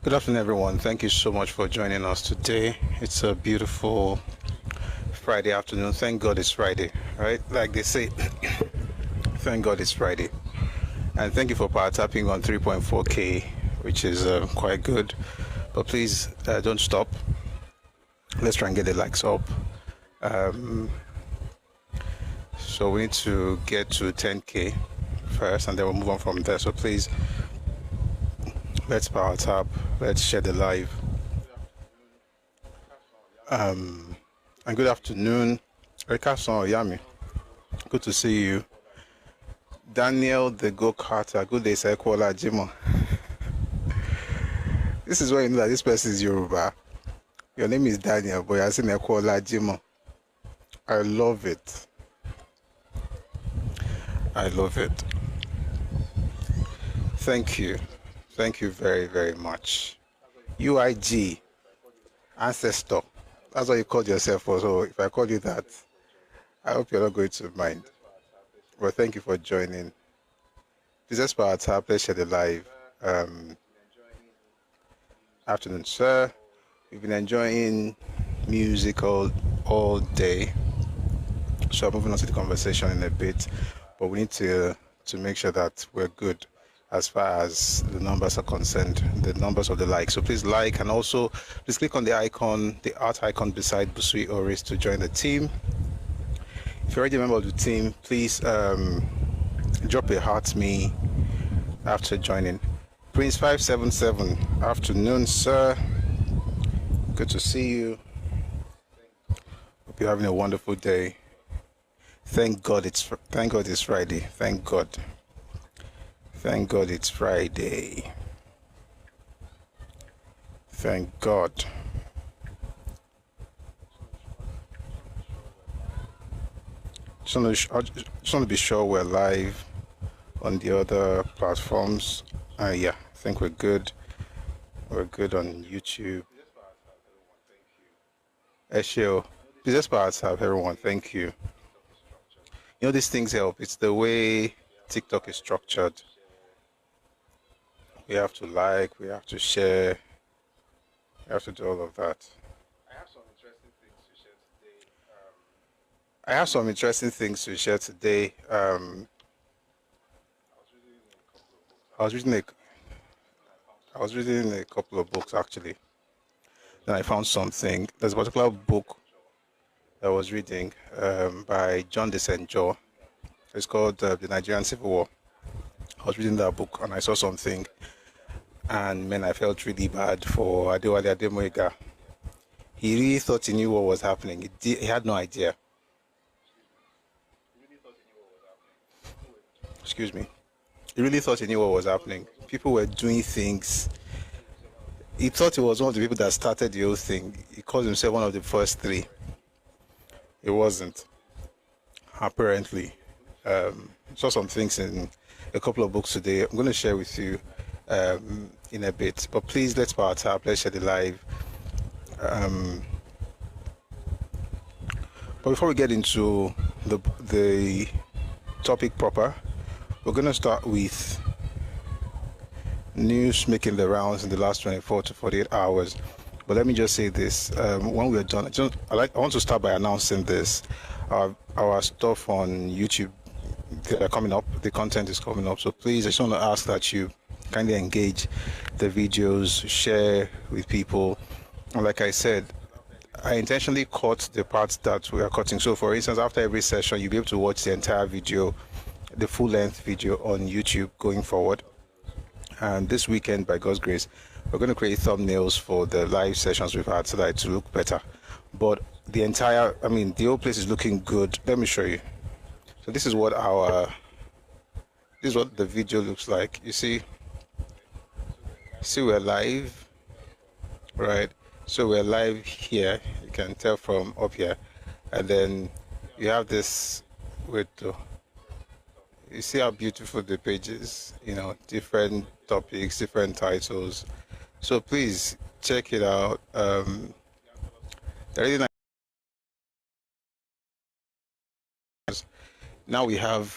Good afternoon, everyone. Thank you so much for joining us today. It's a beautiful Friday afternoon. Thank God it's Friday, right? Like they say, thank God it's Friday. And thank you for power tapping on 3.4K, which is quite good. But please don't stop. Let's try and get the likes up. So we need to get to 10K first, and then we'll move on from there. So please, let's power tap. Let's share the live. And good afternoon, Rikason Oyami. Good to see you. Daniel the go-karter. Good day, sir. Kuala Jimo. This is why you know that this person is Yoruba. Your name is Daniel, but you're saying Kuala Jimo. I love it. I love it. Thank you. Thank you very, very much. UIG, ancestor. That's what you called yourself for. So if I call you that, I hope you're not going to mind. Well, thank you for joining. Business Power Tap, let's share the live. Afternoon, sir. We've been enjoying music all day. So I'm moving on to the conversation in a bit. But we need to make sure that we're good as far as the numbers are concerned, the numbers of the likes. So please like, and also please click on the icon, the art icon beside Busui Oris to join the team. If you're already a member of the team, please drop a heart me after joining. Prince 577, afternoon, sir. Good to see you. Hope you're having a wonderful day. Thank God it's Friday. Thank God. Thank God it's Friday. Thank God. Just want to be sure we're live on the other platforms. Yeah, I think we're good. We're good on YouTube. Eshio, Business Powers have everyone. Thank you. You know, these things help. It's the way TikTok is structured. We have to like, we have to share, we have to do all of that. I have some interesting things to share today. I was reading a couple of books actually. Then I found something. There's a particular book that I was reading by John Desenjo. It's called The Nigerian Civil War. I was reading that book and I saw something, and man, I felt really bad for Adewale Ademoyega. He really thought he knew what was happening. He had no idea. Excuse me. He really thought he knew what was happening. People were doing things. He thought he was one of the people that started the whole thing. He called himself one of the first three. It wasn't, apparently. Saw some things in a couple of books today. I'm going to share with you in a bit. But please, let's power tap. Let's share the live. But before we get into the topic proper, we're going to start with news making the rounds in the last 24 to 48 hours. But let me just say this: when we're done, I want to start by announcing this. Our stuff on YouTube, they're coming up. The content is coming up. So please, I just want to ask that you kindly engage the videos, share with people. And like I said, I intentionally cut the parts that we are cutting. So for instance, after every session, you'll be able to watch the entire video, the full-length video on YouTube going forward. And this weekend, by God's grace, we're going to create thumbnails for the live sessions we've had so that it will look better. But the whole place is looking good. Let me show you. So this is what the video looks like. You see we're live, right? So we're live here. You can tell from up here, and then you have this window. You see how beautiful the page is, different topics, different titles. So please check it out. Really nice. Now we have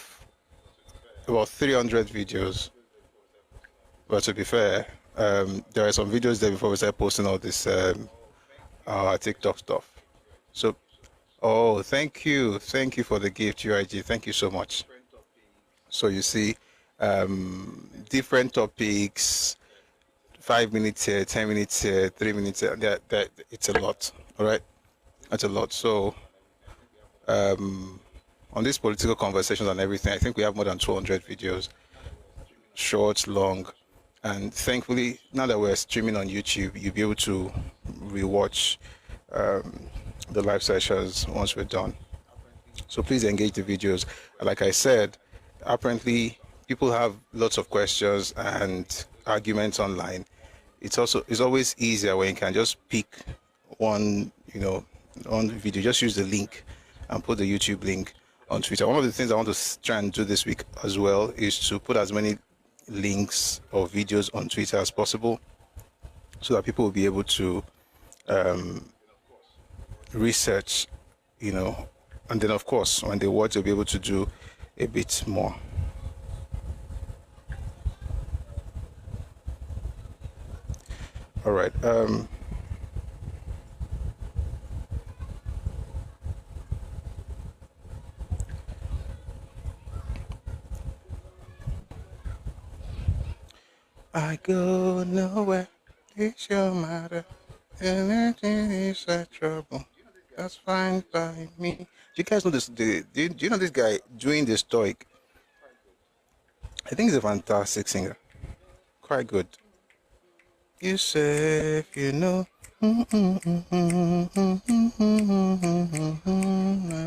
about 300 videos. But to be fair, There are some videos there before we start posting all this TikTok stuff. So, oh, thank you for the gift, UIG. Thank you so much. So you see, different topics, 5 minutes here, 10 minutes here, 3 minutes here. That it's a lot. All right, that's a lot. So on these political conversations and everything, I think we have more than 200 videos, short, long, and thankfully now that we're streaming on YouTube, you'll be able to rewatch the live sessions once we're done. So please engage the videos. Like I said, apparently people have lots of questions and arguments online. It's always easier when you can just pick one, on video. Just use the link and put the YouTube link on Twitter. One of the things I want to try and do this week as well is to put as many links or videos on Twitter as possible, so that people will be able to research, and then of course when they watch they'll be able to do a bit more. All right. I go nowhere, it's your matter. Anything is a trouble. That's fine by me. Do you guys know this? Do you know this guy doing the stoic? I think he's a fantastic singer. Quite good. You say if you know.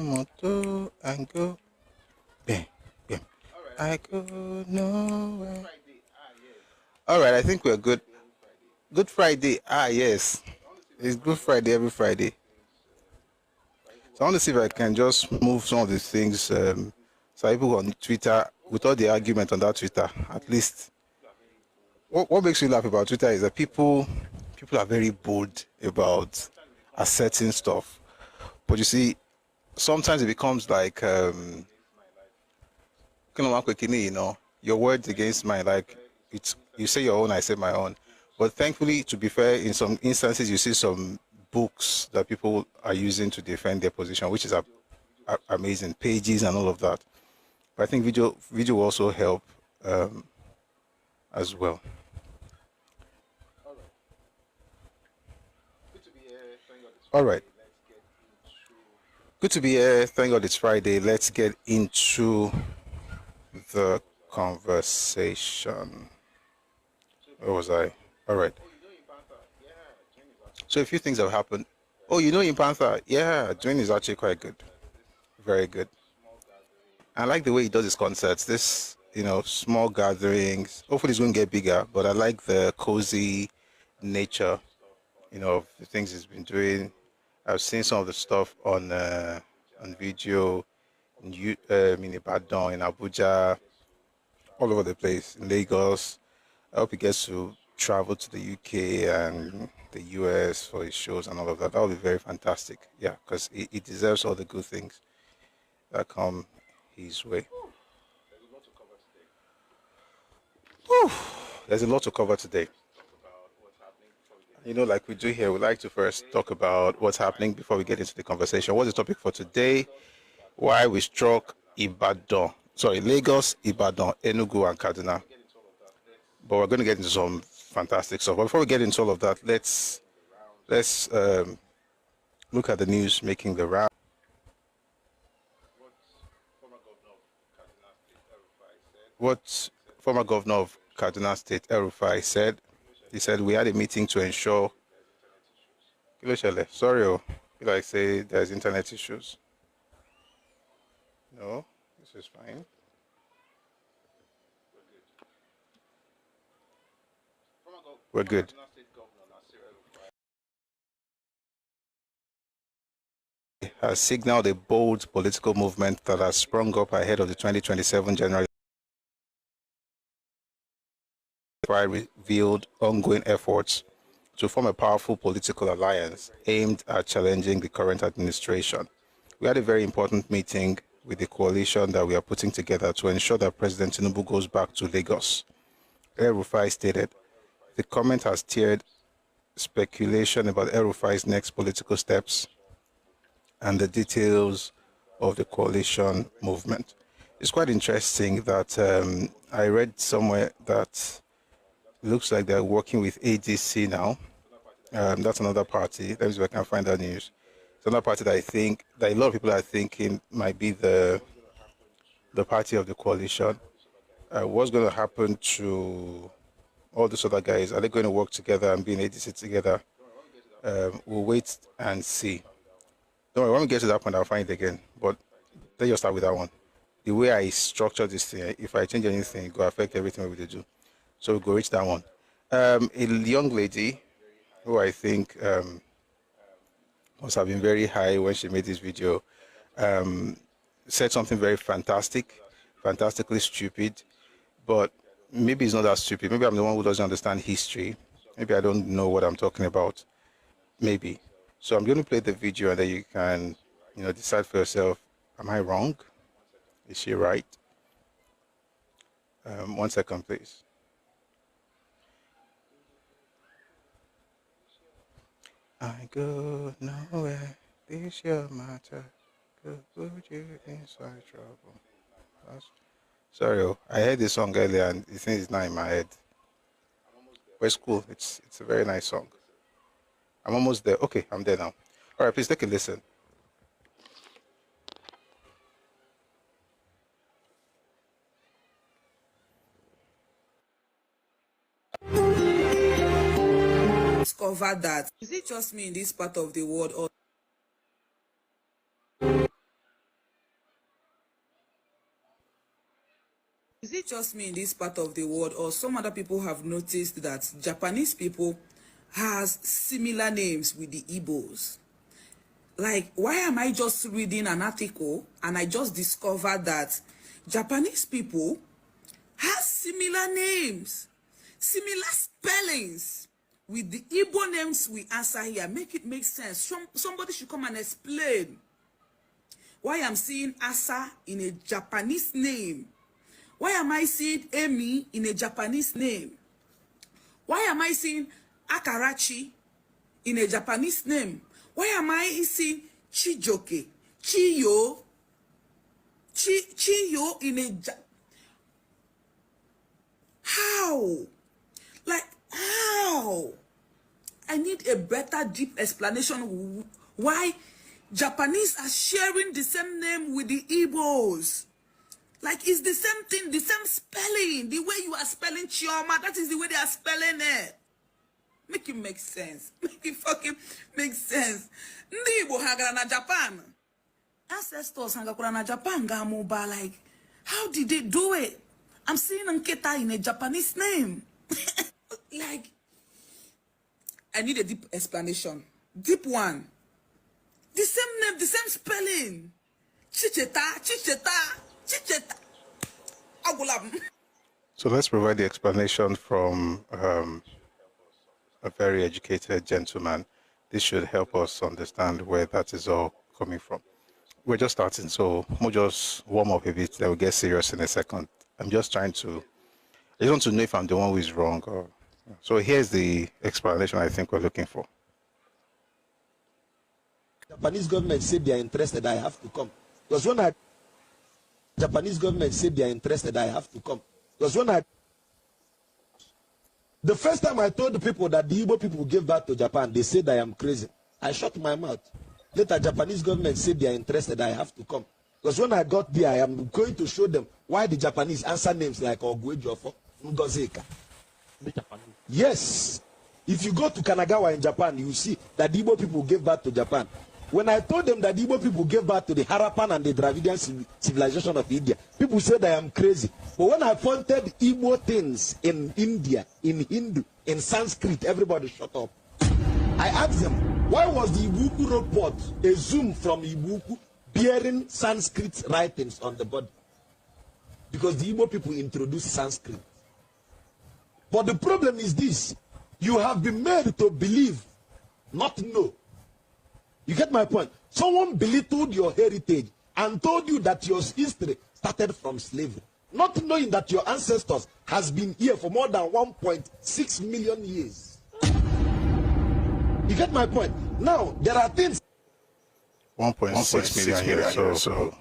Moto and go. Bam, bam. I go nowhere. All right, I think we're good. Good Friday. Ah, yes. It's Good Friday every Friday. So I want to see if I can just move some of the things. So people on Twitter, with all the argument on that Twitter, at least. What makes me laugh about Twitter is that people are very bold about asserting stuff. But you see, sometimes it becomes like, your words against mine. Like, you say your own, I say my own. But thankfully, to be fair, in some instances, you see some books that people are using to defend their position, which is amazing, pages and all of that. But I think video will also help as well. All right. Good to be here. Thank God it's Friday. Let's get into the conversation. Where was I? All right. So a few things have happened. Oh, you know in Panther? Yeah, Dwayne is actually quite good. Very good. I like the way he does his concerts. This, small gatherings. Hopefully it's going to get bigger, but I like the cozy nature, of the things he's been doing. I've seen some of the stuff on video in Ibadan, in Abuja, all over the place, in Lagos. I hope he gets to travel to the UK and the US for his shows and all of that. That would be very fantastic. Yeah, because he deserves all the good things that come his way. Whew. There's a lot to cover today. Like we do here, we like to first talk about what's happening before we get into the conversation. What's the topic for today? Why we struck Lagos, Ibadan, Enugu, and Kaduna. But we're going to get into some fantastic stuff. But before we get into all of that, let's look at the news making the round. What former governor of Kaduna State, El-Rufai, said. He said, we had a meeting to ensure. Sorry, I say there's internet issues. No, this is fine. We're good. Has signaled a bold political movement that has sprung up ahead of the 2027 general revealed ongoing efforts to form a powerful political alliance aimed at challenging the current administration. We had a very important meeting with the coalition that we are putting together to ensure that President Tinubu goes back to Lagos. El-Rufai stated, The comment has stirred speculation about El-Rufai's next political steps and the details of the coalition movement. It's quite interesting that I read somewhere that it looks like they're working with ADC now. That's another party. Let me see if I can find that news. It's another party that I think that a lot of people are thinking might be the party of the coalition. What's going to happen to all these other guys? Are they going to work together and be in ADC together? We'll wait and see. Don't worry, when we get to that point, I'll find it again. But let's just start with that one. The way I structure this thing, if I change anything, it will affect everything we do. So we'll go reach that one. A young lady who I think must have been very high when she made this video, said something very fantastically stupid, but maybe it's not that stupid. Maybe I'm the one who doesn't understand history. Maybe I don't know what I'm talking about. Maybe. So I'm going to play the video and then you can, decide for yourself, am I wrong? Is she right? 1 second, please. I go nowhere, this your matter, could put you inside trouble. Sorry, I heard this song earlier and the thing is not in my head. But it's cool, it's a very nice song. I'm almost there. Okay, I'm there now. All right, please take a listen. Discover that. Is it just me in this part of the world, or is it just me in this part of the world, or some other people have noticed that Japanese people has similar names with the Igbos? Like, why am I just reading an article and I just discovered that Japanese people has similar names, similar spellings with the Igbo names we answer here? Make it make sense. Somebody should come and explain why I'm seeing Asa in a Japanese name. Why am I seeing Emi in a Japanese name? Why am I seeing Akarachi in a Japanese name? Why am I seeing Chijoke, Chiyo in a How? Like, how? I need a better, deep explanation why Japanese are sharing the same name with the Igbos. Like, it's the same thing, the same spelling. The way you are spelling Chioma, that is the way they are spelling it. Make it make sense. Make it fucking make sense. Ndi Igbo hagara na Japan. Ancestors hagara na Japan gamuba. Like, how did they do it? I'm seeing Nketa in a Japanese name. Like, I need a deep explanation. Deep one. The same name, the same spelling. Chicheta. So let's provide the explanation from a very educated gentleman. This should help us understand where that is all coming from. We're just starting, so we'll just warm up a bit, then we'll get serious in a second. I just want to know if I'm the one who is wrong. So here's the explanation I think we're looking for. Japanese government said they are interested, I have to come. Because when Japanese government said they are interested, I have to come. Because the first time I told the people that the Igbo people gave back to Japan, they said I am crazy. I shut my mouth. Later, Japanese government said they are interested, I have to come. Because when I got there, I am going to show them why the Japanese answer names like Ogwejofo, Ngozeka. Yes. If you go to Kanagawa in Japan, you see that the Igbo people gave back to Japan. When I told them that the Igbo people gave back to the Harappan and the Dravidian civilization of India, people said I am crazy. But when I pointed Igbo things in India, in Hindu, in Sanskrit, everybody shut up. I asked them, why was the Ibuku report a zoom from Ibuku bearing Sanskrit writings on the body? Because the Igbo people introduced Sanskrit. But the problem is this: you have been made to believe, not know. You get my point? Someone belittled your heritage and told you that your history started from slavery. not knowing that your ancestors has been here for more than 1.6 million years. You get my point? Now, there are things. 1.6 million years. So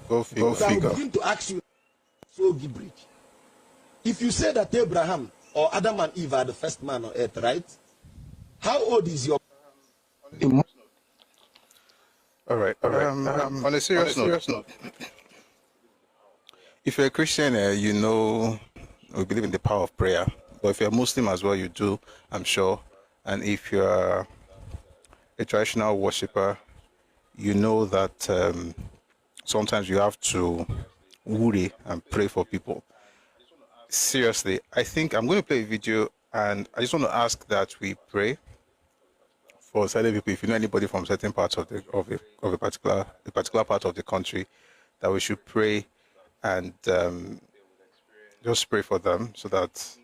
go figure. I will begin to ask you, so Bridge. If you say that Abraham or Adam and Eve are the first man on earth, right? How old is your... All right. On a serious note, if you're a Christian, you know, we believe in the power of prayer. But if you're a Muslim as well, you do, I'm sure. And if you're a traditional worshiper, you know that sometimes you have to worry and pray for people. Seriously, I think I'm going to play a video, and I just want to ask that we pray for certain people. If you know anybody from certain parts of a particular part of the country, that we should pray and just pray for them so that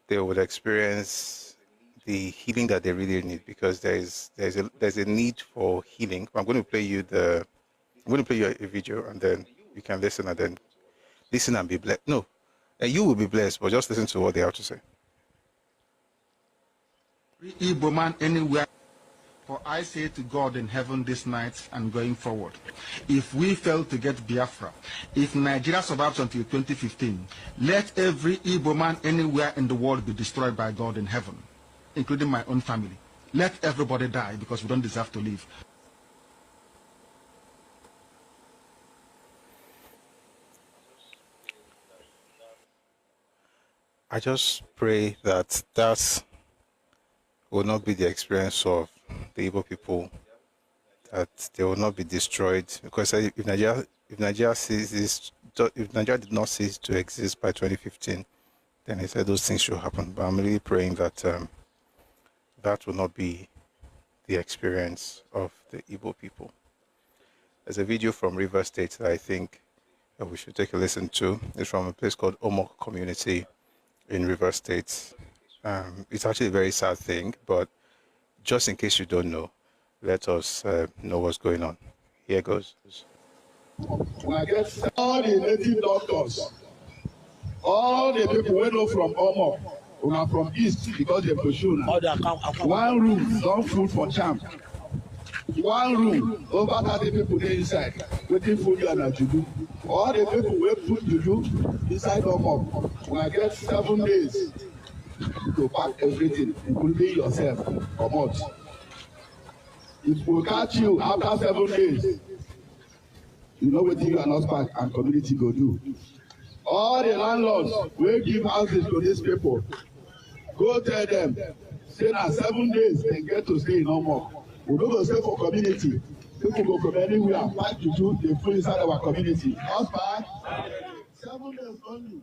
they would experience the healing that they really need, because there's a need for healing. I'm going to play you a video, and then you can listen and be blessed. No, you will be blessed, but just listen to what they have to say. Igbo man anywhere, for I say to God in heaven this night and going forward, if we fail to get Biafra, if Nigeria survives until 2015, let every Igbo man anywhere in the world be destroyed by God in heaven, including my own family. Let everybody die, because we don't deserve to live. I just pray that will not be the experience of the Igbo people, that they will not be destroyed. Because if Nigeria did not cease to exist by 2015, then he said those things should happen. But I'm really praying that that will not be the experience of the Igbo people. There's a video from River State that I think that we should take a listen to. It's from a place called Omok Community in River State. It's actually a very sad thing, but just in case you don't know, let us know what's going on. Here goes. I get all the native doctors, all the people we know from Omok, who are from East, because they pursue now. One room, don't food for champ. One room, over 30 people there inside, waiting for you and juju. All the people we put juju inside Omok. When I get 7 days to pack everything, including yourself, come out. If we catch you after 7 days, you know what you are not pack and community go do. All the landlords will give houses to these people. Go tell them, say na 7 days they get to stay in Omok. We don't go stay for community. People go from anywhere, pack juju, they full inside our community. Us back, 7 days only.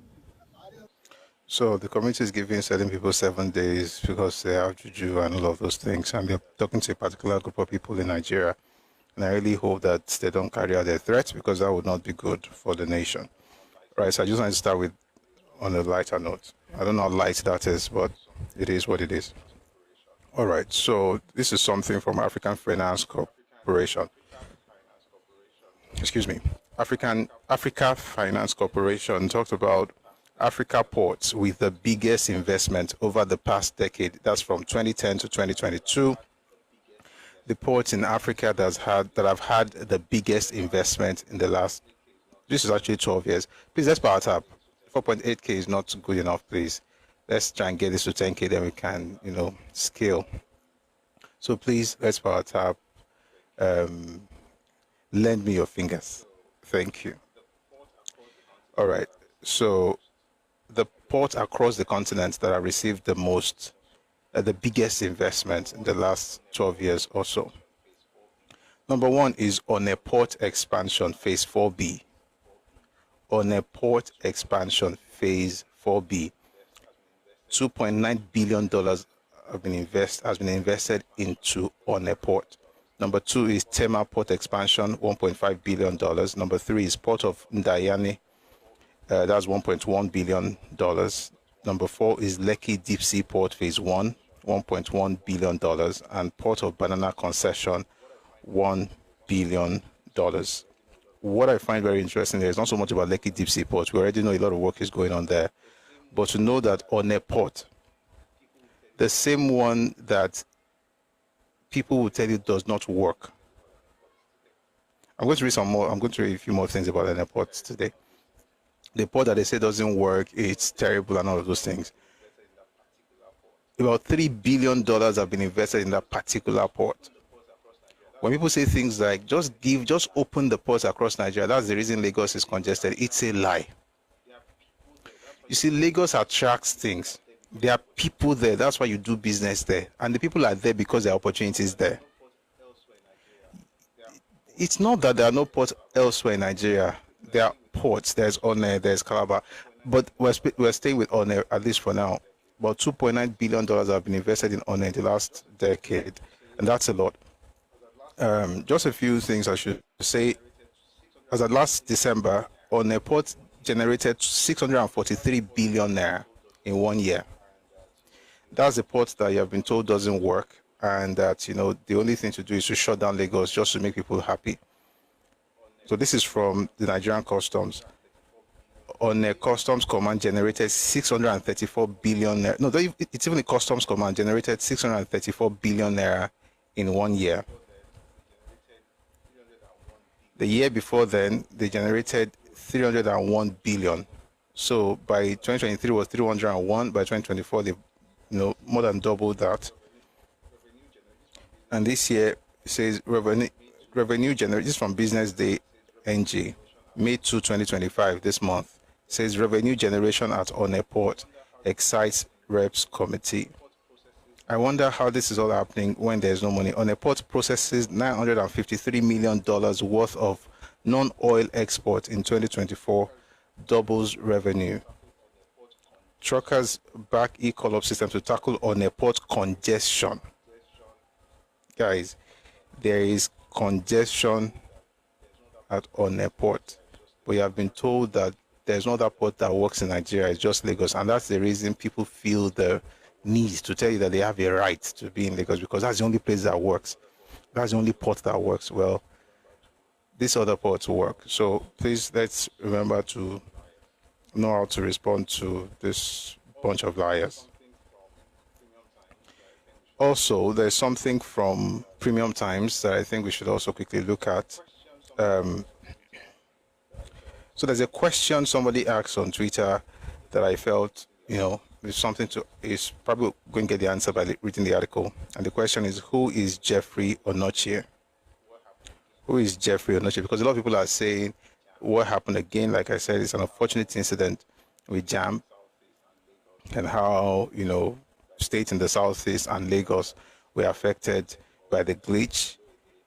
So the community is giving certain people 7 days because they have juju and all of those things. And we're talking to a particular group of people in Nigeria. And I really hope that they don't carry out their threats, because that would not be good for the nation. Right, so I just want to start with on a lighter note. I don't know how light that is, but it is what it is. All right, so this is something from African Finance Corporation. Excuse me. Africa Finance Corporation talked about Africa ports with the biggest investment over the past decade. That's from 2010 to 2022. The ports in Africa that have had the biggest investment in the last, this is actually 12 years. Please, let's power tap. 4.8K is not good enough, please. Let's try and get this to 10K, then we can, scale. So please, let's power tap. Lend me your fingers. Thank you. All right. So the ports across the continent that have received the most, the biggest investment in the last 12 years or so. Number one is Onne Port Expansion Phase 4B. Onne Port Expansion Phase 4B. $2.9 billion has been invested into Onne Port. Number two is Tema Port Expansion, $1.5 billion. Number three is Port of Ndayani, that's $1.1 billion. Number four is Lekki Deep Sea Port Phase 1, $1.1 billion. And Port of Banana Concession, $1 billion. what I find very interesting there is not so much about Lekki Deep Sea Port. We already know a lot of work is going on there. But to know that on a port, the same one that people will tell you does not work. I'm going to read some more. I'm going to read a few more things about an airport today. The port that they say doesn't work, it's terrible and all of those things. About $3 billion have been invested in that particular port. When people say things like, just open the ports across Nigeria, that's the reason Lagos is congested, it's a lie. You see, Lagos attracts things. There are people there, that's why you do business there. And the people are there because there are opportunities there. It's not that there are no ports elsewhere in Nigeria. There are ports. There's Onne, there's Calabar. But we're staying with Onne, at least for now. About $2.9 billion have been invested in Onne in the last decade. And that's a lot. Just a few things I should say. As of last December, Onne Port generated 643 billion naira in 1 year. That's a port that you have been told doesn't work, and that, the only thing to do is to shut down Lagos just to make people happy. So this is from the Nigerian Customs. Onne Customs Command generated 634 billion naira. No, it's even the Customs Command generated 634 billion naira in 1 year. The year before then, they generated 301 billion. So by 2023 it was 301. By 2024, they more than double that. And this year it says revenue generation. This is from Business Day NG, May 2, 2025. This month says revenue generation at Onne Port excites reps committee. I wonder how this is all happening when there's no money. Onne Port processes $953 million worth of non-oil export in 2024, doubles revenue. Truckers back e-call-up system to tackle Onne Port congestion. Guys, there is congestion at Onne Port, but you have been told that there's no other port that works in Nigeria. It's just Lagos, and that's the reason people feel the need to tell you that they have a right to be in Lagos, because that's the only place that works. That's the only port that works. Well, these other ports work. So please, let's remember to know how to respond to this bunch of liars. Also, there's something from Premium Times that I think we should also quickly look at. So there's a question somebody asked on Twitter that I felt, is probably going to get the answer by reading the article. And the question is, who is Jeffrey Onochie? Who is Jeffrey Onochie? Because a lot of people are saying what happened again. Like I said, it's an unfortunate incident with JAMB and how, states in the southeast and Lagos were affected by the glitch.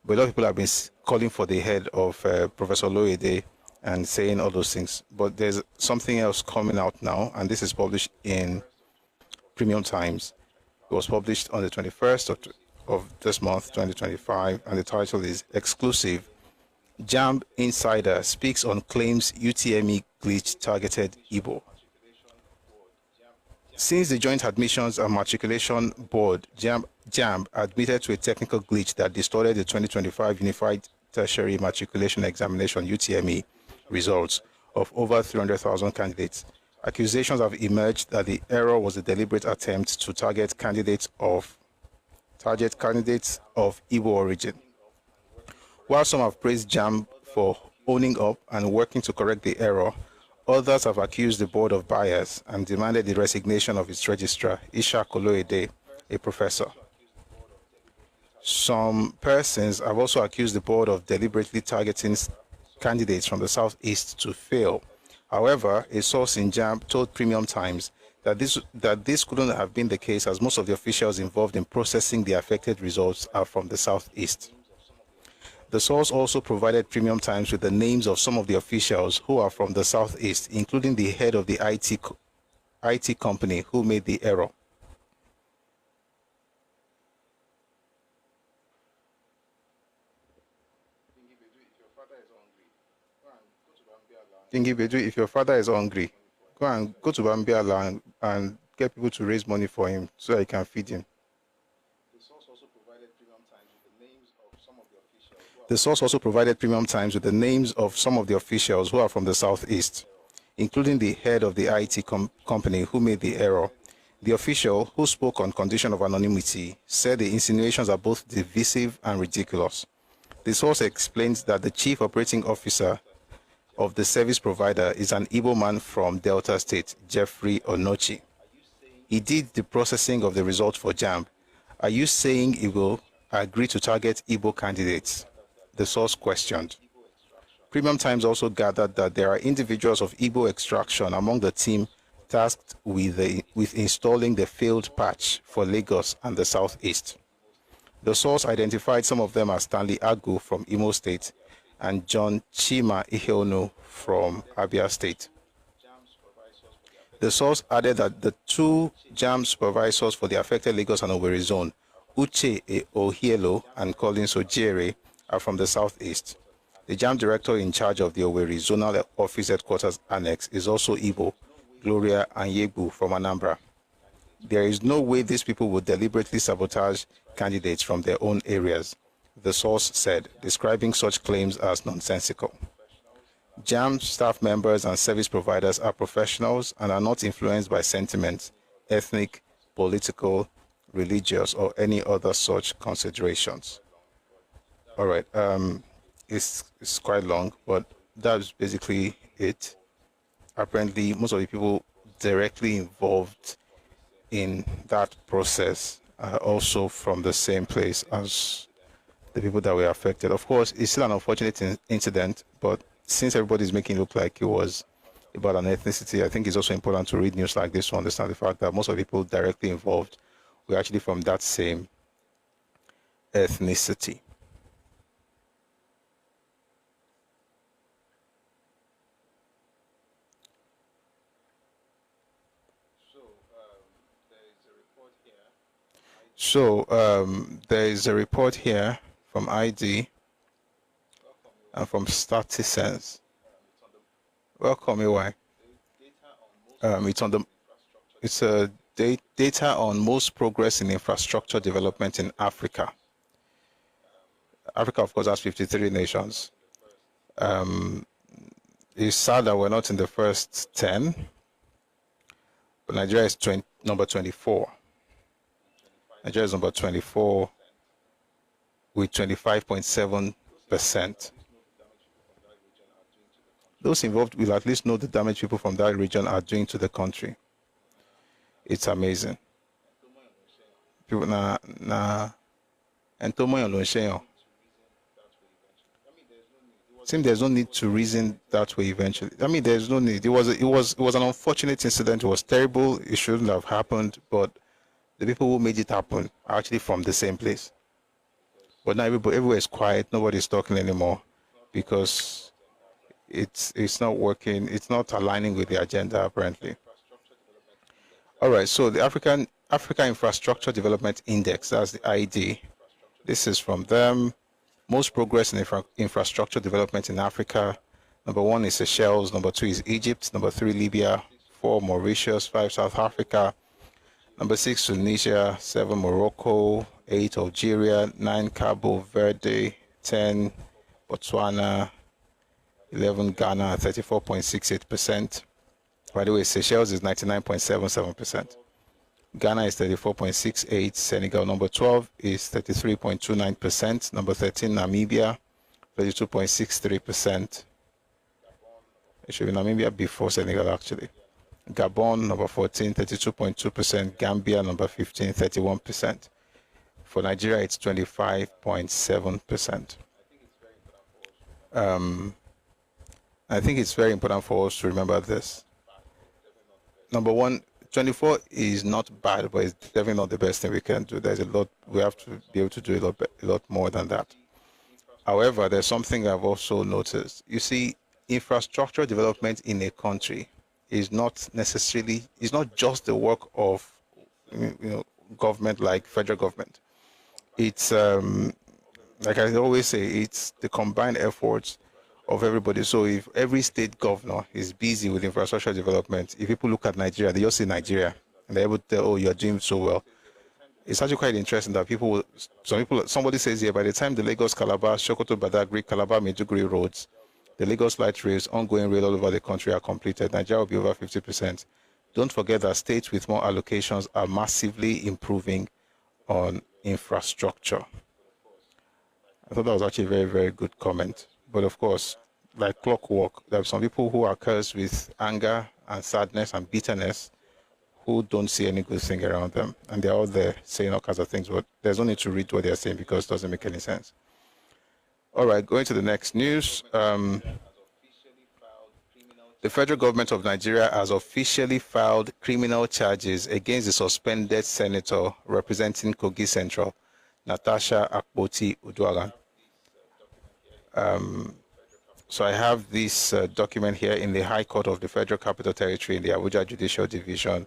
But a lot of people have been calling for the head of Professor Loyede and saying all those things. But there's something else coming out now, and this is published in Premium Times. It was published on the 21st of this month, 2025, and the title is Exclusive. JAMB Insider speaks on claims UTME glitch targeted Igbo. Since the Joint Admissions and Matriculation Board, JAMB admitted to a technical glitch that distorted the 2025 Unified Tertiary Matriculation Examination (UTME) results of over 300,000 candidates. Accusations have emerged that the error was a deliberate attempt to target candidates of Igbo origin. While some have praised JAMB for owning up and working to correct the error, others have accused the board of bias and demanded the resignation of its registrar, Isha Koloede, a professor. Some persons have also accused the board of deliberately targeting candidates from the southeast to fail. However, a source in JAMB told Premium Times that this couldn't have been the case, as most of the officials involved in processing the affected results are from the southeast. The source also provided Premium Times with the names of some of the officials who are from the southeast, including the head of the IT company who made the error. Kingibedu, if your father is hungry, go to Bambiala and get people to raise money for him so that he can feed him. The source also provided Premium Times with the names of some of the officials who The source also provided Premium Times with the names of some of the officials who are from the Southeast, including the head of the IT company who made the error. The official, who spoke on condition of anonymity, said the insinuations are both divisive and ridiculous. The source explains that the chief operating officer of the service provider is an Igbo man from Delta State, Jeffrey Onochi. He did the processing of the result for JAMB. Are you saying he will agree to target Igbo candidates? The source questioned. Premium Times also gathered that there are individuals of Igbo extraction among the team tasked with installing the failed patch for Lagos and the Southeast. The source identified some of them as Stanley Agu from Imo State and John Chima Iheonu from Abia State. The source added that the two JAM supervisors for the affected Lagos and Owerri zone, Uche Ohielo and Collins Ojere, are from the Southeast. The JAM director in charge of the Owerri Zonal Office Headquarters Annex is also Igbo, Gloria Anyegbu from Anambra. There is no way these people would deliberately sabotage candidates from their own areas, the source said, describing such claims as nonsensical. JAM staff members and service providers are professionals and are not influenced by sentiments, ethnic, political, religious, or any other such considerations. All right, it's quite long, but that's basically it. Apparently, most of the people directly involved in that process are also from the same place as the people that were affected. Of course, it's still an unfortunate incident, but since everybody's making it look like it was about an ethnicity, I think it's also important to read news like this to understand the fact that most of the people directly involved were actually from that same ethnicity. So there is a report here from ID and from StatiSense. Welcome, EY. It's a data on most progress in infrastructure development in Africa. Africa, of course, has 53 nations. It's sad that we're not in the first 10, but Nigeria is number 24. Nigeria is number 24 with 25.7%. Those involved will at least know the damage people from that region are doing to the country. It's amazing. People and seems there's no need to reason that way eventually. I mean, there's no need. It was an unfortunate incident. It was terrible. It shouldn't have happened, but the people who made it happen are actually from the same place. But now everywhere is quiet. Nobody's talking anymore because it's not working. It's not aligning with the agenda, apparently. All right, so the Africa Infrastructure Development Index, that's the ID. This is from them. Most progress in infrastructure development in Africa. Number 1 is Seychelles. Number 2 is Egypt. Number 3, Libya. 4, Mauritius. 5, South Africa. Number 6, Tunisia. 7, Morocco. 8, Algeria. 9, Cabo Verde. 10, Botswana. 11, Ghana, 34.68%. By the way, Seychelles is 99.77%. Ghana is 34.68%. Senegal, number 12, is 33.29%. Number 13, Namibia, 32.63%. It should be Namibia before Senegal, actually. Gabon, number 14, 32.2%. Gambia, number 15, 31%. For Nigeria, it's 25.7%. I think it's very important for us to remember this. Number 1, 24 is not bad, but it's definitely not the best thing we can do. There's a lot, we have to be able to do a lot more than that. However, there's something I've also noticed. You see, infrastructure development in a country is not necessarily, it's not just the work of government like federal government. It's, like I always say, it's the combined efforts of everybody. So if every state governor is busy with infrastructure development, if people look at Nigeria, they just see Nigeria and they're able to tell, oh, you're doing so well. it's actually quite interesting that somebody says here, by the time the Lagos, Calabar, Sokoto, Badagry, Calabar, Maiduguri roads, the Lagos light rails, ongoing rail all over the country are completed, Nigeria will be over 50%. Don't forget that states with more allocations are massively improving on infrastructure. I thought that was actually a very, very good comment. But of course, like clockwork, there are some people who are cursed with anger and sadness and bitterness who don't see any good thing around them. And they're all there saying all kinds of things, but there's no need to read what they're saying because it doesn't make any sense. All right, going to the next news. The federal government of Nigeria has officially filed criminal charges against the suspended senator representing Kogi Central, Natasha Akpoti-Uduaghan. So I have this document here in the High Court of the Federal Capital Territory in the Abuja Judicial Division,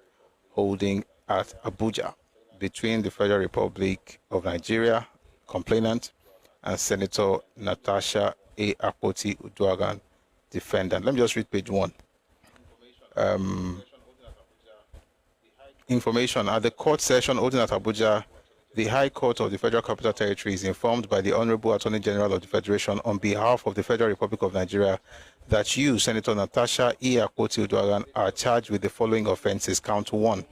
holding at Abuja, between the Federal Republic of Nigeria, complainant, and Senator Natasha A. Akpoti-Uduaghan, defendant. Let me just read page 1. Information. At the court session holding at Abuja, the High Court of the Federal Capital Territory is informed by the Honorable Attorney General of the Federation on behalf of the Federal Republic of Nigeria that you, Senator Natasha E. Akpoti-Uduaghan, are charged with the following offenses. Count 1.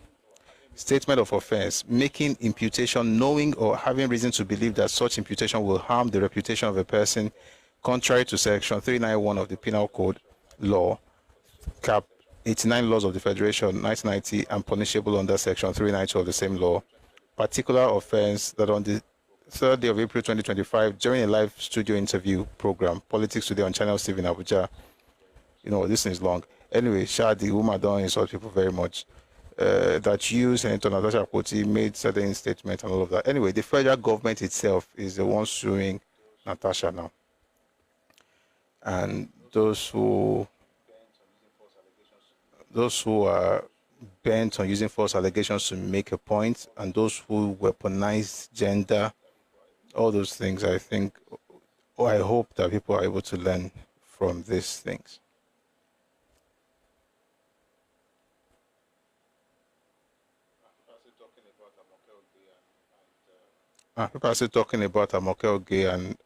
Statement of offense, making imputation knowing or having reason to believe that such imputation will harm the reputation of a person contrary to Section 391 of the Penal Code Law, Cap 89 Laws of the Federation, 1990, and punishable under Section 392 of the same law. Particular offense that on the 3rd day of April 2025, during a live studio interview program, Politics Today on Channel TV in Abuja, this thing is long. Anyway, the woman don't insult people very much. That you, Senator Natasha Akpoti, made certain statements and all of that. Anyway, the federal government itself is the one suing Natasha now. And those who are bent on using false allegations to make a point, and those who weaponize gender, all those things, I hope that people are able to learn from these things. People are still talking about Amoke and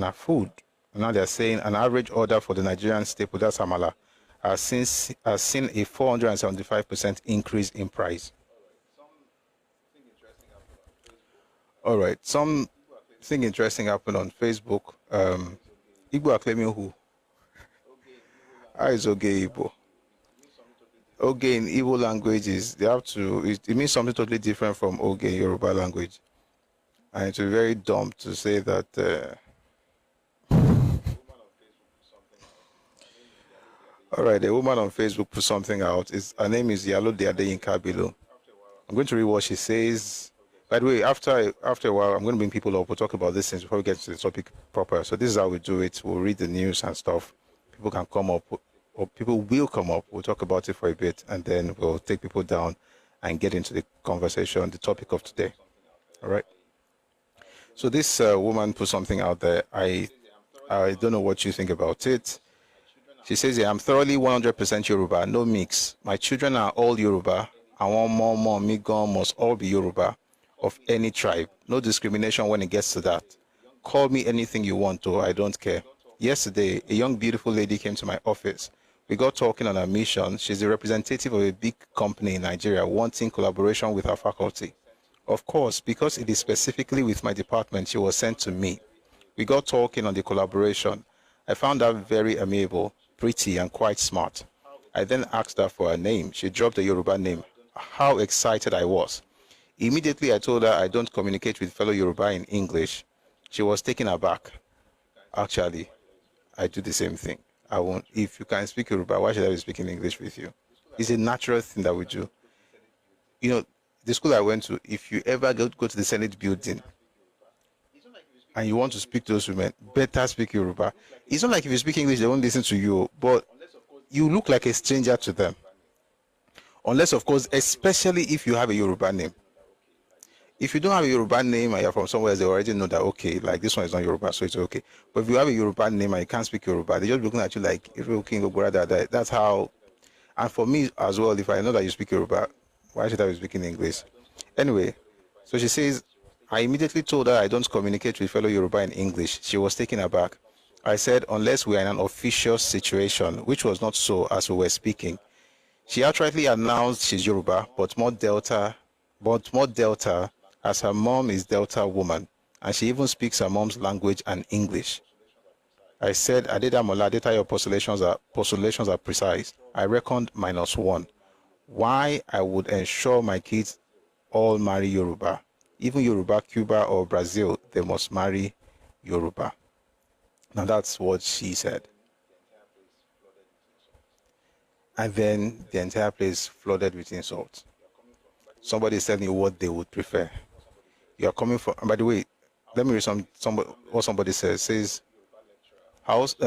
our food. Now they're saying an average order for the Nigerian staple, that's Amala, has seen a 475% increase in price. All right, something interesting happened on Facebook. Igbo are claiming who? How is Oge Igbo? Oge in Igbo languages, it means something totally different from Oge in Yoruba language. And it's very dumb to say that... All right, a woman on Facebook put something out. Her name is Yalode Adeyinka below. I'm going to read what she says. By the way, after a while, I'm going to bring people up. We'll talk about these things before we get to the topic proper. So this is how we do it. We'll read the news and stuff. People can come up, or people will come up. We'll talk about it for a bit, and then we'll take people down and get into the conversation, the topic of today. All right. So this woman put something out there. I don't know what you think about it. She says, I'm thoroughly 100% Yoruba, no mix. My children are all Yoruba. I want more, me gone must all be Yoruba of any tribe. No discrimination when it gets to that. Call me anything you want to, I don't care. Yesterday, a young, beautiful lady came to my office. We got talking on her mission. She's the representative of a big company in Nigeria wanting collaboration with our faculty. Of course, because it is specifically with my department, she was sent to me. We got talking on the collaboration. I found her very amiable, pretty, and quite smart. I then asked her for her name. She dropped a Yoruba name. How excited I was. Immediately I told her I don't communicate with fellow Yoruba in English. She was taken aback. Actually, I do the same thing. I won't. If you can speak Yoruba, why should I be speaking English with you? It's a natural thing that we do. The school I went to, if you ever go to the Senate building and you want to speak to those women, better speak Yoruba. It's not like if you speak English, they won't listen to you, but you look like a stranger to them. Unless, of course, especially if you have a Yoruba name. If you don't have a Yoruba name and you're from somewhere else, they already know that, okay, like this one is not Yoruba, so it's okay. But if you have a Yoruba name and you can't speak Yoruba, they're just looking at you like, that's how, And for me as well, if I know that you speak Yoruba, why should I be speaking English? Anyway, so she says, I immediately told her I don't communicate with fellow Yoruba in English. She was taken aback. I said, unless we are in an official situation, which was not so as we were speaking. She outrightly announced she's Yoruba, but more Delta, as her mom is Delta woman, and she even speaks her mom's language and English. I said, Adedamola, data your postulations are precise. I reckoned -1. Why I would ensure my kids all marry Yoruba. Even Yoruba, Cuba, or Brazil, they must marry Yoruba. Now that's what she said. And then the entire place flooded with insults. Somebody is telling you what they would prefer. You are coming from, by the way, let me read what somebody says. Says,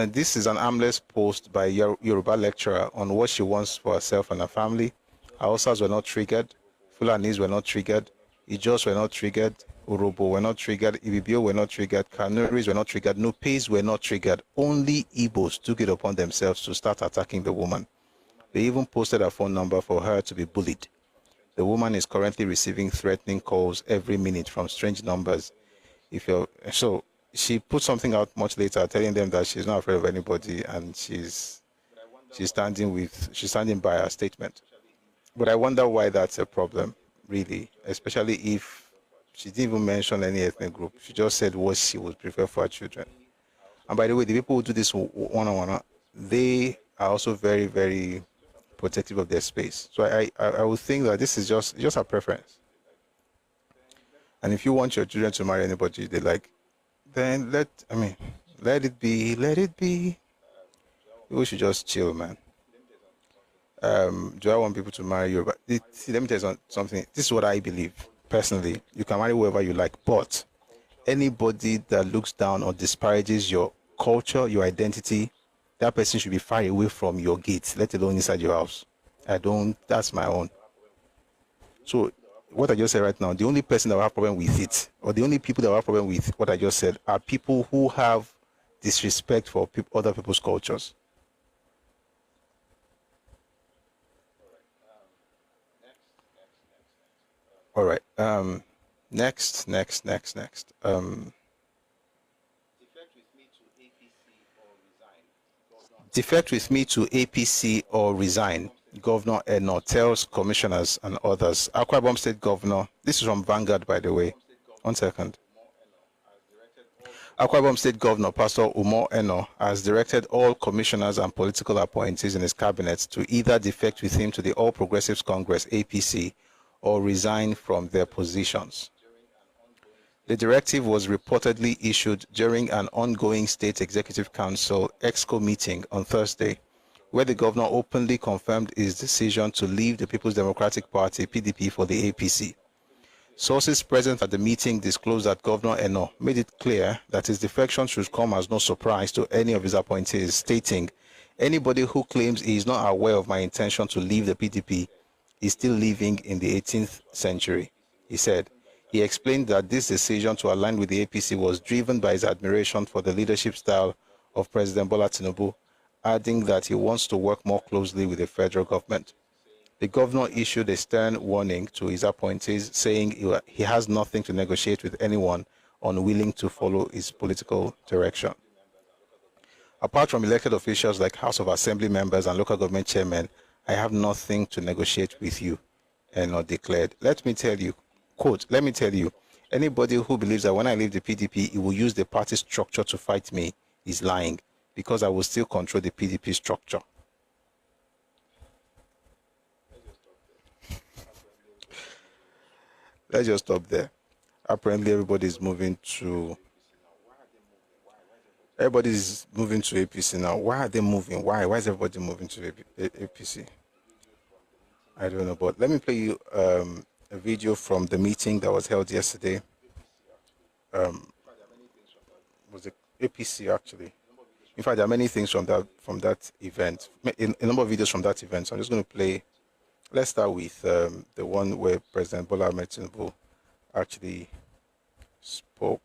this is an harmless post by a Yoruba lecturer on what she wants for herself and her family. Hausas were not triggered. Fulanis were not triggered. Ijos were not triggered. Urobo were not triggered. Ibibio were not triggered. Kanuris were not triggered. Nupes were not triggered. Only Igbos took it upon themselves to start attacking the woman. They even posted a phone number for her to be bullied. The woman is currently receiving threatening calls every minute from strange numbers. So she put something out much later telling them that she's not afraid of anybody and she's standing by her statement. But I wonder why that's a problem, really, especially if she didn't even mention any ethnic group. She just said what she would prefer for her children. And by the way, the people who do this one-on-one, they are also very, very protective of their space. So I would think that this is just a preference. And if you want your children to marry anybody they like, then let it be. People should just chill, man. Do I want people to marry you? But see, let me tell you something. This is what I believe personally. You can marry whoever you like, but anybody that looks down or disparages your culture, your identity, that person should be far away from your gate, let alone inside your house. That's my own. So what I just said right now, the only person that will have problem with it, or the only people that will have problem with what I just said, are people who have disrespect for other people's cultures. All right. Next. Defect with me to APC or resign. Governor Eno tells commissioners and others. Akwa Ibom State Governor. This is from Vanguard, by the way. 1 second. Akwa Ibom State Governor Pastor Umo Eno has directed all commissioners and political appointees in his cabinet to either defect with him to the All Progressives Congress (APC) or resign from their positions. The directive was reportedly issued during an ongoing State Executive Council EXCO meeting on Thursday, where the governor openly confirmed his decision to leave the People's Democratic Party (PDP) for the APC. Sources present at the meeting disclosed that Governor Eno made it clear that his defection should come as no surprise to any of his appointees, stating, "Anybody who claims he is not aware of my intention to leave the PDP is still living in the 18th century," he said. He explained that this decision to align with the APC was driven by his admiration for the leadership style of President Bola Tinubu, adding that he wants to work more closely with the federal government. The governor issued a stern warning to his appointees, saying he has nothing to negotiate with anyone unwilling to follow his political direction. Apart from elected officials like House of Assembly members and local government chairmen, I have nothing to negotiate with you, Eno declared. Let me tell you, quote, "Let me tell you, anybody who believes that when I leave the PDP, he will use the party structure to fight me is lying, because I will still control the PDP structure." Let's just stop there. Apparently, everybody's moving to APC now. Why are they moving? Why? Why is everybody moving to APC? I don't know, but let me play you a video from the meeting that was held yesterday. Was it APC actually? In fact, there are many things from that event. A number of videos from that event. So I'm just going to play. Let's start with the one where President Bola Ahmed Tinubu actually spoke.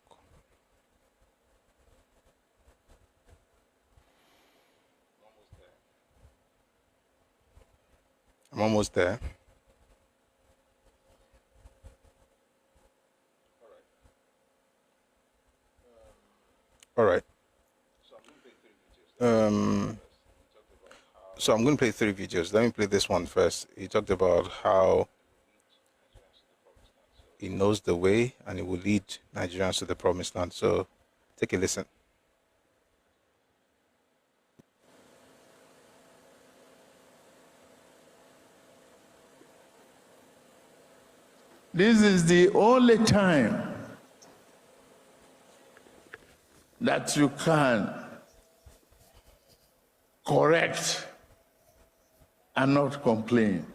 I'm almost there. All right. Um, so I'm going to play 3 videos. Let me play this one first. He talked about how he knows the way and he will lead Nigerians to the promised land. So take a listen. This is the only time that you can correct and not complain.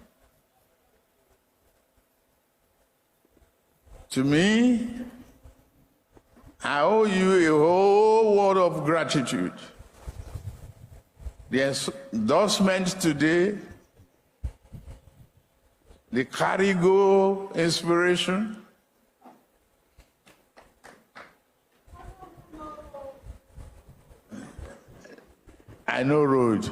To me, I owe you a whole world of gratitude. The endorsement today, the Carigo inspiration, I know road.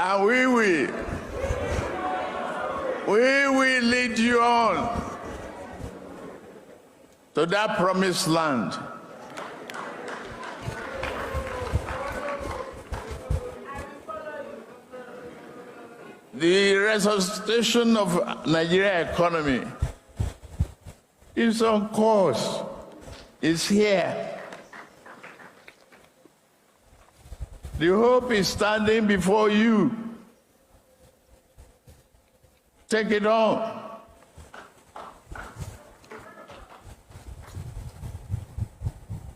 And we will lead you on to that promised land. The resuscitation of Nigeria economy is on course. It's here. The hope is standing before you. Take it on.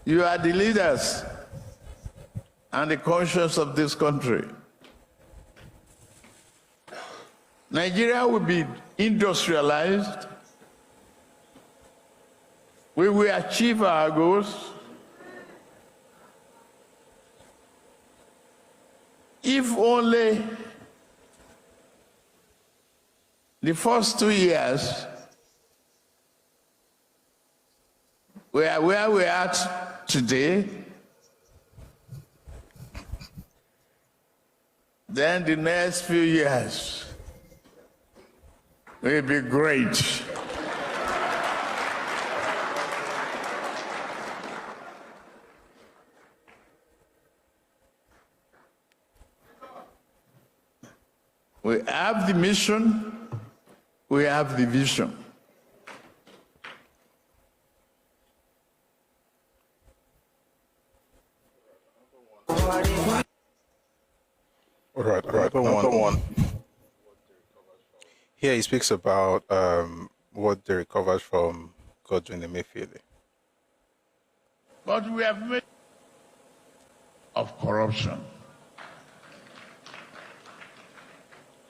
You are the leaders and the conscience of this country. Nigeria will be industrialized. We will achieve our goals. If only the first 2 years we are where we are at today, then the next few years will be great. We have the mission, we have the vision. All right. Number one. Here he speaks about what they recovered from Godwin Emefiele. But we have made of corruption.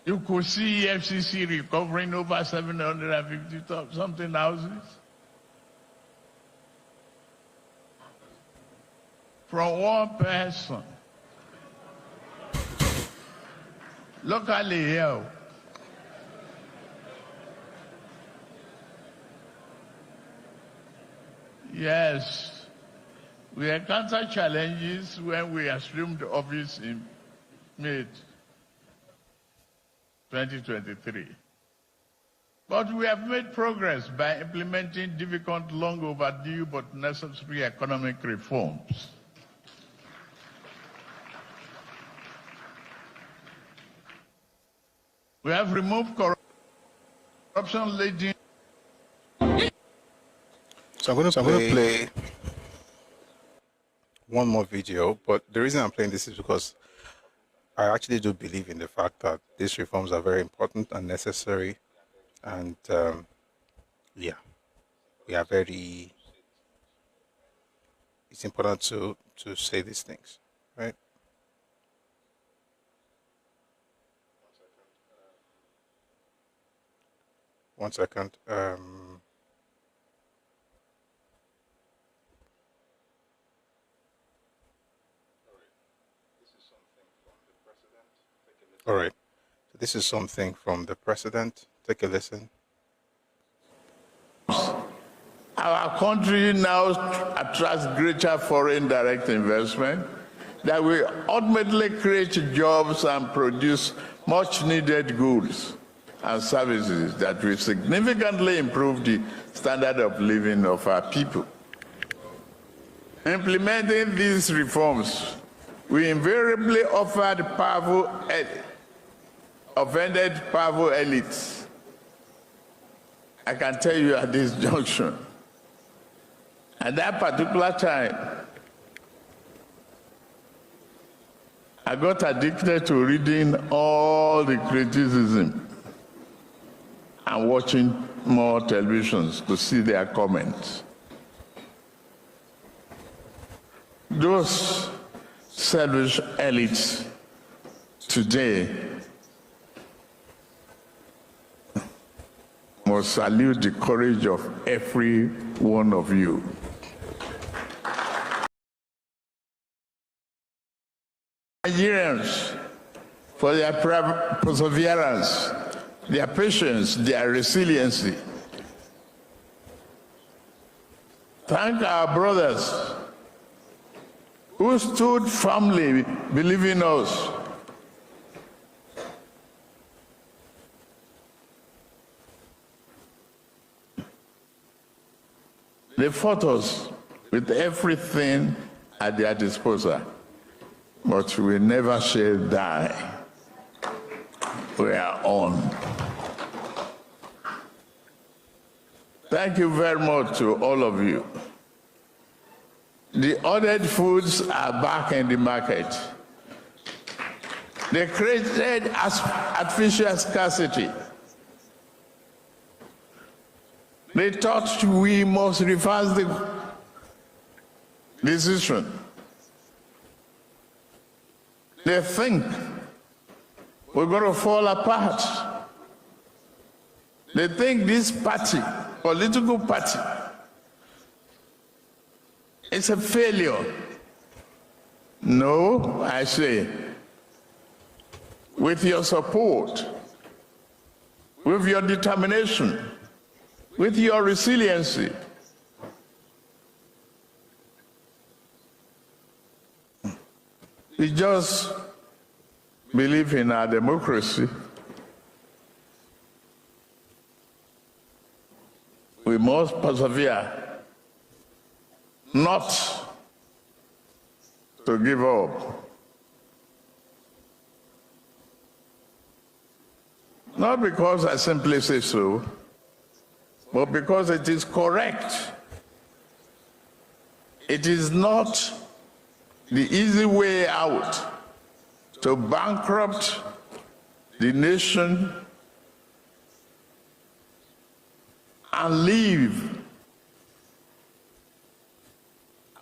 You could see FCC recovering over 750 something houses from one person. Locally here. Yes, we encountered challenges when we assumed office in May 2023. But we have made progress by implementing difficult, long overdue, but necessary economic reforms. We have removed corruption leading. So I'm going to play one more video, but the reason I'm playing this is because I actually do believe in the fact that these reforms are very important and necessary, and yeah, we are very. It's important to say these things, right? One second. All right. So this is something from the president. Take a listen. Our country now attracts greater foreign direct investment that will ultimately create jobs and produce much needed goods and services that will significantly improve the standard of living of our people. Implementing these reforms, we invariably offered offended powerful elites. I can tell you at this junction, at that particular time, I got addicted to reading all the criticism and watching more televisions to see their comments. Those selfish elites today must salute the courage of every one of you. Nigerians, for their perseverance, their patience, their resiliency. Thank our brothers who stood firmly believing us. They fought us with everything at their disposal, but we never shall die. We are on. Thank you very much to all of you. The ordered foods are back in the market. They created artificial scarcity. They thought we must reverse the decision. They think we're going to fall apart. They think this party, political party, it's a failure. No, I say, with your support, with your determination, with your resiliency, we just believe in our democracy. We must persevere, not to give up. Not because I simply say so, but because it is correct. It is not the easy way out to bankrupt the nation and leave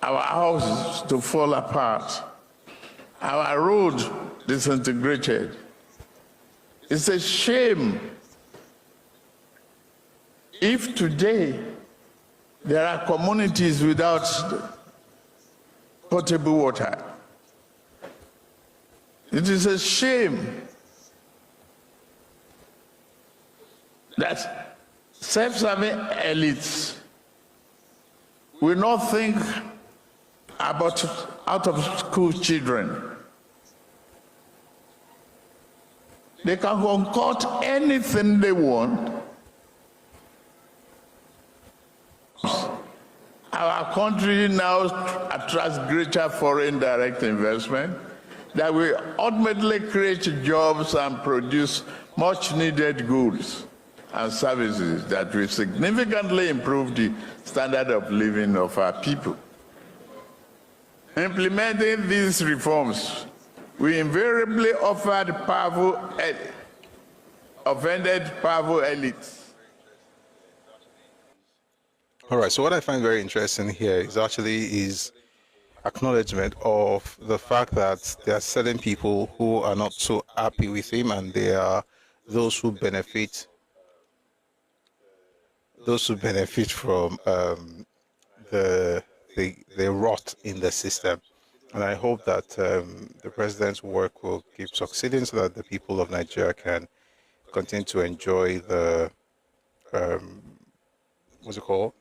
our houses to fall apart, our road disintegrated. It's a shame if today there are communities without potable water. It is a shame that self-serving elites will not think about out-of-school children. They can concoct anything they want. Our country now attracts greater foreign direct investment that will ultimately create jobs and produce much needed goods and services that will significantly improve the standard of living of our people. Implementing these reforms, we invariably offered offended powerful elites. All right. So what I find very interesting here is actually acknowledgement of the fact that there are certain people who are not so happy with him, and there are those who benefit from the rot in the system. And I hope that the president's work will keep succeeding so that the people of Nigeria can continue to enjoy the, what's it called?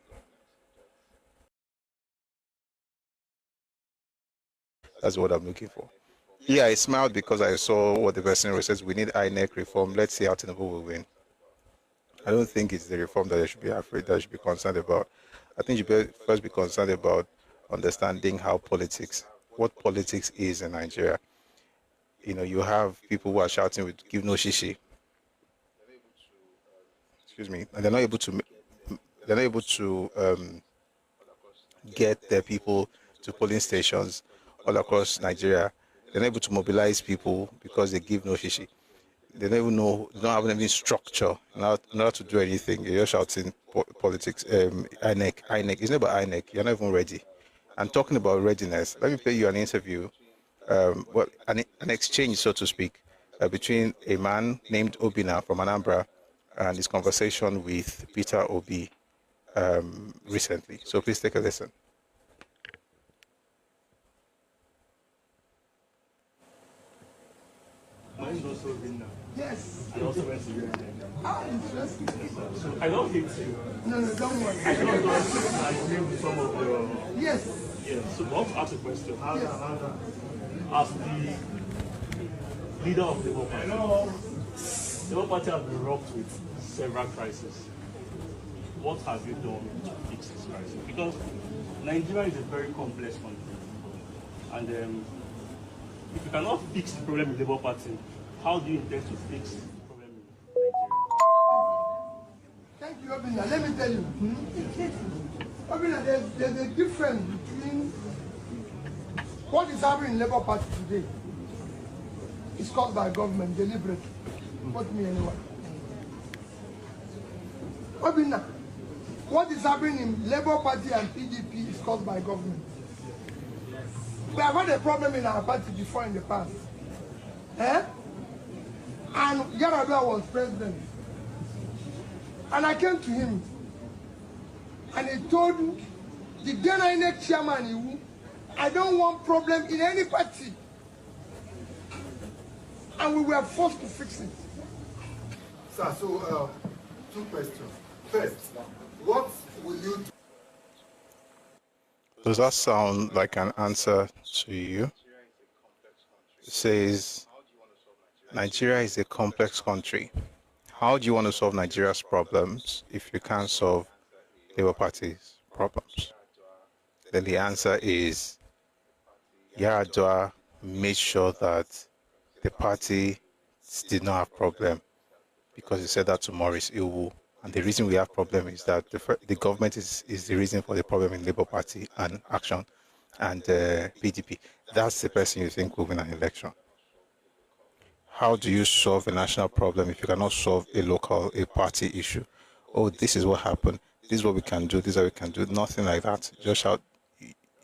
That's what I'm looking for. Yeah, I smiled because I saw what the person says. We need INEC reform. Let's see how Tinubu will win. I don't think it's the reform that they should be afraid, that they should be concerned about. I think you should first be concerned about understanding what politics is in Nigeria. You have people who are shouting with "Give no shishi," excuse me, and they're not able to get their people to polling stations all across Nigeria. They're not able to mobilize people because they give no shishi. They don't even know, they don't have any structure not to do anything. You're just shouting politics. INEC. It's not about INEC. You're not even ready. And talking about readiness, let me play you an interview, an exchange, so to speak, between a man named Obina from Anambra and his conversation with Peter Obi recently. So please take a listen. Mine is also Vinna. Yes. I also went to Vinna. How interesting. So I don't hate you. No, don't worry. I don't know. I named some of your. Yes. Yeah. So I want to ask a question. Yes. As the leader of the Labour Party, the Labour Party has been rocked with several crises. What have you done to fix this crisis? Because Nigeria is a very complex country, and if you cannot fix the problem in the Labour Party, how do you intend to fix the problem in Nigeria? Thank you, Obina. Let me tell you. Obina, there's a difference between what is happening in Labour Party today. It's caused by government deliberately. Put me anywhere. Obina, what is happening in Labour Party and PDP is caused by government. We have had a problem in our party before in the past. And Yaradua was president. And I came to him and he told the then INEC chairman, I don't want problem in any party. And we were forced to fix it. Sir, so 2 questions. First, what will you do? Does that sound like an answer to you? It says, Nigeria is a complex country. How do you want to solve Nigeria's problems if you can't solve Labour Party's problems? Then the answer is, Yaradua made sure that the party did not have problem because he said that to Maurice Iwu. And the reason we have problem is that the government is the reason for the problem in Labour Party and Action and PDP. That's the person you think will win an election. How do you solve a national problem if you cannot solve a party issue? Oh, this is what happened. This is what we can do. This is what we can do. Nothing like that. Just shout.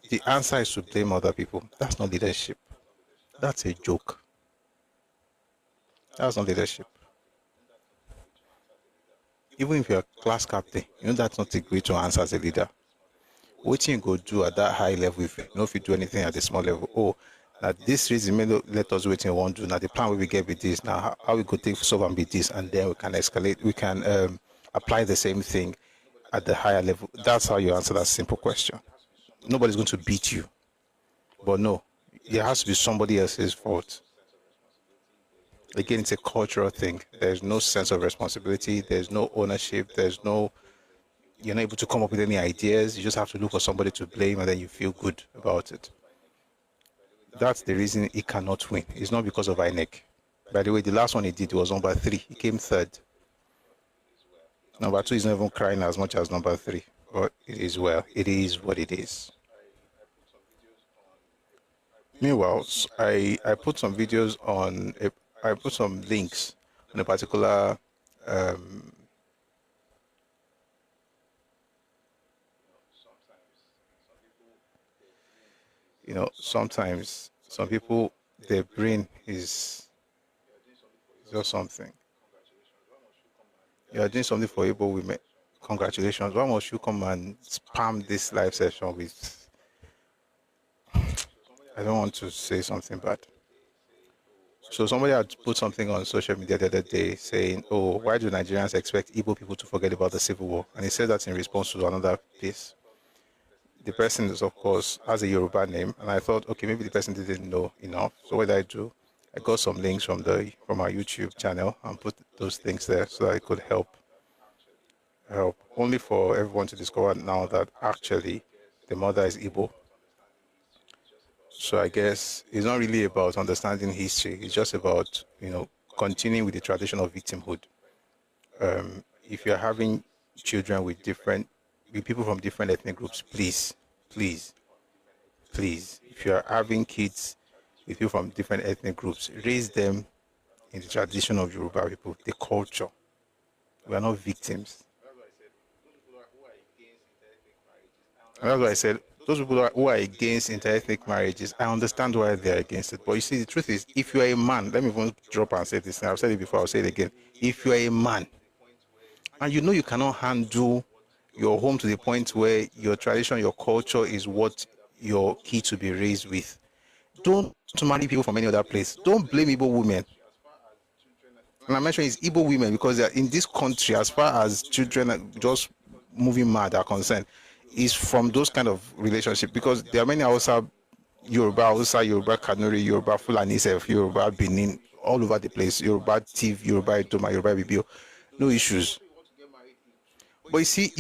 The answer is to blame other people. That's not leadership. That's a joke. That's not leadership. Even if you're a class captain, that's not a great to answer as a leader. What you go do at that high level if you do anything at the small level? Oh, now this reason may let us wait and won't do. Now the plan we get with this. Now how we go take solve and be this, and then we can escalate. We can apply the same thing at the higher level. That's how you answer that simple question. Nobody's going to beat you, but no, it has to be somebody else's fault. Again, it's a cultural thing. There's no sense of responsibility. There's no ownership. You're not able to come up with any ideas. You just have to look for somebody to blame and then you feel good about it. That's the reason he cannot win. It's not because of INEC. By the way, the last one he did was number 3. He came 3rd. Number 2 is not even crying as much as number 3. But it is well. It is what it is. Meanwhile, I put some videos on I put some links on a particular sometimes some people, their brain is just something. You are doing something for able women. Congratulations. Why must you come and spam this live session with? I don't want to say something bad. So somebody had put something on social media the other day saying, "Oh, why do Nigerians expect Igbo people to forget about the civil war?" And he said that in response to another piece. The person is, of course, has a Yoruba name, and I thought, okay, maybe the person didn't know enough. So what did I do? I got some links from our YouTube channel and put those things there so that it could help. Only for everyone to discover now that actually the mother is Igbo. So I guess it's not really about understanding history. It's just about, continuing with the tradition of victimhood. If you're having children with people from different ethnic groups, please, please, if you're having kids with people from different ethnic groups, raise them in the tradition of Yoruba people, the culture. We are not victims. And that's why I said, those people who are against interethnic marriages, I understand why they're against it. But you see, the truth is, if you're a man, let me even drop and say this, and I've said it before, I'll say it again. If you're a man, and you know you cannot handle your home to the point where your tradition, your culture is what your kids will be raised with, don't marry people from any other place. Don't blame Igbo women. And I mention it's Igbo women because they are in this country, as far as children are just moving mad are concerned, is from those kind of relationship, because there are many Hausa, Yoruba Kanuri, Yoruba Fulani, Yoruba Benin, all over the place, Yoruba Tiv, Yoruba Itoma, Yoruba Bibio, no issues. But you see,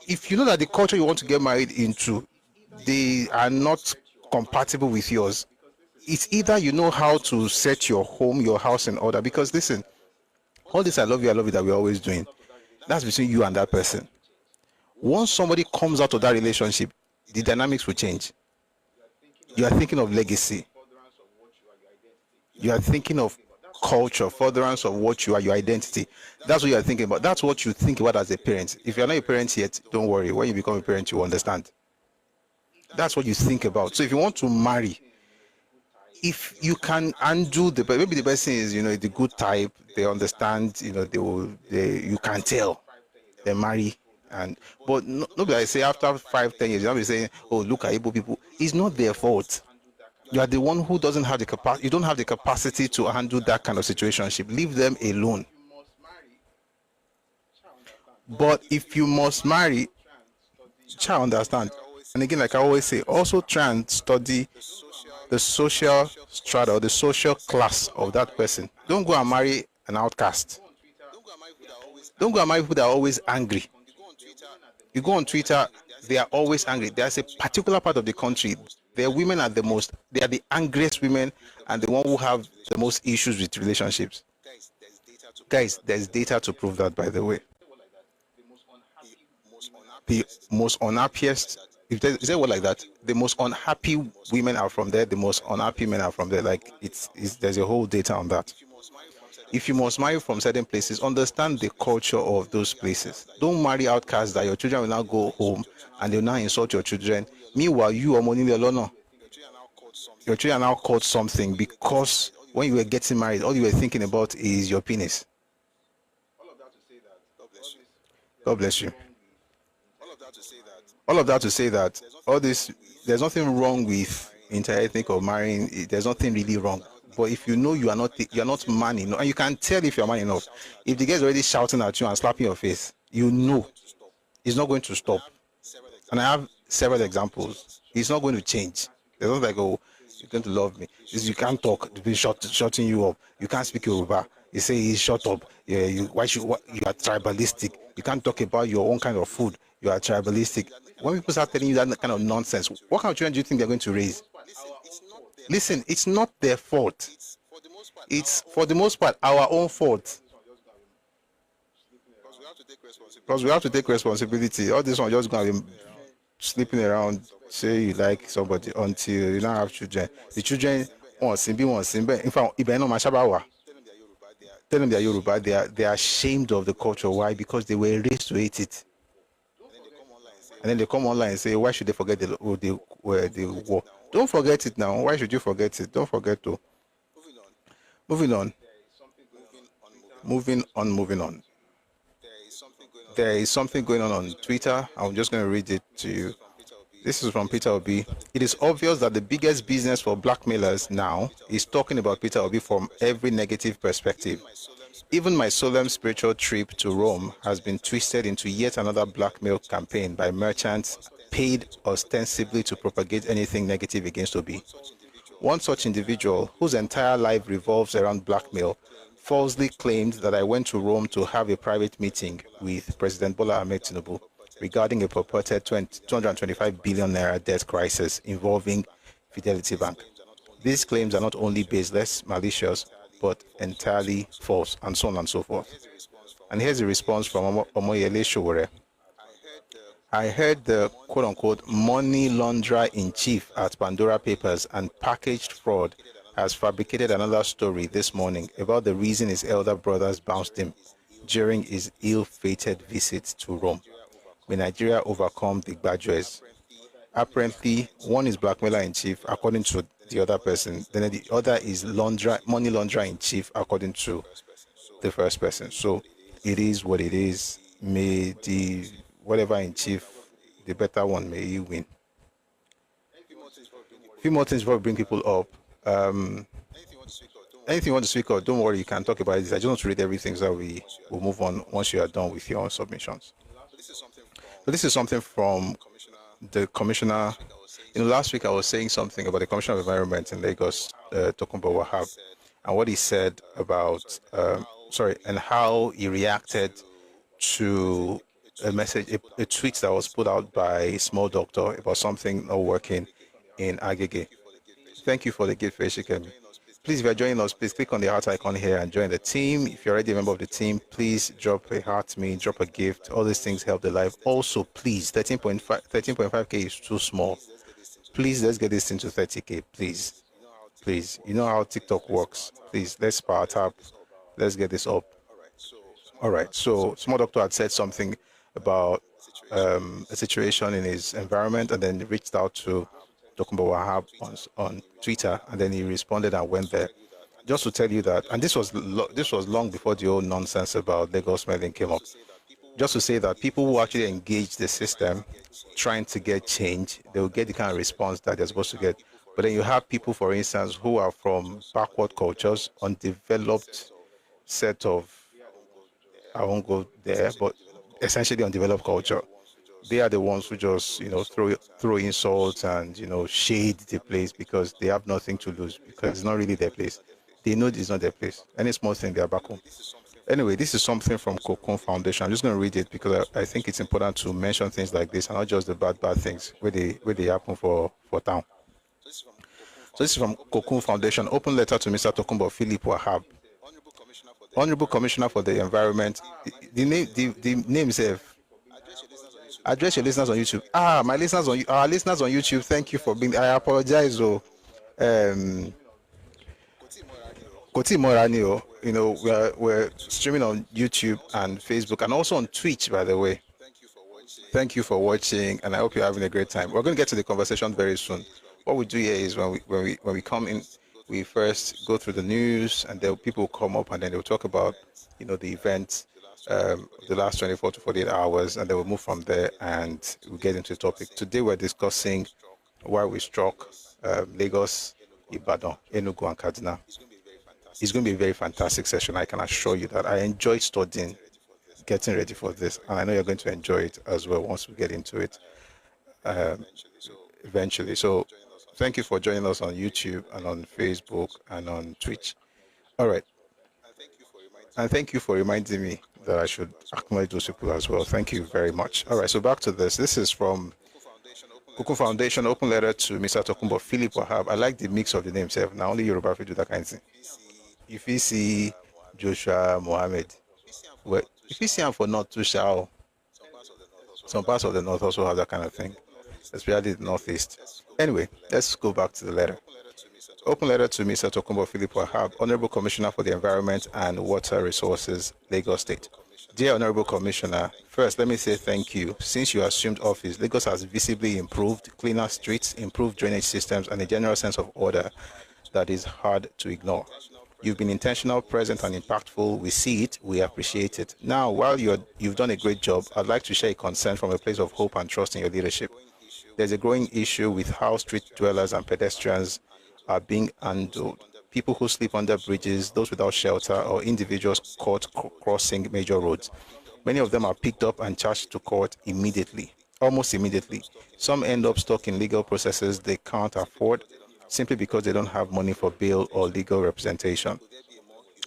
if you know that the culture you want to get married into, they are not compatible with yours, it's either you know how to set your home, your house in order. Because listen, all this I love you that we're always doing, that's between you and that person. Once somebody comes out of that relationship, the dynamics will change. You are thinking of legacy. You are thinking of culture, furtherance of what you are, your identity. That's what you are thinking about. That's what you think about as a parent. If you're not a parent yet, don't worry. When you become a parent, you understand. That's what you think about. So if you want to marry, if you can undo maybe the person is, the good type, they understand, you can tell they marry. But nobody, I say, after 5-10 years, you'll be saying, oh, look at Igbo people. It's not their fault. You are the one who doesn't have the capacity. You don't have the capacity to handle that kind of situationship. Leave them alone. But if you must marry, try understand. And again, like I always say, also try and study the social strata or the social class of that person. Don't go and marry an outcast. Don't go and marry people that are always angry. You go on Twitter, they are always angry. There's a particular part of the country, their women are they are the angriest women and the one who have the most issues with relationships. Guys, there's data to prove that, by the way. The most unhappiest, is there a word like that? The most unhappy women are from there, the most unhappy men are from there. Like, there's a whole data on that. If you must marry from certain places, understand the culture of those places. Don't marry outcasts that your children will now go home and they'll now insult your children. Meanwhile, you are money alone. Your children are now caught something because when you were getting married, all you were thinking about is your penis. God bless you. All of that to say that all this, there's nothing wrong with interethnic or marrying. There's nothing really wrong. But if you know you're not man enough, and you can tell if you're man enough, if the guy's already shouting at you and slapping your face, you know it's not going to stop. And I have several examples. It's not going to change. It's not like, oh, you're going to love me. You can't talk. They've been shutting you up. You can't speak Yoruba. You say, shut up. Yeah, you are tribalistic. You can't talk about your own kind of food. You are tribalistic. When people start telling you that kind of nonsense, what kind of children do you think they're going to raise? Listen, it's not their fault. It's, for the most part, our own fault. Because we have to take responsibility. All this one just going to be sleeping around, say you like somebody until you don't have children. The children want Simbi. In fact, tell them they are Yoruba. They are ashamed of the culture. Why? Because they were raised to hate it. And then they come online and say, why should they forget the war? Don't forget it now. Why should you forget it? Don't forget to. Moving on. There is something going on Twitter. I'm just going to read it to you. This is from Peter Obi. It is obvious that the biggest business for blackmailers now is talking about Peter Obi from every negative perspective. Even my solemn spiritual trip to Rome has been twisted into yet another blackmail campaign by merchants paid ostensibly to propagate anything negative against Obi. One such individual, whose entire life revolves around blackmail, falsely claimed that I went to Rome to have a private meeting with President Bola Ahmed Tinubu regarding a purported 225 billion naira debt crisis involving Fidelity Bank. These claims are not only baseless, malicious, but entirely false, and so on and so forth. And here's a response from Omoyele Showore. I heard the quote-unquote money launderer in chief at Pandora Papers and packaged fraud has fabricated another story this morning about the reason his elder brothers bounced him during his ill-fated visit to Rome. May Nigeria overcome the Gbadjoes? Apparently, one is blackmailer in chief, according to the other person. Then the other is money launderer in chief, according to the first person. So it is what it is. May the whatever in chief, the better one, may he win. A few more things before we bring people up. Anything you want to speak of, don't worry, you can talk about it. I just want to read everything so we will move on once you are done with your submissions. So this is something from the commissioner. Last week I was saying something about the Commissioner of Environment in Lagos, Tokunbo Wahab, and what he said about, and how he reacted to a message, a tweet that was put out by a small doctor about something not working in Agege. Thank you for the gift, Feshikemi. Please, if you're joining us, please click on the heart icon here and join the team. If you're already a member of the team, please drop a heart to me, drop a gift. All these things help the life. Also, please, 13.5K is too small. Please, let's get this into 30K, please. Please, you know how TikTok works. Please, let's power tap. Let's get this up. All right, so small doctor had said something about a situation in his environment, and then reached out to Tokunbo Wahab on Twitter, and then he responded and went there. Just to tell you that, and this was long before the old nonsense about Lagos mailing came up. Just to say that people who actually engage the system, trying to get change, they will get the kind of response that they're supposed to get. But then you have people, for instance, who are from backward cultures, undeveloped set of, I won't go there, but essentially undeveloped culture. They are the ones who just, throw insults and, shade the place because they have nothing to lose, because it's not really their place. They know it's not their place. Any small thing, they are back home. Anyway, this is something from Cocoon Foundation. I'm just going to read it because I think it's important to mention things like this and not just the bad things where they happen for town. So this is from Cocoon Foundation. Open letter to Mr. Tokunbo Philip Wahab. Honorable Commissioner for the Environment. The name itself. Address your listeners on YouTube. Our listeners on YouTube. Thank you for being. I apologize. Koti Morani, we're streaming on YouTube and Facebook and also on Twitch, by the way. Thank you for watching, and I hope you're having a great time. We're going to get to the conversation very soon. What we do here is when we come in, we first go through the news, and then people will come up, and then they'll talk about, the events, the last 24 to 48 hours, and then we'll move from there and we'll get into the topic. Today we're discussing why we struck Lagos, Ibadan, Enugu, and Kaduna. It's going to be a very fantastic session. I can assure you that. I enjoyed studying, getting ready for this, and I know you're going to enjoy it as well once we get into it eventually. So thank you for joining us on YouTube and on Facebook and on Twitch. All right. And thank you for reminding me that I should acknowledge those people as well. Thank you very much. All right, so back to this. This is from Cocoon Foundation, open letter to Mr. Tokunbo Philip Wahab. I like the mix of the names. Now only Yoruba people do that kind of thing. If you see Joshua Mohammed, well, if you see him for North Tushao, some parts of the North also have that kind of thing, especially the Northeast. Anyway, let's go back to the letter. Open letter to Mr. Tokunbo Philip Wahab, Honorable Commissioner for the Environment and Water Resources, Lagos State. Dear Honorable Commissioner, first let me say thank you. Since you assumed office, Lagos has visibly improved, cleaner streets, improved drainage systems, and a general sense of order that is hard to ignore. You've been intentional, present, and impactful. We see it, we appreciate it. Now, while you've done a great job, I'd like to share a concern from a place of hope and trust in your leadership. There's a growing issue with how street dwellers and pedestrians are being handled. People who sleep under bridges, those without shelter, or individuals caught crossing major roads. Many of them are picked up and charged to court immediately, almost immediately. Some end up stuck in legal processes they can't afford simply because they don't have money for bail or legal representation.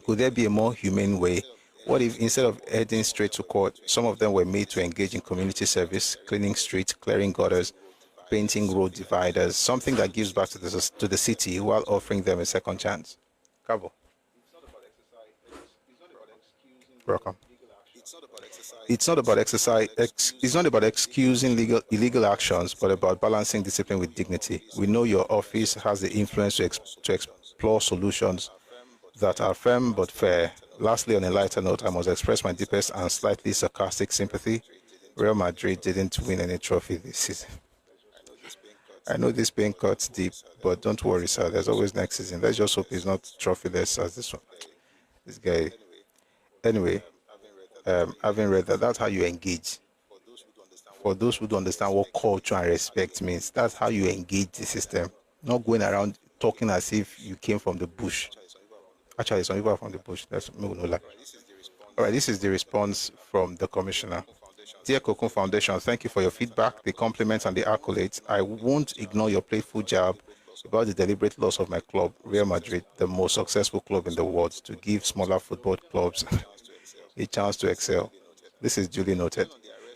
Could there be a more humane way? What if instead of heading straight to court, some of them were made to engage in community service, cleaning streets, clearing gutters, painting road dividers, something that gives back to the city while offering them a second chance? Cabo. Welcome. It's not about it's not about excusing illegal actions, but about balancing discipline with dignity. We know your office has the influence to explore solutions that are firm but fair. Lastly, on a lighter note, I must express my deepest and slightly sarcastic sympathy. Real Madrid didn't win any trophy this season. I know this pain cuts deep, but don't worry, sir. There's always next season. Let's just hope he's not trophyless as this one. This guy. Anyway, having read that, that's how you engage. For those who don't understand what culture and respect means, that's how you engage the system. Not going around talking as if you came from the bush. Actually, some people are from the bush. That's no lie. All right, this is the response from the commissioner. Dear Cocoon Foundation, thank you for your feedback, the compliments, and the accolades. I won't ignore your playful jab about the deliberate loss of my club, Real Madrid, the most successful club in the world, to give smaller football clubs a chance to excel. This is duly noted.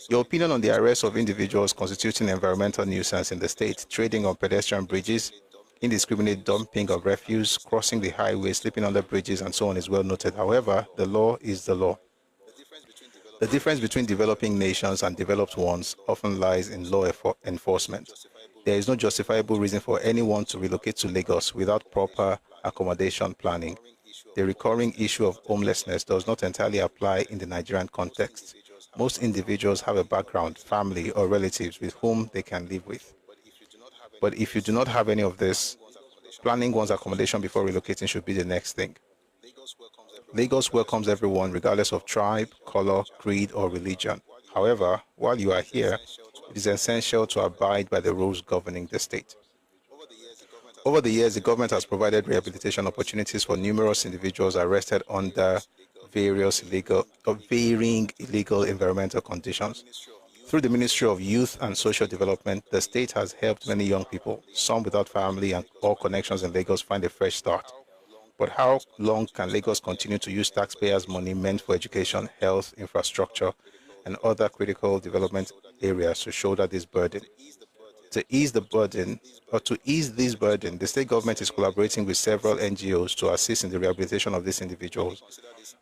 Your opinion on the arrest of individuals constituting environmental nuisance in the state, trading on pedestrian bridges, indiscriminate dumping of refuse, crossing the highway, sleeping under bridges, and so on is well noted. However, the law is the law. The difference between developing nations and developed ones often lies in law enforcement. There is no justifiable reason for anyone to relocate to Lagos without proper accommodation planning. The recurring issue of homelessness does not entirely apply in the Nigerian context. Most individuals have a background, family, or relatives with whom they can live with. But if you do not have any of this, planning one's accommodation before relocating should be the next thing. Lagos welcomes everyone regardless of tribe, color, creed, or religion. However, while you are here, it is essential to abide by the rules governing the state. Over the years, the government has provided rehabilitation opportunities for numerous individuals arrested under varying illegal environmental conditions. Through the Ministry of Youth and Social Development, the state has helped many young people, some without family or connections in Lagos, find a fresh start. But how long can Lagos continue to use taxpayers' money meant for education, health, infrastructure, and other critical development areas to shoulder this burden? To ease this burden, the state government is collaborating with several NGOs to assist in the rehabilitation of these individuals.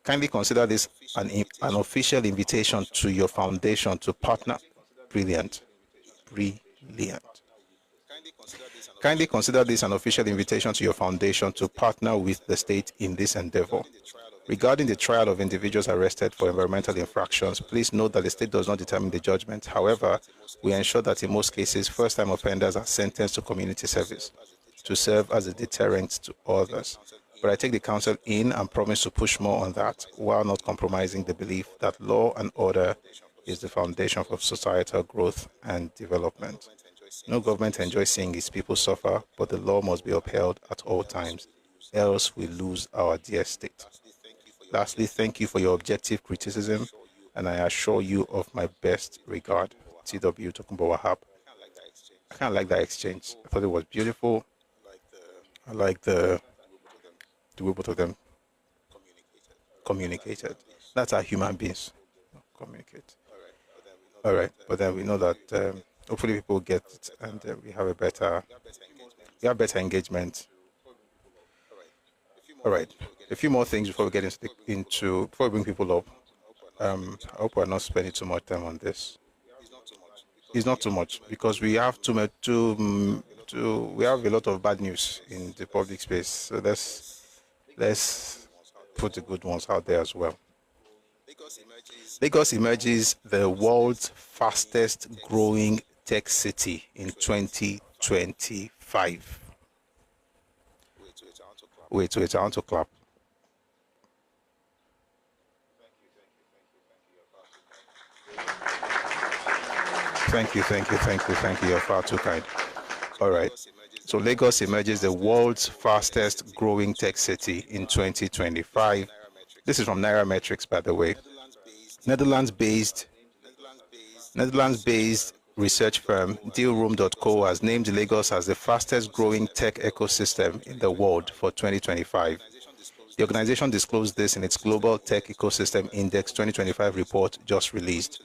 Kindly consider this an official invitation to your foundation to partner. Brilliant. Kindly consider this an official invitation to your foundation to partner with the state in this endeavor. Regarding the trial of individuals arrested for environmental infractions, please note that the state does not determine the judgment. However, we ensure that in most cases, first-time offenders are sentenced to community service to serve as a deterrent to others. But I take the counsel in and promise to push more on that while not compromising the belief that law and order is the foundation for societal growth and development. No government enjoys seeing its people suffer, but the law must be upheld at all times, else we lose our dear state. Lastly, thank you for your objective criticism, and I assure you of my best regard. TW Tokumbo Wahab. I kind of like that exchange. I thought it was beautiful. I like the way both of them communicated. That's how human beings communicate. All right, but then we know that hopefully people get it, and we have better engagement. All right, a few more things before we get before we bring people up. I hope we're not spending too much time on this. It's not too much because we have we have a lot of bad news in the public space. So let's put the good ones out there as well. Lagos emerges the world's fastest growing tech city in 2025. Wait, I want to clap. Thank you. You're far too kind. All right. So Lagos emerges the world's fastest growing tech city in 2025. This is from Nairametrics, by the way. Netherlands-based Netherlands-based research firm Dealroom.co has named Lagos as the fastest growing tech ecosystem in the world for 2025. The organization disclosed this in its Global Tech Ecosystem Index 2025 report just released.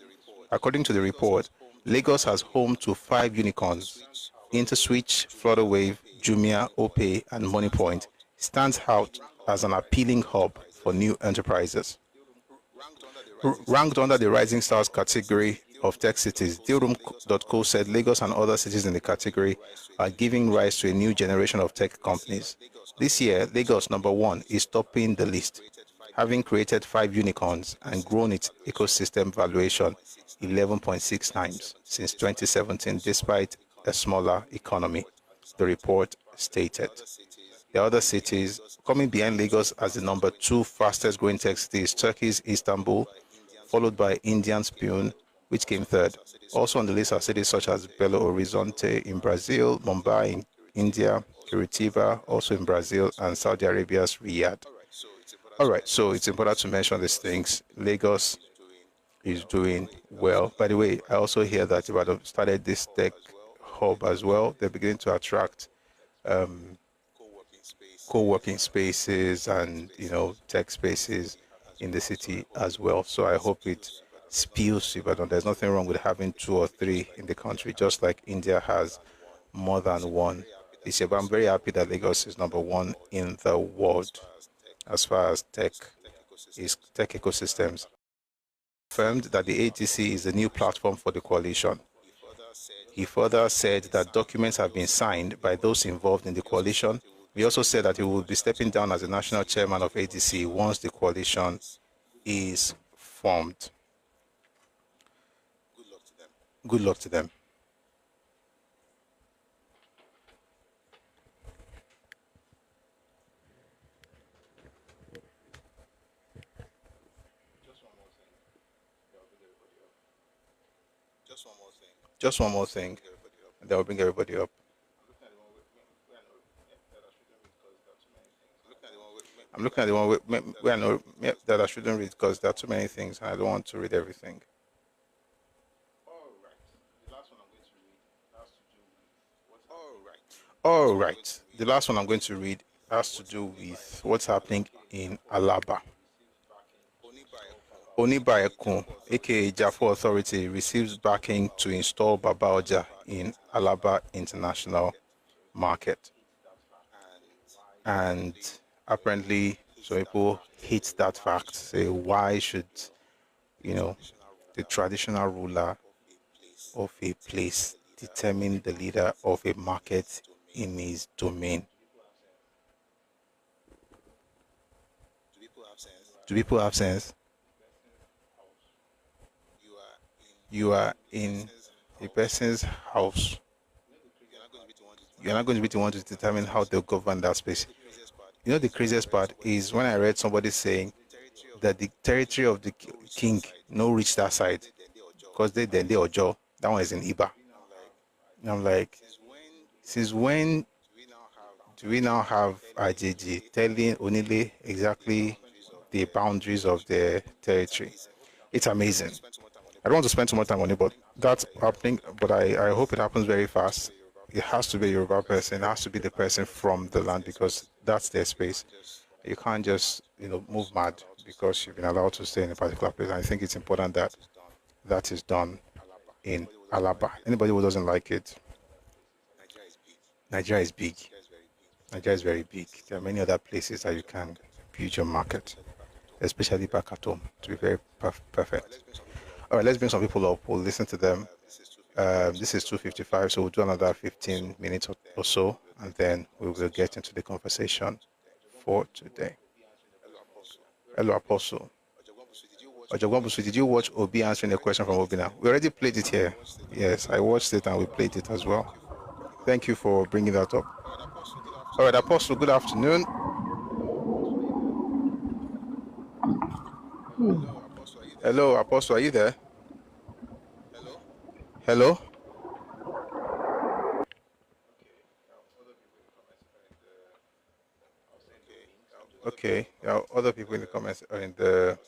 According to the report, Lagos has home to 5 unicorns. InterSwitch, Flutterwave, Jumia, Opay, and MoneyPoint stands out as an appealing hub for new enterprises. Ranked under the Rising Stars category of tech cities, Dealroom.co said Lagos and other cities in the category are giving rise to a new generation of tech companies. This year, Lagos, number 1, is topping the list, having created 5 unicorns and grown its ecosystem valuation 11.6 times since 2017, despite a smaller economy, the report stated. The other cities coming behind Lagos as the number 2 fastest growing tech city is Turkey's Istanbul, followed by India's Pune, which came third. Also on the list are cities such as Belo Horizonte in Brazil, Mumbai in India, Curitiba also in Brazil, and Saudi Arabia's Riyadh. All right, so it's important to mention these things. Lagos is doing well. By the way, I also hear that Ibadan started this tech hub as well. They're beginning to attract co-working spaces and tech spaces in the city as well. So I hope it spills to Ibadan. There's nothing wrong with having 2 or 3 in the country, just like India has more than 1 this year. But I'm very happy that Lagos is number 1 in the world as far as tech ecosystems. Confirmed that the ATC is the new platform for the coalition. He further said that documents have been signed by those involved in the coalition. He also said that he will be stepping down as the national chairman of ATC once the coalition is formed. Good luck to them. Just one more thing. That will bring everybody up. I'm looking at the one where I know that I shouldn't read because there are too many things and I don't want to read everything. All right. The last one I'm going to read has to do with what's happening in Alaba. Onibayekun, aka Jafo Authority, receives backing to install Babaoja in Alaba International Market. And apparently, so people hate that fact, say, why should, the traditional ruler of a place determine the leader of a market in his domain? Do people have sense? You are in a person's house. You're not going to be the one to determine how they'll govern that space. The craziest part is when I read somebody saying that the territory of the king no reach that side because they Ojo. That one is in Iba. And I'm like, since when do we now have IJG telling Onile exactly the boundaries of their territory? It's amazing. I don't want to spend too much time on it, but that's happening. But I hope it happens very fast. It has to be a Yoruba person. It has to be the person from the land because that's their space. You can't just, move mad because you've been allowed to stay in a particular place. And I think it's important that that is done in Alaba. Anybody who doesn't like it, Nigeria is big. Nigeria is very big. There are many other places that you can build your market, especially back at home, to be very perfect. All right, let's bring some people up. We'll listen to them. This is 2:55, so we'll do another 15 minutes or so, and then we will get into the conversation for today. Hello, Apostle. Ojogwambusu, did you watch Obi answering a question from Obina? We already played it here. Yes, I watched it and we played it as well. Thank you for bringing that up. All right, Apostle, good afternoon. Hello, Apostle, are you there? Hello? Okay. Other people in the comments are in the,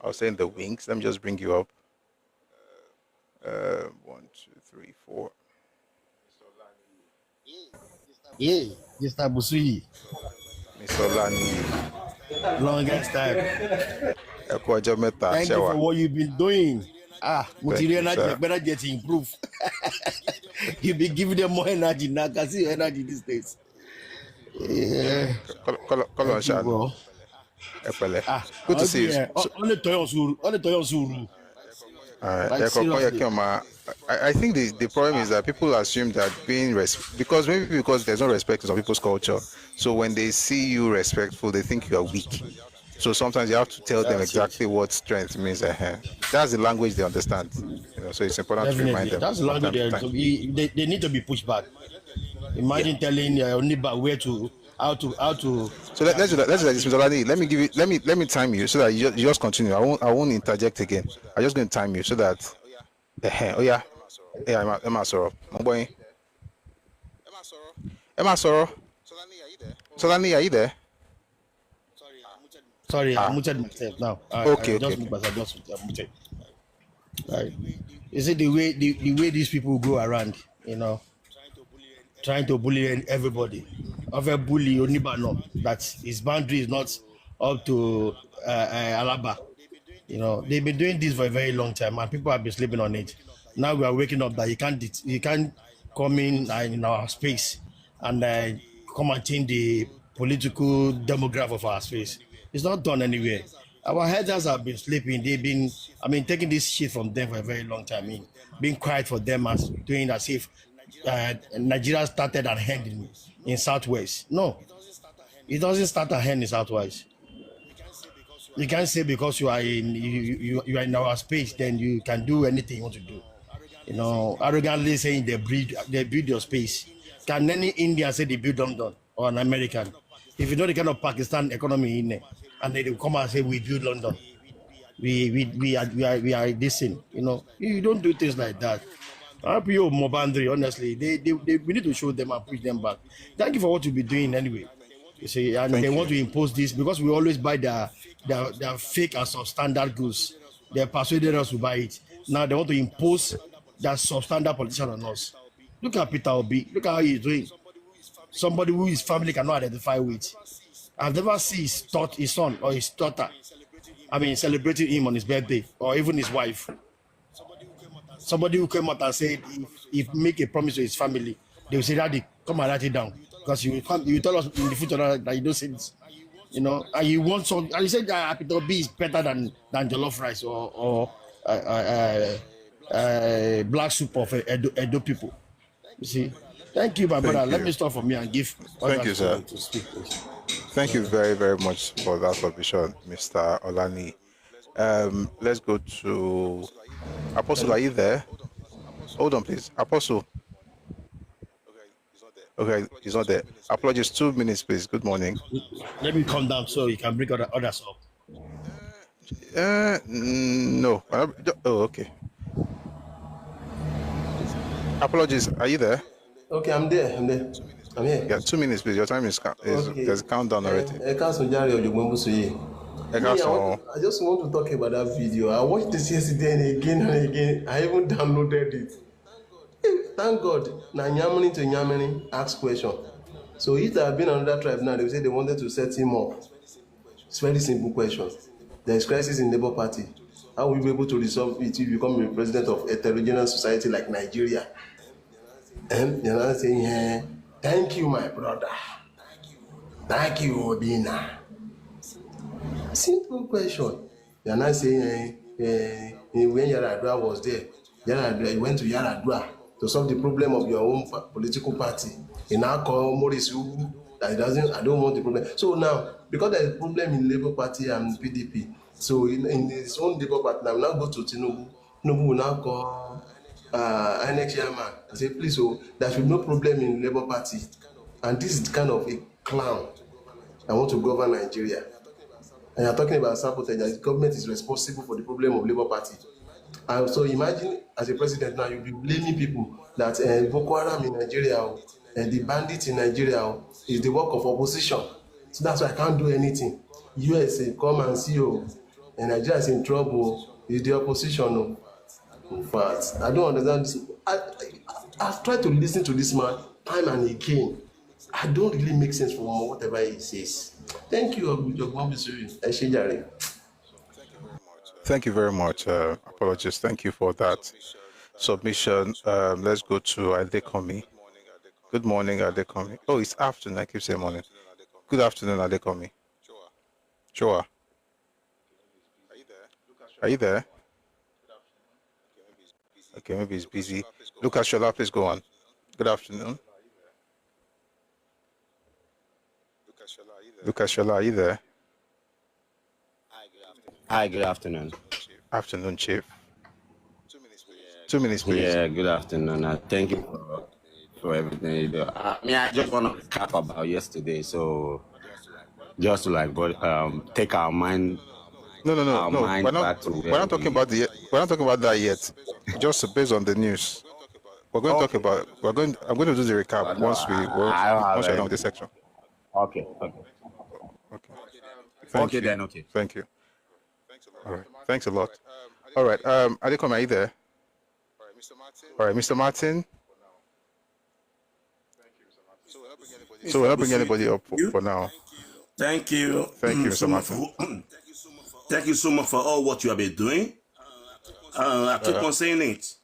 I'll say in the wings. Let me just bring you up. One, two, three, four. Yeah, Mr. Busui. Miss Olani, Longest time. Thank you for Shewa. what you've been doing. Thank Material you, energy, sir. like better get to improve. You've been giving them more energy now. I can see your energy these days. Yeah. Call on Thank you, Shano. bro. Epele. Good to see you. Okay, So, only Toyon Suru. Like seriously. I think the problem is that people assume that because there's no respect in some people's culture. So when they see you respectful, they think you are weak. So sometimes you have to tell them That's it. exactly what strength means. That's the language they understand. So it's important to remind Definitely. them That's the from language time to time. they need to be pushed back. Yeah. Imagine telling Niba where to how to So let's do that. Let's do that. Mr. Olani, let me give you. Let me time you so that you just continue. I won't interject again. I'm just going to time you so that. Oh yeah. Yeah. Emma Soro. My boy. Emma Soro. Solani, are you there? sorry, I Ah. muted myself now. I Okay. Okay. just Okay. moved myself, just muted. Right. You see the way these people go around, trying to bully everybody. Of a bully Onibano that his boundary is not up to Alaba. They've been doing this for a very long time, and people have been sleeping on it. Now we are waking up that you can't come in our space and come and change the political demographic of our space. It's not done anywhere. Our headers have been sleeping. They've been, taking this shit from them for a very long time. Being quiet for them as doing as if Nigeria started and end in Southwest. No, it doesn't start and end in Southwest. You can't say because you are in our space, then you can do anything you want to do. Arrogantly saying they build your space. Can any Indian say they build London or an American? If you know the kind of Pakistan economy in there, and they will come and say we build London, we are this thing. You don't do things like that. RPO more boundary, honestly. We need to show them and push them back. Thank you for what you'll be doing anyway. You see, and they Thank want you. to impose this because we always buy their fake and substandard goods. They persuaded us to buy it. Now they want to impose that substandard politician on us. Look at Peter Obi. Look at how he's doing. Somebody who his family cannot identify with. I've never seen his son or his daughter, celebrating him on his birthday or even his wife. Somebody who came out and said if make a promise to his family, they will say, Daddy, come and write it down. Because you tell us in the future that you don't say this. And you want some, and you said that Peter B is better than jollof rice or black soup of Edo people. You see. Thank you, my brother. Thank Let you. me start from here and give Thank you, others sir. to speak, please. Thank you very, very much for that submission, Mr. Olani. Let's go to Apostle. Are you there? Hold on, please. Apostle. Okay, he's not there. Apologies. 2 minutes, please. Good morning. Let me calm down so you can bring others up. No. Oh, okay. Apologies. Are you there? Okay, I'm there. I'm here. Yeah, 2 minutes, please. Your time is Okay. there's a countdown already. I just want to talk about that video. I watched this yesterday and again. I even downloaded it. Thank God. Now Nyamini to Nyamini ask question. So if there had been another tribe now, they would say they wanted to set him up. It's very simple question. There is crisis in Labour Party. How will we be able to resolve it if you become a president of a heterogeneous society like Nigeria? And you're not saying, hey, thank you, my brother. Thank you, Obina. Simple question. You're not saying, when Yaradua was there, you went to Yaradua to solve the problem of your own political party. You now call Maurice that I don't want the problem. So now, because there is a problem in Labour Party and PDP, so in his own Labour Party, now go to Tinubu. Tinubu will now call INEC chairman and say, please, there should be no problem in Labour Party. And this is kind of a clown. I want to govern Nigeria. And you're talking about sabotage, that the government is responsible for the problem of Labour Party. So imagine as a president now, you'll be blaming people that Boko Haram in Nigeria and the bandits in Nigeria is the work of opposition. So that's why I can't do anything. USA come and see and Nigeria is in trouble. It's the opposition. In fact, I don't understand this. I've tried to listen to this man time and again. I don't really make sense from whatever he says. Thank you, Ogbon Bisiri. Ẹ ṣé jàre. Thank you very much. Apologies. Thank you for that submission. Let's go to Adekomi. Good morning, Adekomi. Oh, it's afternoon. I keep saying morning. Good afternoon, Adekomi. Sure. Are you there? Okay, maybe he's busy. Lucas Shola, please go on. Good afternoon. Lucas Shola, are you there? Hi, good afternoon. Afternoon, Chief. 2 minutes, please. Yeah, good afternoon. Thank you for everything you do. I just want to cap about yesterday. So, just to like, take our mind. No. We're not talking about that yet. Just based on the news. I'm going to do the recap once we're done with this section. Okay. Thank you. Okay. Thank you. All right. Thanks a lot. All right. Adekomi, are you there? All right, Mr. Martin. So we're not bringing anybody up for now. Thank you. Thank you, Mr. Martin. Thank you so much for all what you have been doing. I keep on saying it.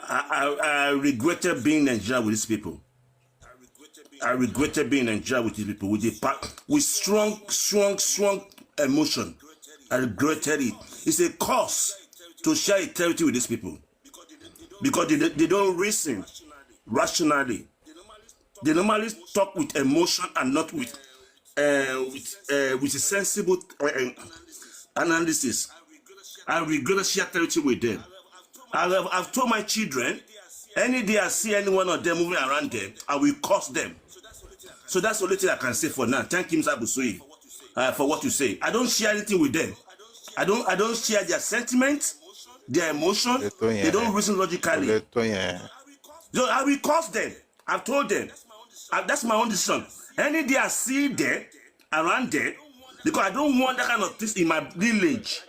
I regretted being in Nigeria with these people. I regretted being in Nigeria with these people with strong emotion. I regretted it. It's a cause to share a territory with these people because they don't reason rationally. They normally talk with emotion and not with a sensible analysis. I regret to share territory with them. I've told my children, any day I see any one of them moving around them, I will curse them. So that's the only thing I can say for now. Thank you, Mr. Busui, for what you say. I don't share anything with them. I don't share their sentiments, their emotion. They don't reason logically. So I will curse them. I've told them. That's my own decision. Any day I see them around there, because I don't want that kind of things in my village.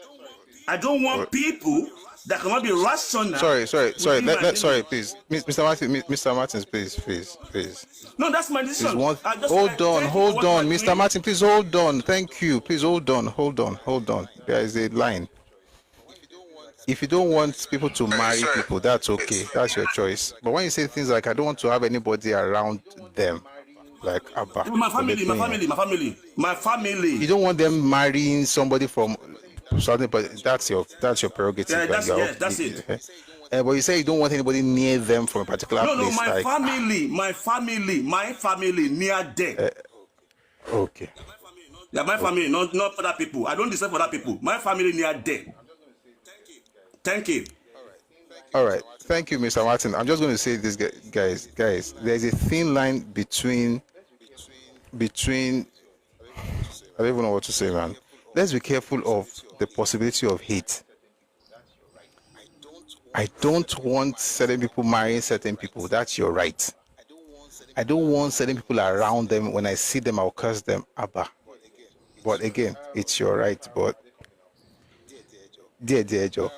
I don't want people that cannot be rational. Sorry, please. Mr. Martins, please. No, that's my decision. Hold on. Mr. Martin, please hold on. Thank you. Please hold on. There is a line. If you don't want people to marry people, that's okay. That's your choice. But when you say things like, I don't want to have anybody around them, like Abba. My family. You don't want them marrying somebody from something, but that's your prerogative. Yeah, that's it. But you say you don't want anybody near them from a particular place. No, my family near them. Okay. Yeah, my family, not other people. I don't deserve other people. My family near them. Thank you. All right. Thank you, Mr. Martin. I'm just going to say this, guys. There's a thin line between. I don't even know what to say, man. Let's be careful of the possibility of hate. I don't want certain people marrying certain people. That's your right. I don't want certain people around them. When I see them, I'll curse them. Abba. But again, it's your right. But dear Joe.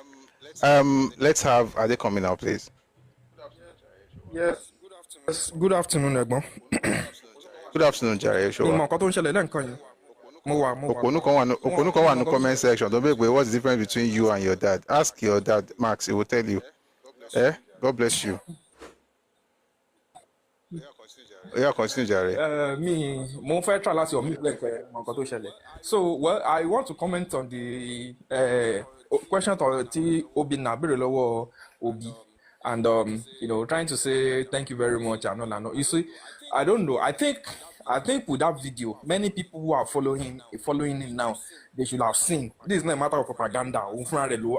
Let's have Adekomi now, please. Yes. Good afternoon, Egbon. Good afternoon, Jare. Sure. Okonu kan wà ní comment section. Don't make what's the difference between you and your dad? Ask your dad, Max. He will tell you. God bless you. Yeah, continue, Jare. Mo fẹ́ try láti omit lẹ́kẹ̀ẹ́ nǹkan tó ṣẹlẹ̀. So, well, I want to comment on the question tí Obinna béèrè lọ́wọ́ Obi, and trying to say thank you very much and all and all. You see, I don't know. I think with that video, many people who are following him now, they should have seen. This is not a matter of propaganda.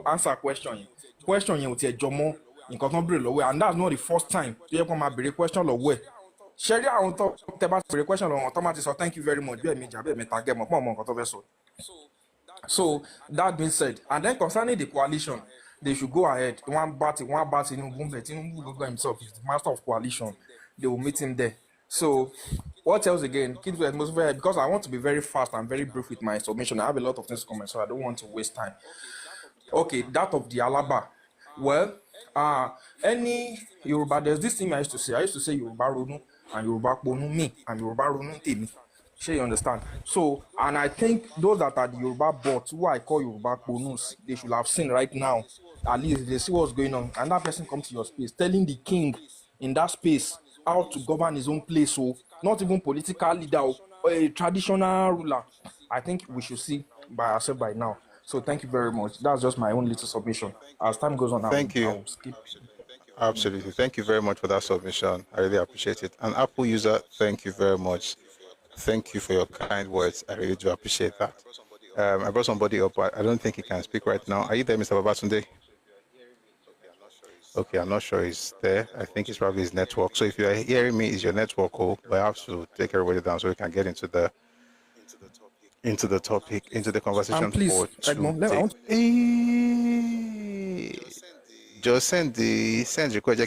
Answer question. Question yẹn ò tiẹ̀ jọmọ́ nǹkan tán béèrè lọ́wọ́, and that's not the first time tó yẹ kó máa béèrè question lọ́wọ́ ẹ̀. Ṣẹ́rí àwọn tó tẹ bá béèrè question lọ́wọ́ tó máa ti sọ thank you very much bí ẹ̀mejì àbí ẹ̀mẹ́ta gẹ̀mọ́ pọ̀ mọ́ nǹkan tó fẹ́ sọ. So that being said, and then concerning the coalition, they should go ahead. One party, Tinubu himself is the master of coalition. They will meet him there. So, what else again? Because I want to be very fast and very brief with my submission. I have a lot of things to comment, so I don't want to waste time. Okay, that of the Alaba. Well, any Yoruba, there's this thing I used to say. I used to say Yoruba Ronu and Yoruba Ponu me and Yoruba Ronu Temi. Sure, you understand? So, and I think those that are the Yoruba bots, who I call Yoruba Ponus, they should have seen right now. At least they see what's going on. And that person comes to your space, telling the king in that space how to govern his own place. So, not even political leader or a traditional ruler. I think we should see by ourselves by now. So, thank you very much. That's just my own little submission. As time goes on, Thank I you. will skip. Absolutely. Thank you very much for that submission. I really appreciate it. And Apple user, thank you very much. Thank you for your kind words. I really do appreciate that. I brought somebody up. I don't think he can speak right now. Are you there, Mr. Babatunde? Okay, I'm not sure he's there. I think it's probably his network. So if you're hearing me, it's your network. Oh, but I have to take everybody down so we can get into the topic, into the conversation Please, for Edmond, today. Just send request.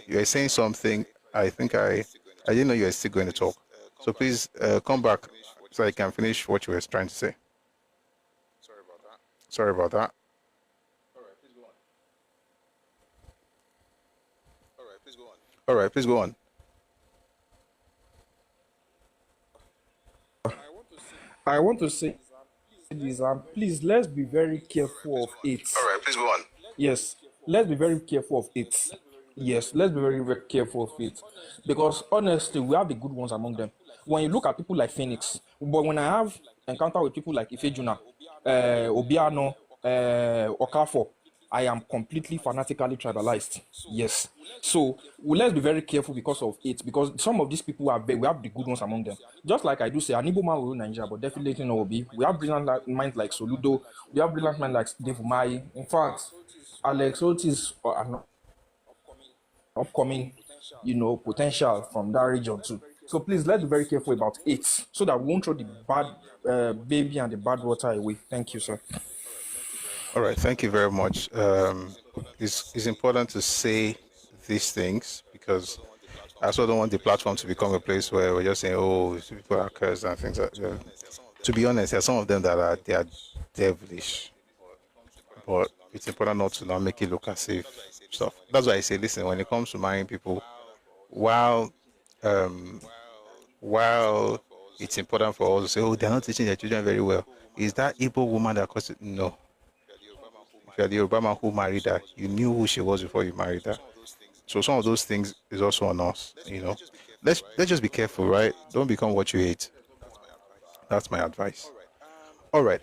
You are saying something. I think I didn't know you were still going to talk. So please come back so I can finish what you were trying to say. Sorry about that. All right, please go on. I want to say this, please, let's be very careful of it. All right, please go on. Yes, let's be very careful of it. Yes, let's be very, very careful of it. Because honestly, we have the good ones among them. When you look at people like Phoenix, but when I have encounter with people like Ifejuna, Obiano, Okafo, I am completely fanatically tribalized. Yes. So let's be very careful because of it. Because some of these people we have the good ones among them. Just like I do say, an Igbo man will rule Nigeria, but definitely no Obi. We have brilliant minds like Soludo. We have brilliant minds like Dave Umahi. In fact, Alex Otis, an upcoming, potential from that region too. So please, let's be very careful about it, so that we won't throw the bad baby and the bad water away. Thank you, sir. All right, thank you very much. It's important to say these things because I also don't want the platform to become a place where we're just saying, "Oh, people are cursed" and things like that. To be honest, there are some of them that are devilish, but it's important not to make it look as if stuff. That's why I say, listen, when it comes to marrying people, while it's important for us to say, "Oh, they're not teaching their children very well," is that Igbo woman that caused it? No. If you're the Yoruba man who married her, you knew who she was before you married her. So some of those things is also on us, Let's just be careful, right? Don't become what you hate. That's my advice. All right.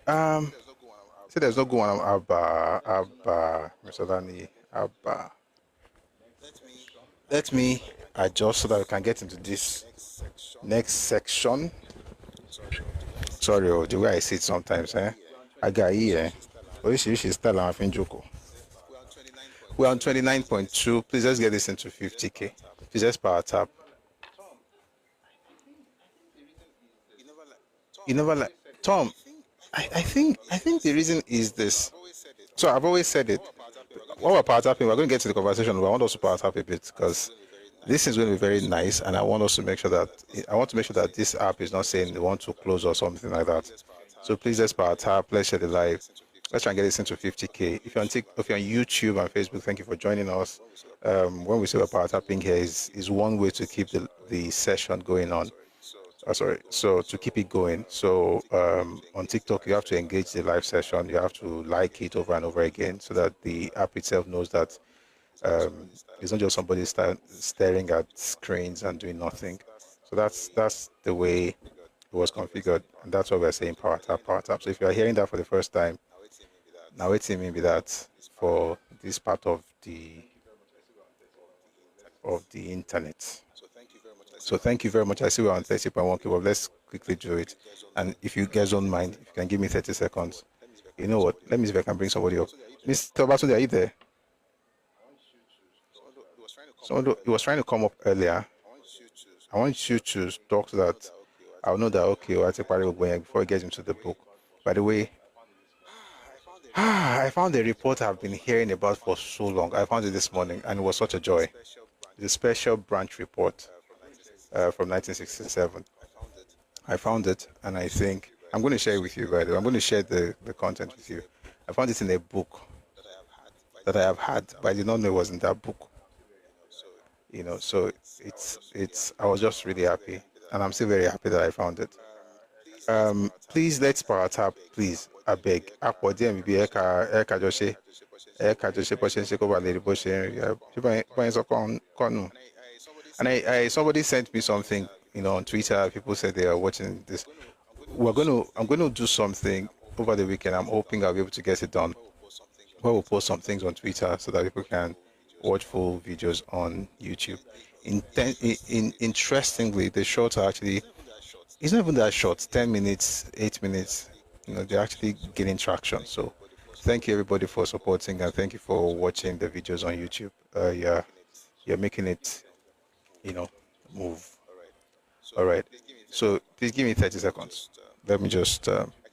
Say there's no go on Abba, Mr. Dani, Abba. Let me adjust so that we can get into this next section. Sorry, the way I see it sometimes, I got here. Oríṣiríṣi style àwọn fi ń jókòó. We're on 29.2. Please let's get this into 50K. Please let's power tap. You never like Tom. I think the reason is this. So I've always said it. While we're power tapping, we're going to get to the conversation, but I want us to power tap a bit because this is going to be very nice, and I want to make sure that this app is not saying they want to close or something like that. So please let's power tap. Let's share the live. Let's try and get this into 50K. If you're on YouTube and Facebook, thank you for joining us. When we say we're power tapping here is one way to keep the session going on. So to keep it going. So on TikTok, you have to engage the live session. You have to like it over and over again so that the app itself knows that it's not just somebody staring at screens and doing nothing. So that's the way it was configured, and that's why we're saying power tap, power tap. So if you are hearing that for the first time, now waiting maybe that for this part of the internet. So thank you very much. I see we're on 30.1K, but let's quickly do it. And if you guys don't mind, if you can give me 30 seconds. You know what? Let me see if I can bring somebody up. Mr. Batunde, are you there? So he was trying to come up earlier. I want you to talk so that I'll know that, okay, I'll take part of going before I get into the book. By the way, I found a report I've been hearing about for so long. I found it this morning, and it was such a joy. The special branch report from 1967. I found it, and I think I'm going to share it with you, by the way. I'm going to share the content with you. I found it in a book that I have had, but I did not know it was in that book. So it's. I was just really happy, and I'm still very happy that I found it. Please let's power tap, please. I beg. Akwa DM bi eka jose. Eka jose po se ko ba le bo se. And I somebody sent me something, on Twitter. People said they are watching this. I'm going to do something over the weekend. I'm hoping I'll be able to get it done. We'll post some things on Twitter so that people can watch full videos on YouTube. Interestingly, the shorts are actually, it's not even that short, 10 minutes, 8 minutes. They're actually gaining traction. So thank you everybody for supporting, and thank you for watching the videos on YouTube. You're making it, move. All right. So please give me 30 seconds. Let me just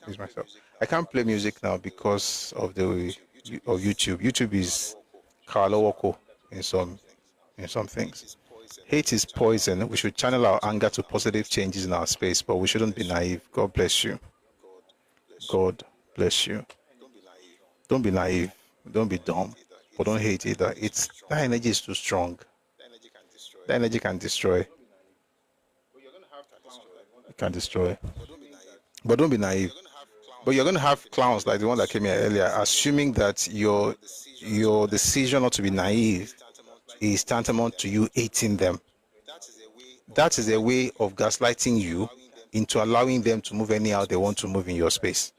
use myself. I can't play music now because of YouTube. YouTube is Kalawoko in some things. Hate is poison. We should channel our anger to positive changes in our space, but we shouldn't be naive. God bless you. God bless you. Don't be naive. Don't be dumb. But don't hate either. That energy is too strong. That energy can destroy. It can destroy. But don't be naive. But you're going to have clowns like the one that came here earlier, assuming that your decision not to be naive is tantamount to you hating them. That is a way of gaslighting you into allowing them to move anyhow they want to move in your space.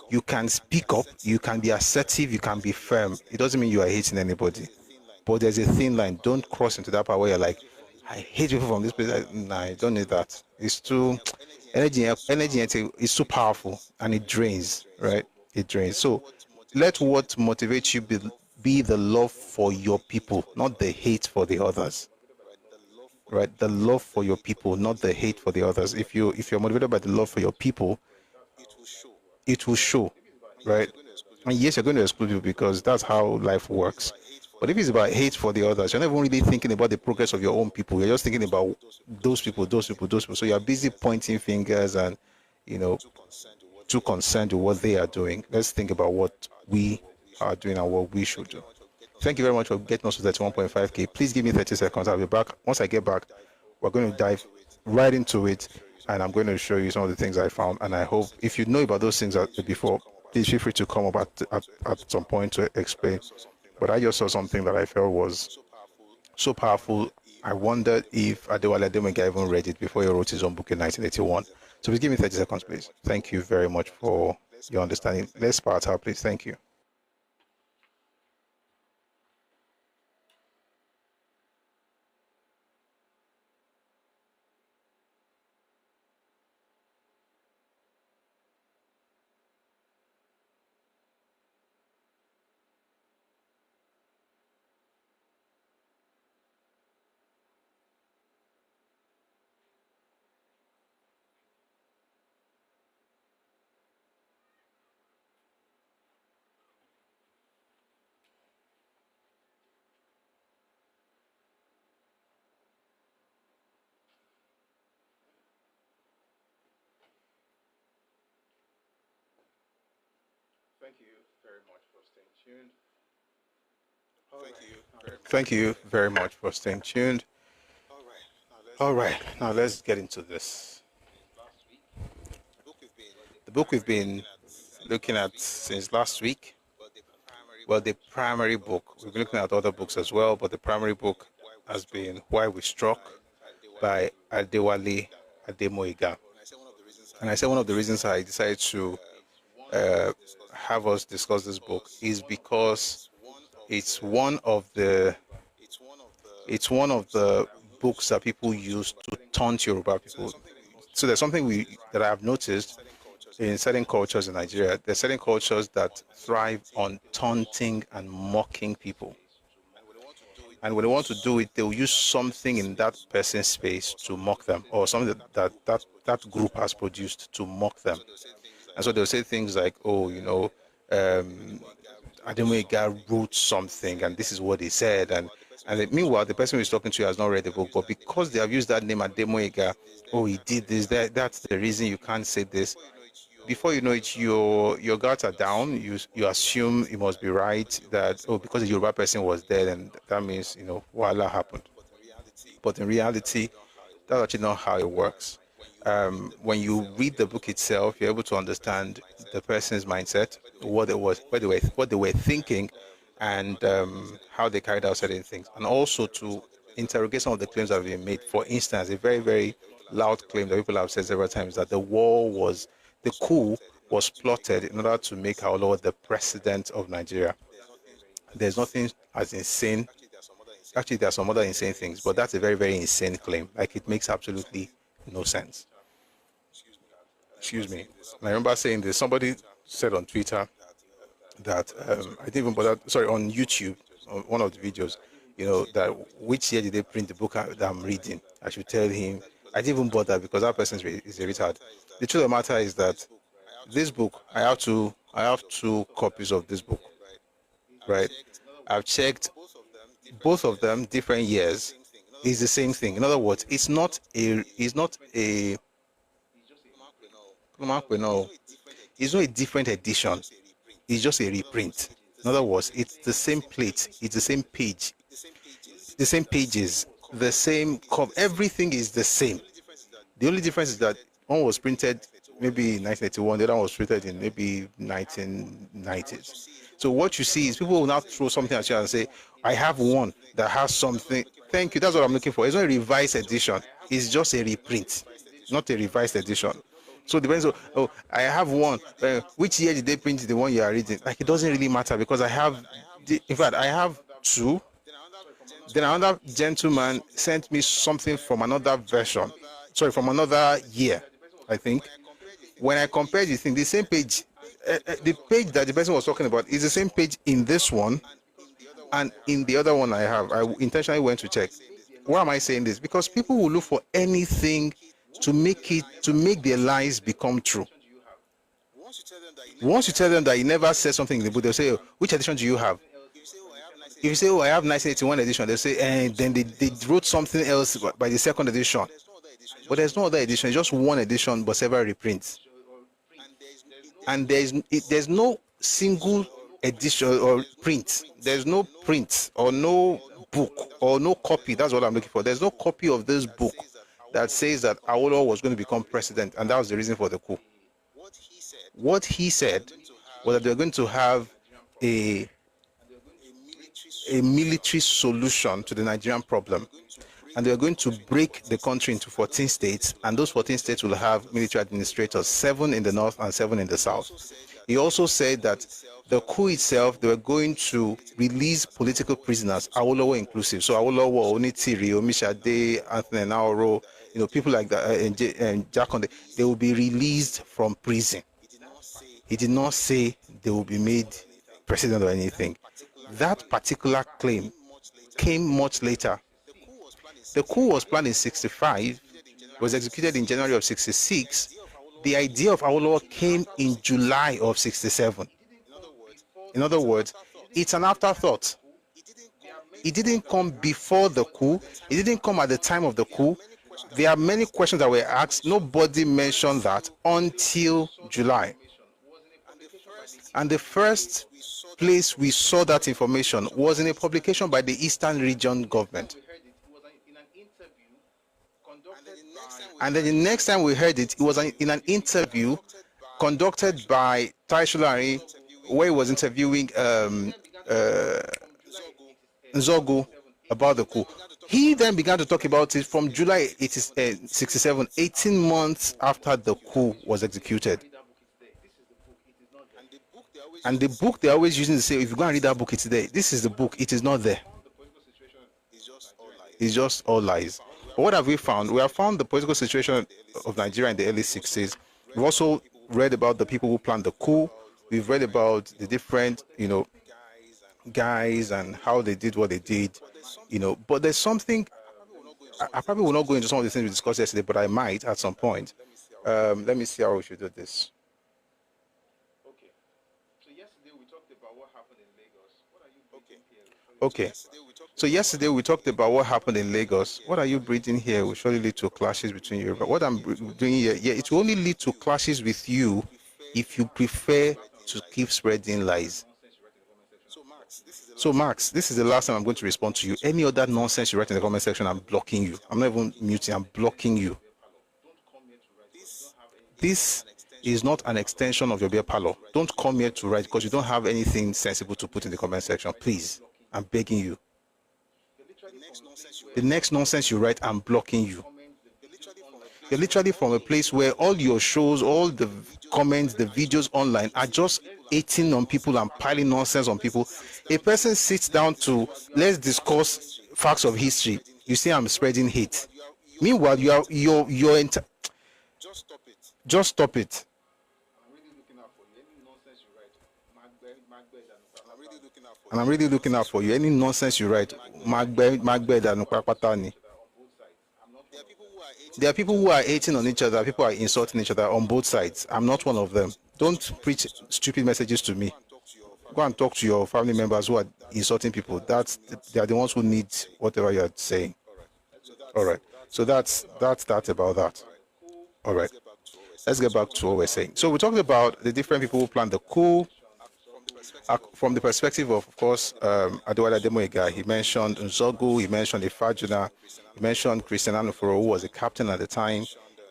You can speak up, you can be assertive, you can be firm. It doesn't mean you are hating anybody. But there's a thin line. Don't cross into that part where you're like, I hate people from this place. Nah, I don't need that. It's too energy is too powerful, and it drains, right? It drains. So let what motivates you be the love for your people, not the hate for the others. Right? The love for your people, not the hate for the others. If you're motivated by the love for your people, it will show, right? And yes, you're going to exclude people because that's how life works. But if it's about hate for the others, you're not even really thinking about the progress of your own people. You're just thinking about those people. So you're busy pointing fingers and, too concerned with what they are doing. Let's think about what we are doing and what we should do. Thank you very much for getting us to 31.5K. Please give me 30 seconds. I'll be back. Once I get back, we're going to dive right into it, and I'm going to show you some of the things I found. And I hope if you know about those things before, please feel free to come up at some point to explain. But I just saw something that I felt was so powerful. I wondered if Adewale Ademoyega even read it before he wrote his own book in 1981. So please give me 30 seconds, please. Thank you very much for your understanding. Let's start out, please. Thank you. Thank you very much for staying tuned. Thank you very much for staying tuned. All right, now let's get into this. The book we've been looking at since last week, well, the primary book, we've been looking at other books as well, but the primary book has been Why We Struck by Adewale Ademoyega. And I said one of the reasons I decided to have us discuss this book is because it's one of the books that people use to taunt Yoruba people. So there's something that I've noticed in certain cultures in Nigeria. There's certain cultures that thrive on taunting and mocking people. And when they want to do it, they'll use something in that person's space to mock them, or something that group has produced to mock them. And so they'll say things like, oh, Ademoyega wrote something and this is what he said, and meanwhile the person who is talking to you has not read the book, but because they have used that name Ademoyega, oh, he did this, that's the reason you can't say this. Before you know it, your guards are down. You assume it must be right that, oh, because the Yoruba person was dead, and that means, voila, happened. But in reality, that's actually not how it works. When you read the book itself, you're able to understand the person's mindset, what they were thinking, and how they carried out certain things, and also to interrogate some of the claims that have been made. For instance, a very, very loud claim that people have said several times, that the coup was plotted in order to make Awolowo the president of Nigeria. There's nothing as insane. Actually, there are some other insane things, but that's a very, very insane claim. Like, it makes absolutely no sense. Excuse me. And I remember saying this. Somebody said on Twitter that I didn't even bother. Sorry, on YouTube, on one of the videos, that which year did they print the book that I'm reading? I should tell him. I didn't even bother because that person is a retard. The truth of the matter is that this book, I have two copies of this book, right? I've checked both of them, different years, is the same thing. In other words, it's not a different edition. It's just a reprint. In other words, it's the same plate, it's the same page, the same pages, the same cover. Everything is the same. The only difference is that one was printed maybe in 1981, the other one was printed in maybe 1990s. So what you see is people will now throw something at you and say, I have one that has something. Thank you, that's what I'm looking for. It's not a revised edition. It's just a reprint, not a revised edition. So it depends on, I have one. Which year did they print the one you are reading? Like, it doesn't really matter because I have two. Then another gentleman sent me something from another version. Sorry, from another year, I think. When I compared the thing, the same page, the page that the person was talking about is the same page in this one and in the other one I have. I intentionally went to check. Why am I saying this? Because people will look for anything to make their lies become true. Once you tell them that you never said something in the book, they'll say, which edition do you have? If you say, I have 1981 edition, they'll say, and then they wrote something else by the second edition. But there's no other edition, it's just one edition, but several reprints. And there's no single edition or print. There's no print or no book or no copy. That's what I'm looking for. There's no copy of this book that says that Awolowo was going to become president, and that was the reason for the coup. What he said was that they're going to have a military solution to the Nigerian problem, and they're going to break the country into 14 states, and those 14 states will have military administrators, 7 in the north and 7 in the south. He also said that the coup itself, they were going to release political prisoners, Awolowo inclusive. So Awolowo, Onitiri, Omishade, Anthony Naoro, people like that, and Jakonde, they will be released from prison. He did not say they will be made president or anything. That particular claim came much later. The coup was planned in 65, was executed in January of 66. The idea of Awolowo came in July of 67. In other words, it's an afterthought. It didn't come before the coup. It didn't come at the time of the coup. There are many questions that were asked. Nobody mentioned that until July. And the first place we saw that information was in a publication by the Eastern Region government. And then the next time we heard it, it was in an interview conducted by Tai Sholari, where he was interviewing Nzogu about the coup. He then began to talk about it from July 67, 18 months after the coup was executed. And the book they're always using to say, if you go and read that book, it's there. This is the book. It is not there. It's just all lies. But what have we found? We have found the political situation of Nigeria in the early 60s. We've also read about the people who planned the coup. We've read about the different, guys and how they did what they did, But there's something, I probably will not go into some of the things we discussed yesterday, but I might at some point. Let me see how we should do this. Okay. So yesterday we talked about what happened in Lagos. What are you breathing here will surely lead to clashes between you. But what I'm doing here, yeah, it will only lead to clashes with you if you prefer to keep spreading lies. So Max, this is the last time I'm going to respond to you. Any other nonsense you write in the comment section, I'm blocking you. I'm not even muting, I'm blocking you. This is not an extension of your beer parlor. Don't come here to write because you don't have anything sensible to put in the comment section. Please, I'm begging you. The next nonsense you write, I'm blocking you. You're literally from a place where all your shows, all the comments, the videos online are just hating on people and piling nonsense on people. A person sits down to let's discuss facts of history. You say I'm spreading hate. Meanwhile, just stop it. And I'm really looking out for you. Any nonsense you write, there are people who are hating on each other, people are insulting each other on both sides. I'm not one of them. Don't preach stupid messages to me. Go and talk to your family members who are insulting people. They are the ones who need whatever you are saying. All right. So that's that about that. All right. Let's get back to what we're saying. So we're talking about the different people who plan the coup. From the perspective of course, Adewale Ademoyega, he mentioned Nzogu, he mentioned Ifajuna, he mentioned Christian Anuforo, who was a captain at the time.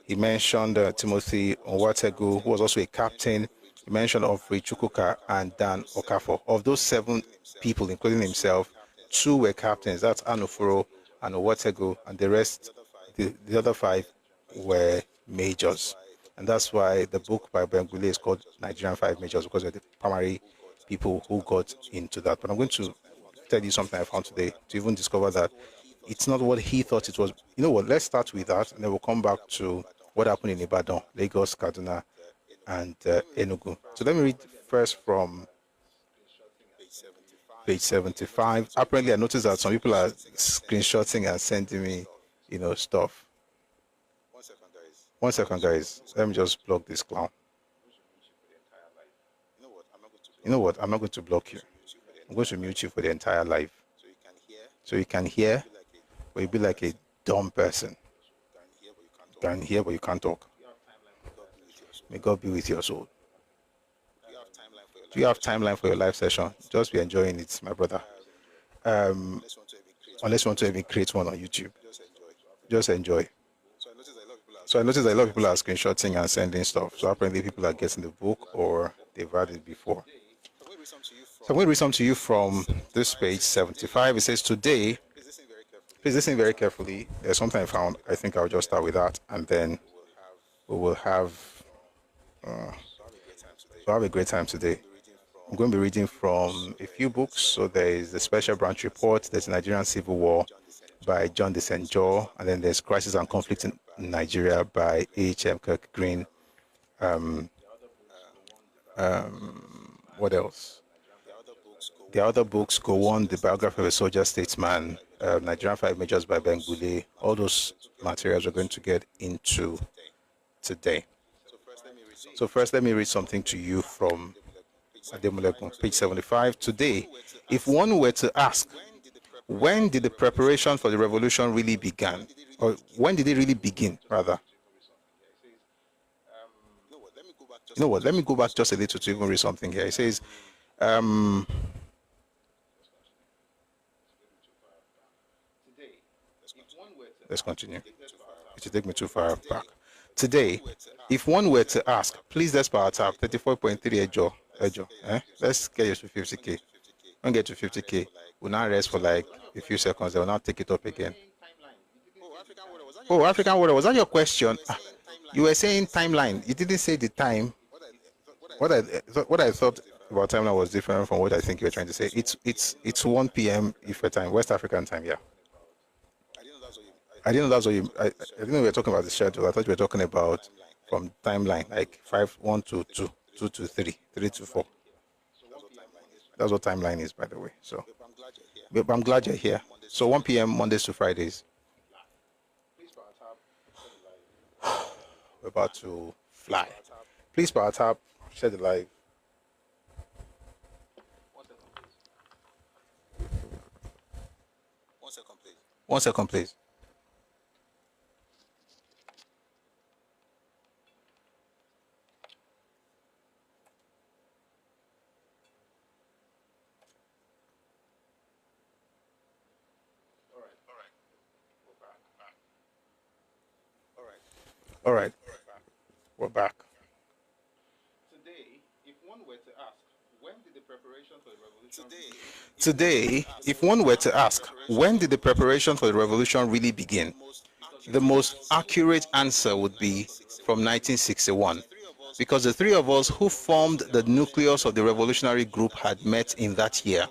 He mentioned Timothy Onwategu, who was also a captain. He mentioned Humphrey Chukwuka and Dan Okafor. Of those 7 people, including himself, 2 were captains. That's Anuforo and Onwategu, and the rest, the other 5 were majors. And that's why the book by Bengule is called Nigerian 5 Majors, because of the primary people who got into that. But I'm going to tell you something I found today to even discover that it's not what he thought it was. You know what? Let's start with that, and then we'll come back to what happened in Ibadan, Lagos, Kaduna, and Enugu. So let me read first from page 75. Apparently, I noticed that some people are screenshotting and sending me, stuff. 1 second, guys. Let me just block this clown. You know what? I'm not going to block you. I'm going to mute you for the entire live. So you can hear, but you'll be like a dumb person. You can hear, but you can't talk. May God be with your soul. Do you have timeline for your live session? Just be enjoying it, my brother. Unless you want to even create one on YouTube. Just enjoy. So I noticed that a lot of people are screenshotting and sending stuff. So apparently people are getting the book or they've had it before. So I'm going to read something to you from this page 75. It says, today, please listen very carefully. There's something I found. I think I'll just start with that, and then we will have a great time today. I'm going to be reading from a few books. So there is the Special Branch Report, there's Nigerian Civil War by John de St. John, and then there's Crisis and Conflict in Nigeria by H.M. Kirk Green. What else? The other books go on, the biography of a soldier statesman, Nigerian 5 Majors by Ben Gule. All those materials we're going to get into today. So first, let me read something to you from Ademoyega, page 75. Today, if one were to ask, when did the preparation for the revolution really begin? Or when did it really begin, rather? You know what? Let me go back just a little to even read something here. It says, let's continue. It should take me too far back. Today, if one were to ask, please let's power tap 34.3 Ejo. Let's get you to 50K. When we get to 50K, we'll now rest for like a few seconds. Then we'll now take it up again. Oh, African water. Was that your question? You were saying timeline. You didn't say the time. What I thought about timeline was different from what I think you were trying to say. It's 1 p.m. Ife time, West African time. Yeah. I didn't know that's what you. I didn't know we were talking about the schedule. I thought you were talking about from timeline, like 1 to 2, 2 to 3, 3 to 4. That's what timeline is, by the way. So, but I'm glad you're here. So 1 p.m. Mondays to Fridays. We're about to fly. Please power tap, share the live. 1 second, please. All right, we're back. Today, if one were to ask, when did the preparation for the revolution Today, if one were to ask, when did the preparation for the revolution really begin? The most accurate answer would be from 1961, because the three of us who formed the nucleus of the revolutionary group had met in that year.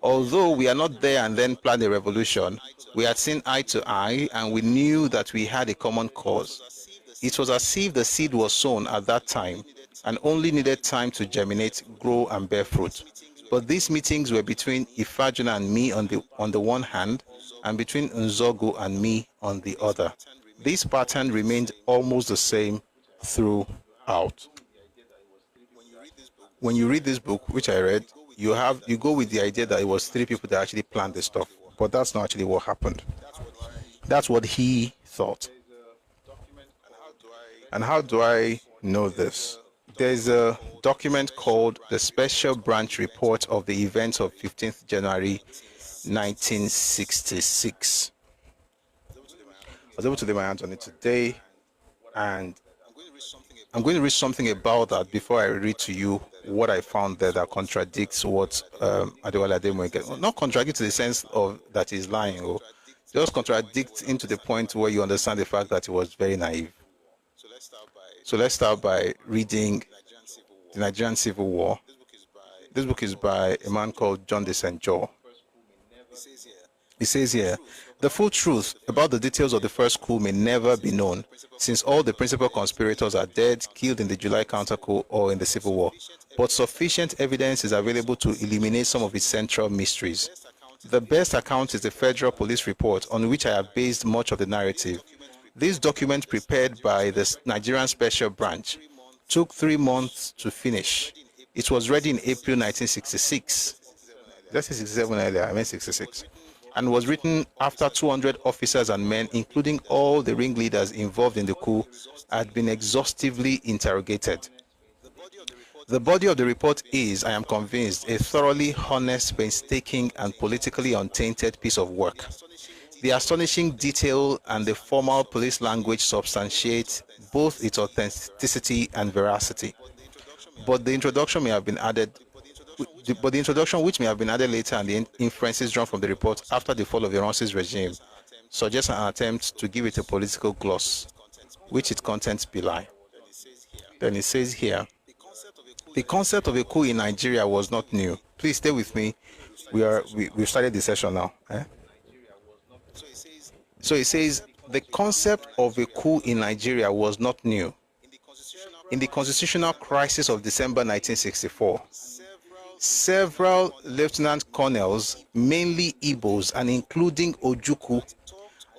Although we are not there and then planned a revolution, we had seen eye to eye and we knew that we had a common cause. It was as if the seed was sown at that time and only needed time to germinate, grow, and bear fruit. But these meetings were between Ifajuna and me on the one hand, and between Nzogu and me on the other. This pattern remained almost the same throughout. When you read this book, which I read, you go with the idea that it was three people that actually planned this stuff, but that's not actually what happened. That's what he thought. And how do I know this? There's a document called the Special Branch Report of the Events of 15th January 1966. I was able to lay my hands on it today, and I'm going to read something about that before I read to you what I found there that contradicts what Adewale Ademoyega, not contradicts in the sense of that he's lying, or just contradicts into the point where you understand the fact that he was very naive. So let's start by reading The Nigerian Civil War. This book is by a man called John de St. John. It says here, the full truth about the details of the first coup may never be known, since all the principal conspirators are dead, killed in the July counter coup or in the Civil War. But sufficient evidence is available to eliminate some of its central mysteries. The best account is the Federal Police Report, on which I have based much of the narrative. This document, prepared by the Nigerian Special Branch, took 3 months to finish. It was ready in April 1966. Did I say 67 earlier? I meant 66. And was written after 200 officers and men, including all the ringleaders involved in the coup, had been exhaustively interrogated. The body of the report is, I am convinced, a thoroughly honest, painstaking, and politically untainted piece of work. The astonishing detail and the formal police language substantiate both its authenticity and veracity. But the introduction may have been added, which may have been added later, and the inferences drawn from the report after the fall of Iran's regime, suggests an attempt to give it a political gloss, which its contents belie. Then it says here, the concept of a coup in Nigeria was not new. Please stay with me. We've started the session now. So it says, the concept of a coup in Nigeria was not new. In the constitutional crisis of December 1964, several lieutenant colonels, mainly Igbos and including Ojukwu,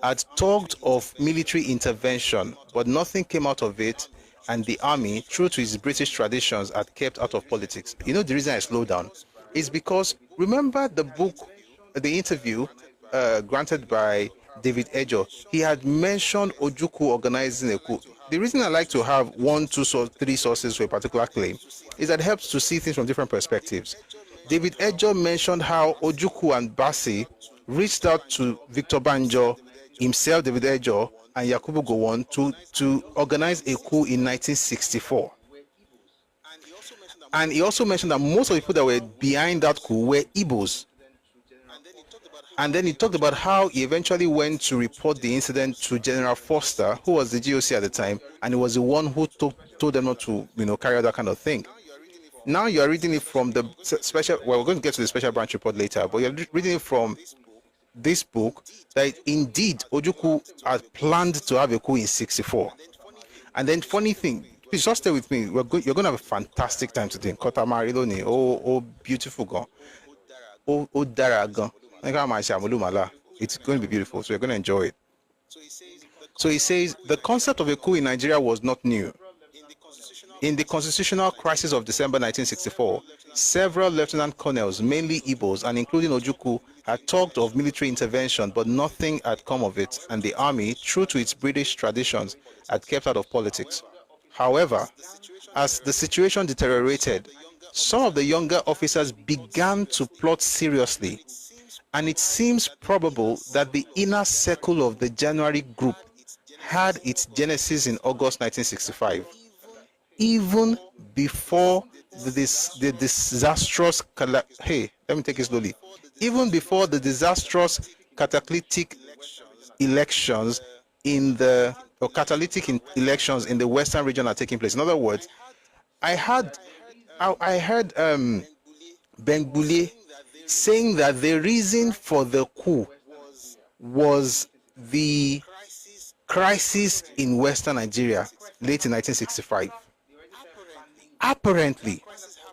had talked of military intervention, but nothing came out of it, and the army, true to its British traditions, had kept out of politics. You know the reason I slowed down is because, remember the book, the interview granted by David Ejo, he had mentioned Ojukwu organizing a coup. The reason I like to have 1, 2, 3 sources for a particular claim is that it helps to see things from different perspectives. David Ejo mentioned how Ojukwu and Bassi reached out to Victor Banjo, himself, David Ejo, and Yakubu Gowon to organize a coup in 1964. And he also mentioned that most of the people that were behind that coup were Igbos. And then he talked about how he eventually went to report the incident to General Foster, who was the GOC at the time, and he was the one who told them not to, carry out that kind of thing. Now you are reading it from the special, well, we're going to get to the special branch report later, but you're reading it from this book that indeed Ojukwu had planned to have a coup in 64. And then funny thing, please just stay with me. You're going to have a fantastic time today. Kotamarilo, oh, beautiful girl. Oh, Daragon. It's going to be beautiful, so you're going to enjoy it. So he says, the concept of a coup in Nigeria was not new. In the constitutional crisis of December 1964, several lieutenant colonels, mainly Igbos and including Ojukwu, had talked of military intervention, but nothing had come of it, and the army, true to its British traditions, had kept out of politics. However, as the situation deteriorated, some of the younger officers began to plot seriously, and it seems probable that the inner circle of the January group had its genesis in August 1965, even before the disastrous even before the disastrous cataclysmic elections in the or catalytic elections in the western region are taking place. In other words, I heard Ben Bule saying that the reason for the coup was the crisis in Western Nigeria late in 1965. Apparently,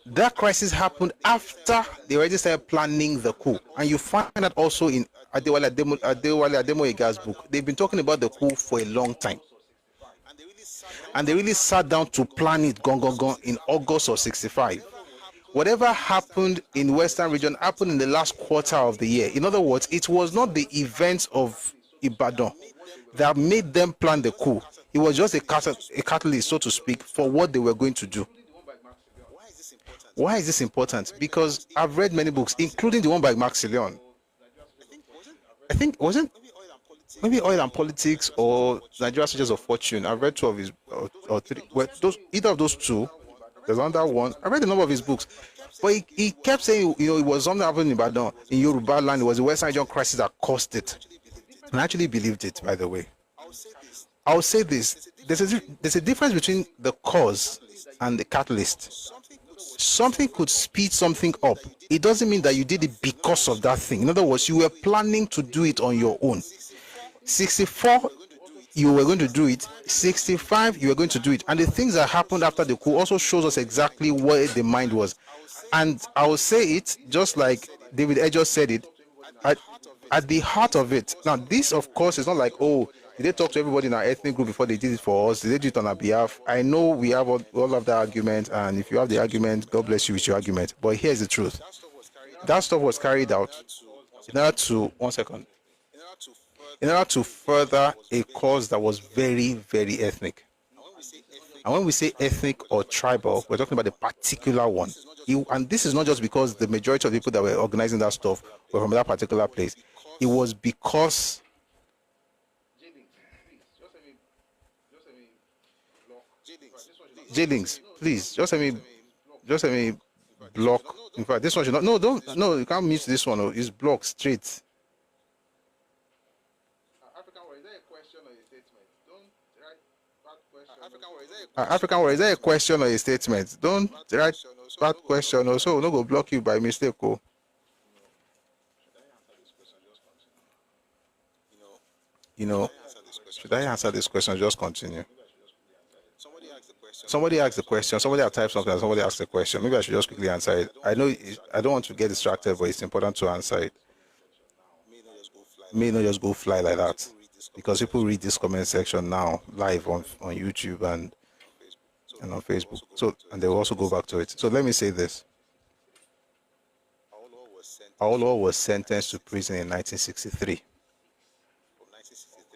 that crisis happened after they already started planning the coup, and you find that also in Adewale Ademoyega's book. They've been talking about the coup for a long time, and they really sat down to plan it in August of 65. Whatever happened in Western region happened in the last quarter of the year. In other words, it was not the events of Ibadan that made them plan the coup. It was just a catalyst, so to speak, for what they were going to do. Why is this important? Because I've read many books, including the one by Max Leon. I think, wasn't maybe Oil and Politics or Nigeria Soldiers of Fortune. I've read two of his, or three. Well, either of those two. There's another one. I read a number of his books. But he kept saying, it was something happening in Ibadan, in Yoruba land. It was the Western region crisis that caused it. And I actually believed it, by the way. I'll say this. There's a difference between the cause and the catalyst. Something could speed something up. It doesn't mean that you did it because of that thing. In other words, you were planning to do it on your own. 64, you were going to do it. 65, you were going to do it. And the things that happened after the coup also shows us exactly where the mind was. And I will say it, just like David Edgeworth said it, at the heart of it. Now, this, of course, is not like, oh, did they talk to everybody in our ethnic group before they did it for us? Did they do it on our behalf? I know we have all of that argument, and if you have the argument, God bless you with your argument. But here's the truth. That stuff was carried out in order to, in order to further a cause that was very, very ethnic. And when we say ethnic or tribal, we're talking about a particular one. And this is not just because the majority of the people that were organizing that stuff were from that particular place. It was because Jailings, please, just let me block. In fact, this one should not. No, you can't mute this one. It's blocked straight. African War, is that a question or a statement? Don't write bad question or so. No go block you by mistake. Oh. Should I answer this question? Just continue. Somebody asked the question. Somebody has typed something. And somebody asked the question. Maybe I should just quickly answer it. I know I don't want to get distracted, but it's important to answer it. May not just go fly like that, because people read this comment section now live on YouTube and on Facebook. So, and they will also go back to it. So let me say this. Aolo was sentenced to prison in 1963.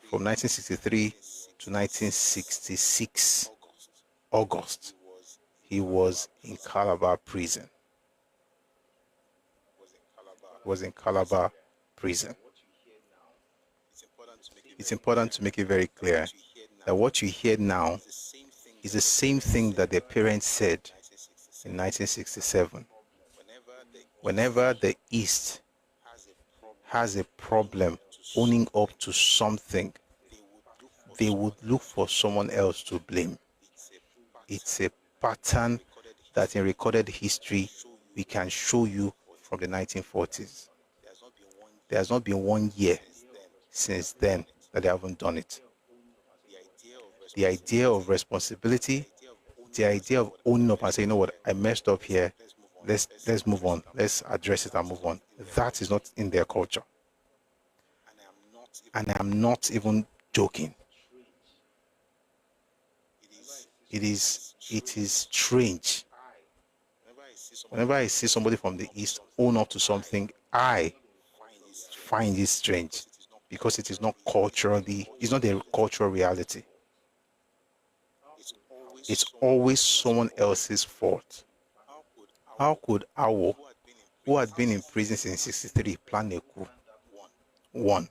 From 1963 to 1966, August, he was in Calabar prison. It's important to make it very clear that what you hear now is the same thing that their parents said in 1967. Whenever the East has a problem owning up to something, they would look for someone else to blame. It's a pattern that in recorded history we can show you from the 1940s. There has not been 1 year since then that they haven't done it. The idea of responsibility, the idea of owning up and saying, you know what, I messed up here, let's move on, let's address it and move on. That is not in their culture. And I'm not even joking. It is strange. Whenever I see somebody from the East own up to something, I find it strange because it is not culturally, it's not a cultural reality. It's always someone else's fault. How could Awo, who had been in prison since 63, plan a coup? One,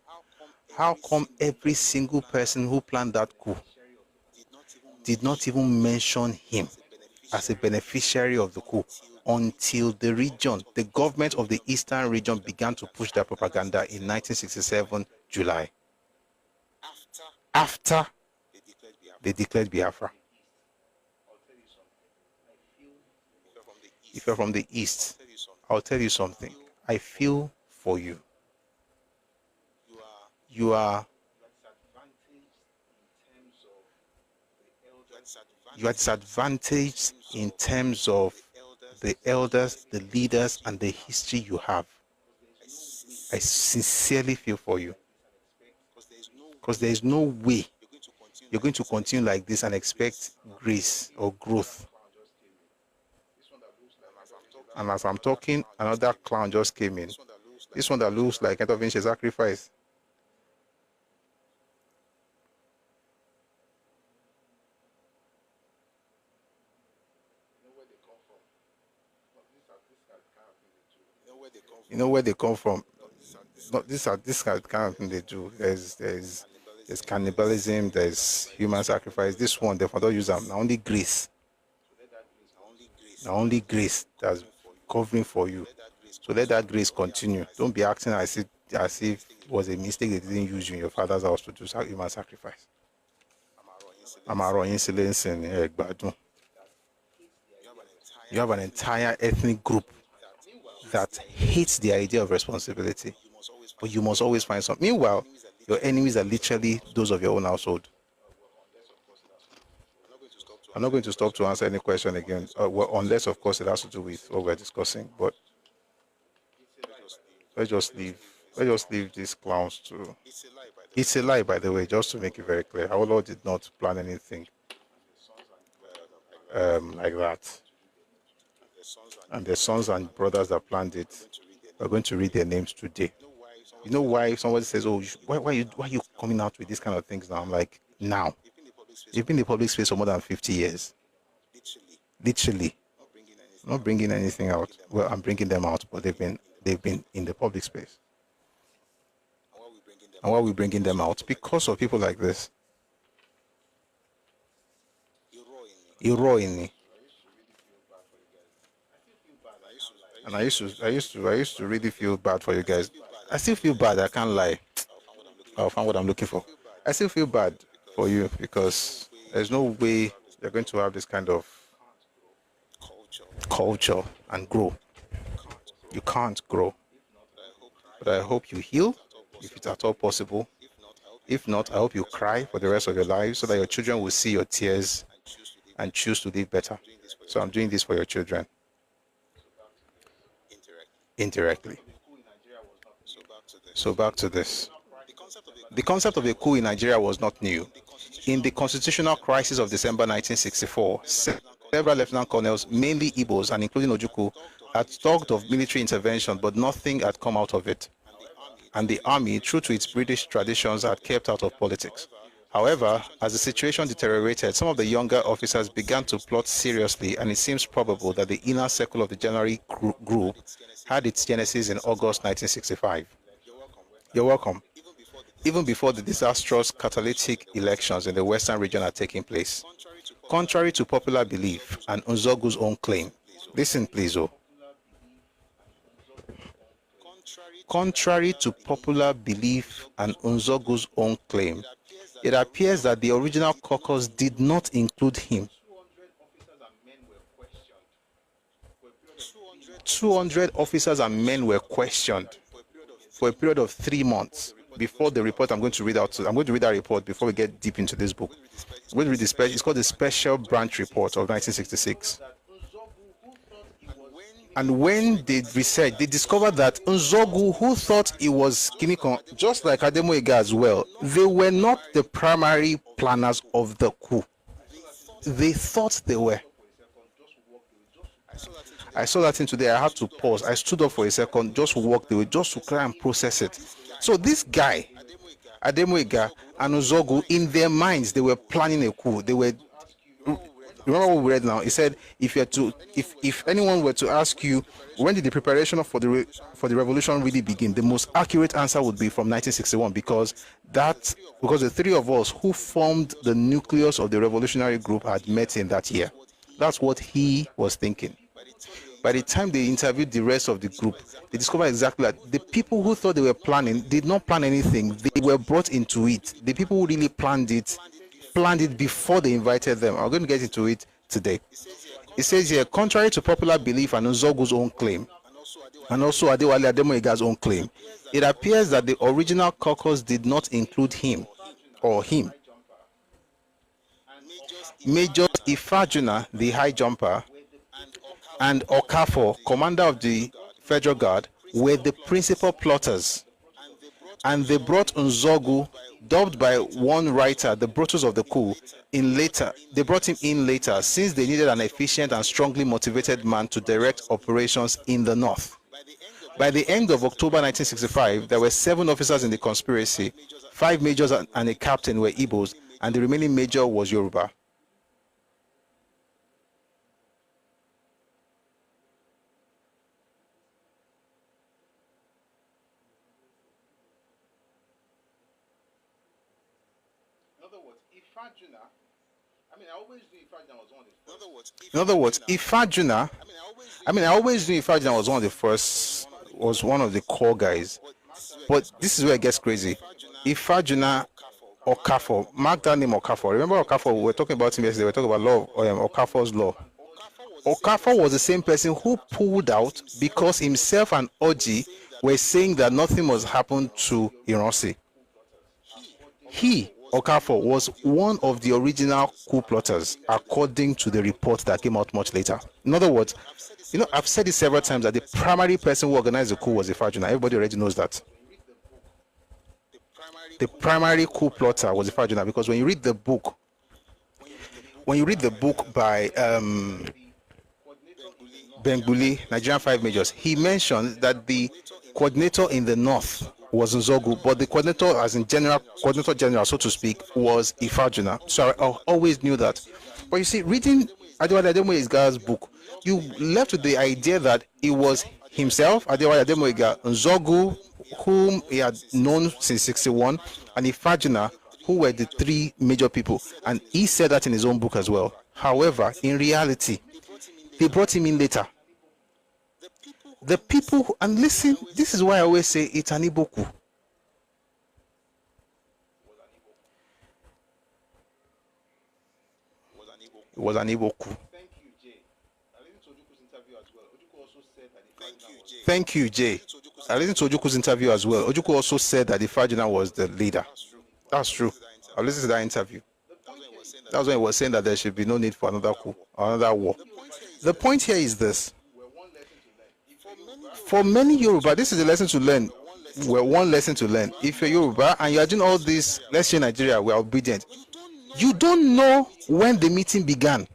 how come every single person who planned that coup did not even mention him as a beneficiary of the coup until the region, the government of the Eastern region began to push that propaganda in 1967 July, after they declared Biafra? If you're from the East, I'll tell you something. I feel for you. You are disadvantaged in terms of the elders, the leaders, and the history you have. I sincerely feel for you, because there is no way you're going to continue like this and expect grace or growth. And as I'm talking, another clown just came in. This one that looks like kind of a sacrifice. You know where they come from. Not this kind of thing they do. There's cannibalism. There's human sacrifice. This one, they don't use them. Only grace. Only grace that's covering for you. So let that grace continue. Don't be acting as if it was a mistake they didn't use you in your father's house to do human sacrifice. Amaro insolence in Egbadun. You have an entire ethnic group that hates the idea of responsibility, but you must always find something. Meanwhile, your enemies are literally those of your own household. I'm not going to stop to answer any question again, well, unless, of course, it has to do with what we're discussing. But let's just leave these clowns to. It's a lie, by the way, just to make it very clear. Our Lord did not plan anything like that. And the sons and brothers that planned it, we're going to read their names today. You know why somebody says, "Oh, why are you coming out with these kind of things now?" I'm like, now. You've been in the public space for more than 50 years. Literally. I'm not bringing anything out. Well, I'm bringing them out, but they've been in the public space. And why are we bringing them out? Because of people like this. Iroini. And I used to really feel bad for you guys. I still feel bad, I can't lie. I'll find what I'm looking for. I still feel bad for you because there's no way you're going to have this kind of culture and grow. You can't grow. But I hope you heal, if it's at all possible. If not, I hope you cry for the rest of your life so that your children will see your tears and choose to live better. So I'm doing this for your children. Indirectly. So back to this. The concept of a coup in Nigeria was not new. In the constitutional crisis of December 1964, several lieutenant colonels, mainly Igbos and including Ojukwu, had talked of military intervention, but nothing had come out of it. And the army, true to its British traditions, had kept out of politics. However, as the situation deteriorated, some of the younger officers began to plot seriously, and it seems probable that the inner circle of the January group had its genesis in August 1965. You're welcome. Even before the disastrous catalytic elections in the western region are taking place. Contrary to popular belief and Nzogu's own claim, listen please, Contrary to popular belief and Nzogu's own claim, it appears that the original caucus did not include him. 200 officers and men were questioned for a period of 3 months before the report I'm going to read out. I'm going to read that report before we get deep into this book. I'm going to read it's called the Special Branch Report of 1966. And when they researched, they discovered that Nzogu, who thought he was Kinikon, just like Ademoyega as well, they were not the primary planners of the coup. They thought they were. I saw that thing today. I had to pause. I stood up for a second, just walked away, just to try and process it. So this guy, Ademoyega and Uzogu, in their minds, they were planning a coup. They were. Remember what we read now? He said, if anyone were to ask you when did the preparation for the revolution really begin, the most accurate answer would be from 1961, because the three of us who formed the nucleus of the revolutionary group had met in that year. That's what he was thinking. By the time they interviewed the rest of the group, they discovered exactly that the people who thought they were planning did not plan anything. They were brought into it. The people who really planned it before they invited them. I'm going to get into it today. It says here, contrary to popular belief and Nzogu's own claim, and also Adewale Ademoyega's own claim, it appears that the original caucus did not include him. Major Ifajuna, the high jumper, and Okafor, commander of the Federal Guard, were the principal plotters. And they brought Nzogu, dubbed by one writer the Brutus of the coup, they brought him in later, since they needed an efficient and strongly motivated man to direct operations in the north. By the end of October 1965, there were 7 officers in the conspiracy. 5 majors and a captain were Igbos, and the remaining major was Yoruba. In other words, Ifajuna, I always knew Ifajuna was one of the core guys. But this is where it gets crazy. Ifajuna Okafor, mark that name Okafor. Remember Okafor, we were talking about him yesterday, we were talking about law, Okafor's law. Okafor was the same person who pulled out because himself and Oji were saying that nothing must happen to Ironsi. He, Okafor, was one of the original coup plotters, according to the report that came out much later. In other words, I've said it several times that the primary person who organized the coup was Ifajuna. Everybody already knows that. The primary coup plotter was Ifajuna, because when you read the book by Bengbuli, Nigerian 5 Majors, he mentioned that the coordinator in the north was Nzogu, but the coordinator, as in coordinator general, so to speak, was Ifajuna. So I always knew that. But you see, reading Adewale Ademoyega's book, you left with the idea that it was himself, Adewale Ademoyega, Nzogu, whom he had known since 61, and Ifajuna, who were the 3 major people. And he said that in his own book as well. However, in reality, they brought him in later. The people, and listen, this is why I always say it's an Igbo coup. It was an Igbo coup. Thank you, Jay. I listened to Ojuku's interview as well. Ojuku also said that the Ifajuna was the leader. That's true. I listened to that interview. That was when he was saying that there should be no need for another coup, another war. The point here is this. For many Yoruba, this is a lesson to learn. Well, one lesson to learn. If you're Yoruba and you are doing all this, let's say Nigeria, we are obedient. You don't know when the meeting began.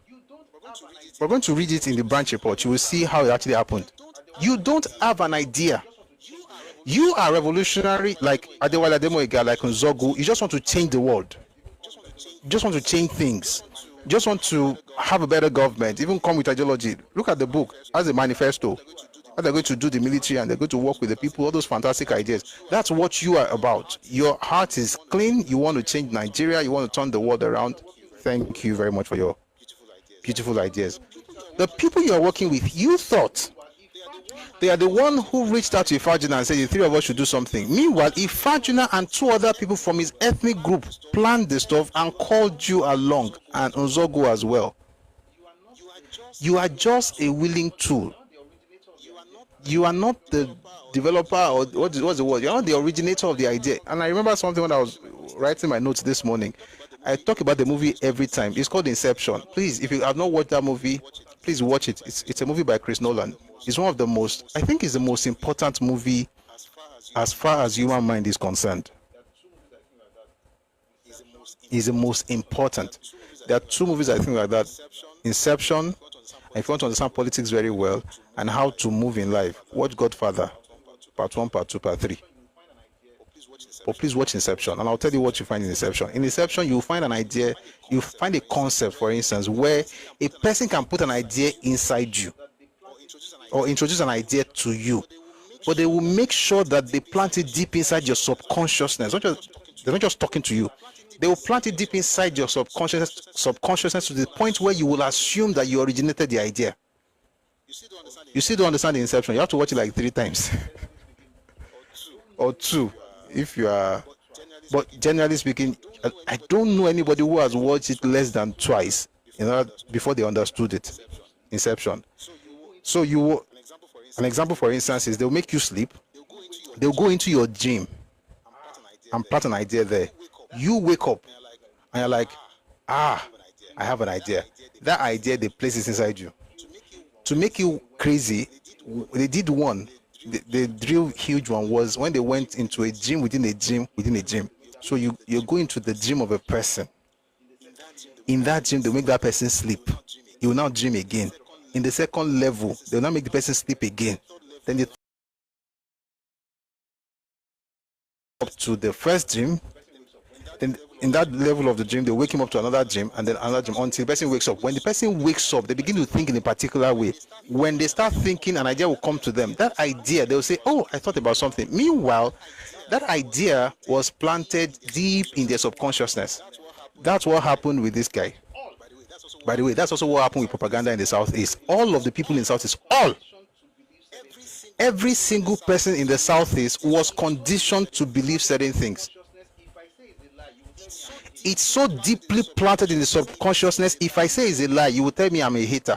We're going to read it in the branch report. You will see how it actually happened. You don't have an idea. You are revolutionary like Adewale Ademoyega, like Nzogu. You just want to change the world. You just want to change things. You just want to have a better government, even come with ideology. Look at the book as a manifesto. How they're going to do the military and they're going to work with the people, all those fantastic ideas. That's what you are about. Your heart is clean. You want to change Nigeria. You want to turn the world around. Thank you very much for your beautiful ideas. The people you are working with, you thought they are the one who reached out to Ifajuna and said the 3 of us should do something. Meanwhile, Ifajuna and 2 other people from his ethnic group planned the stuff and called you along, and Nzogu as well. You are just a willing tool. You are not the developer, or what's the word? You're not the originator of the idea. And I remember something when I was writing my notes this morning. I talk about the movie every time. It's called Inception. Please, if you have not watched that movie, please watch it. It's a movie by Chris Nolan. It's one of the most, I think it's the most important movie as far as human mind is concerned. It's the most important. There are 2 movies I think like that. Inception, if you want to understand politics very well and how to move in life, watch Godfather, part 1, part 2, part 3. But please watch Inception, and I'll tell you what you find in Inception. In Inception, you find an idea, you find a concept, for instance, where a person can put an idea inside you or introduce an idea to you, but they will make sure that they plant it deep inside your subconsciousness. They're not just talking to you. They will plant it deep inside your subconsciousness to the point where you will assume that you originated the idea. You still don't understand the Inception. You have to watch it like 3 times or 2 if you are. But generally speaking, I don't know anybody who has watched it less than twice, before they understood it. Inception. So an example, for instance, is they'll make you sleep. They'll go into your dream and plant an idea there. You wake up and you're like, I have an idea. That idea, they place it inside you. To make you crazy, they did one. The real huge one was when they went into a gym within a gym within a gym. So you go into the dream of a person. In that dream, they make that person sleep. You will now dream again. In the second level, they will now make the person sleep again. Then they up to the first dream. Then in that level of the dream, they wake him up to another dream and then another dream until the person wakes up. When the person wakes up, they begin to think in a particular way. When they start thinking, an idea will come to them. That idea, they'll say, oh, I thought about something. Meanwhile, that idea was planted deep in their subconsciousness. That's what happened with this guy. By the way, that's also what happened with propaganda in the Southeast. All of the people in the Southeast, every single person in the Southeast was conditioned to believe certain things. It's so deeply planted in the subconsciousness. If I say it's a lie, you will tell me I'm a hater.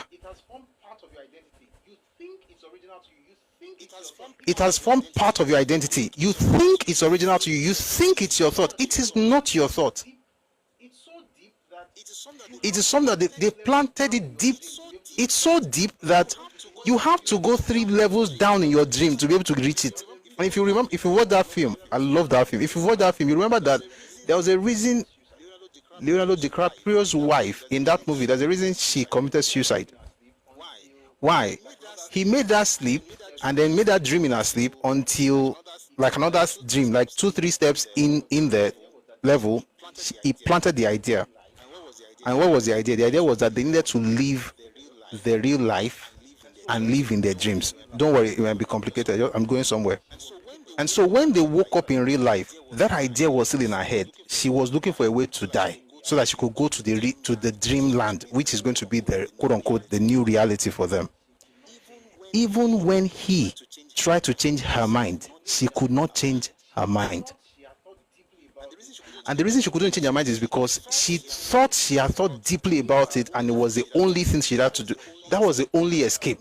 It has formed part of your identity. You think it's original to you. You think it's your thought. It is not your thought. It is something that they planted it deep. It's so deep that you have to go 3 levels down in your dream to be able to reach it. And if you watch that film, I love that film. If you watch that film, you remember that there was a reason Leonardo DiCaprio's wife in that movie, there's a reason she committed suicide. Why? He made her sleep and then made her dream in her sleep until, like another dream, like 2-3 steps in the level, he planted the idea. And what was the idea? The idea was that they needed to live the real life and live in their dreams. Don't worry, it might be complicated. I'm going somewhere. And so when they woke up in real life, that idea was still in her head. She was looking for a way to die so that she could go to the dreamland, which is going to be the quote unquote the new reality for them. Even when he tried to change her mind, she could not change her mind. And the reason she couldn't change her mind is because she had thought deeply about it, and it was the only thing she had to do. That was the only escape.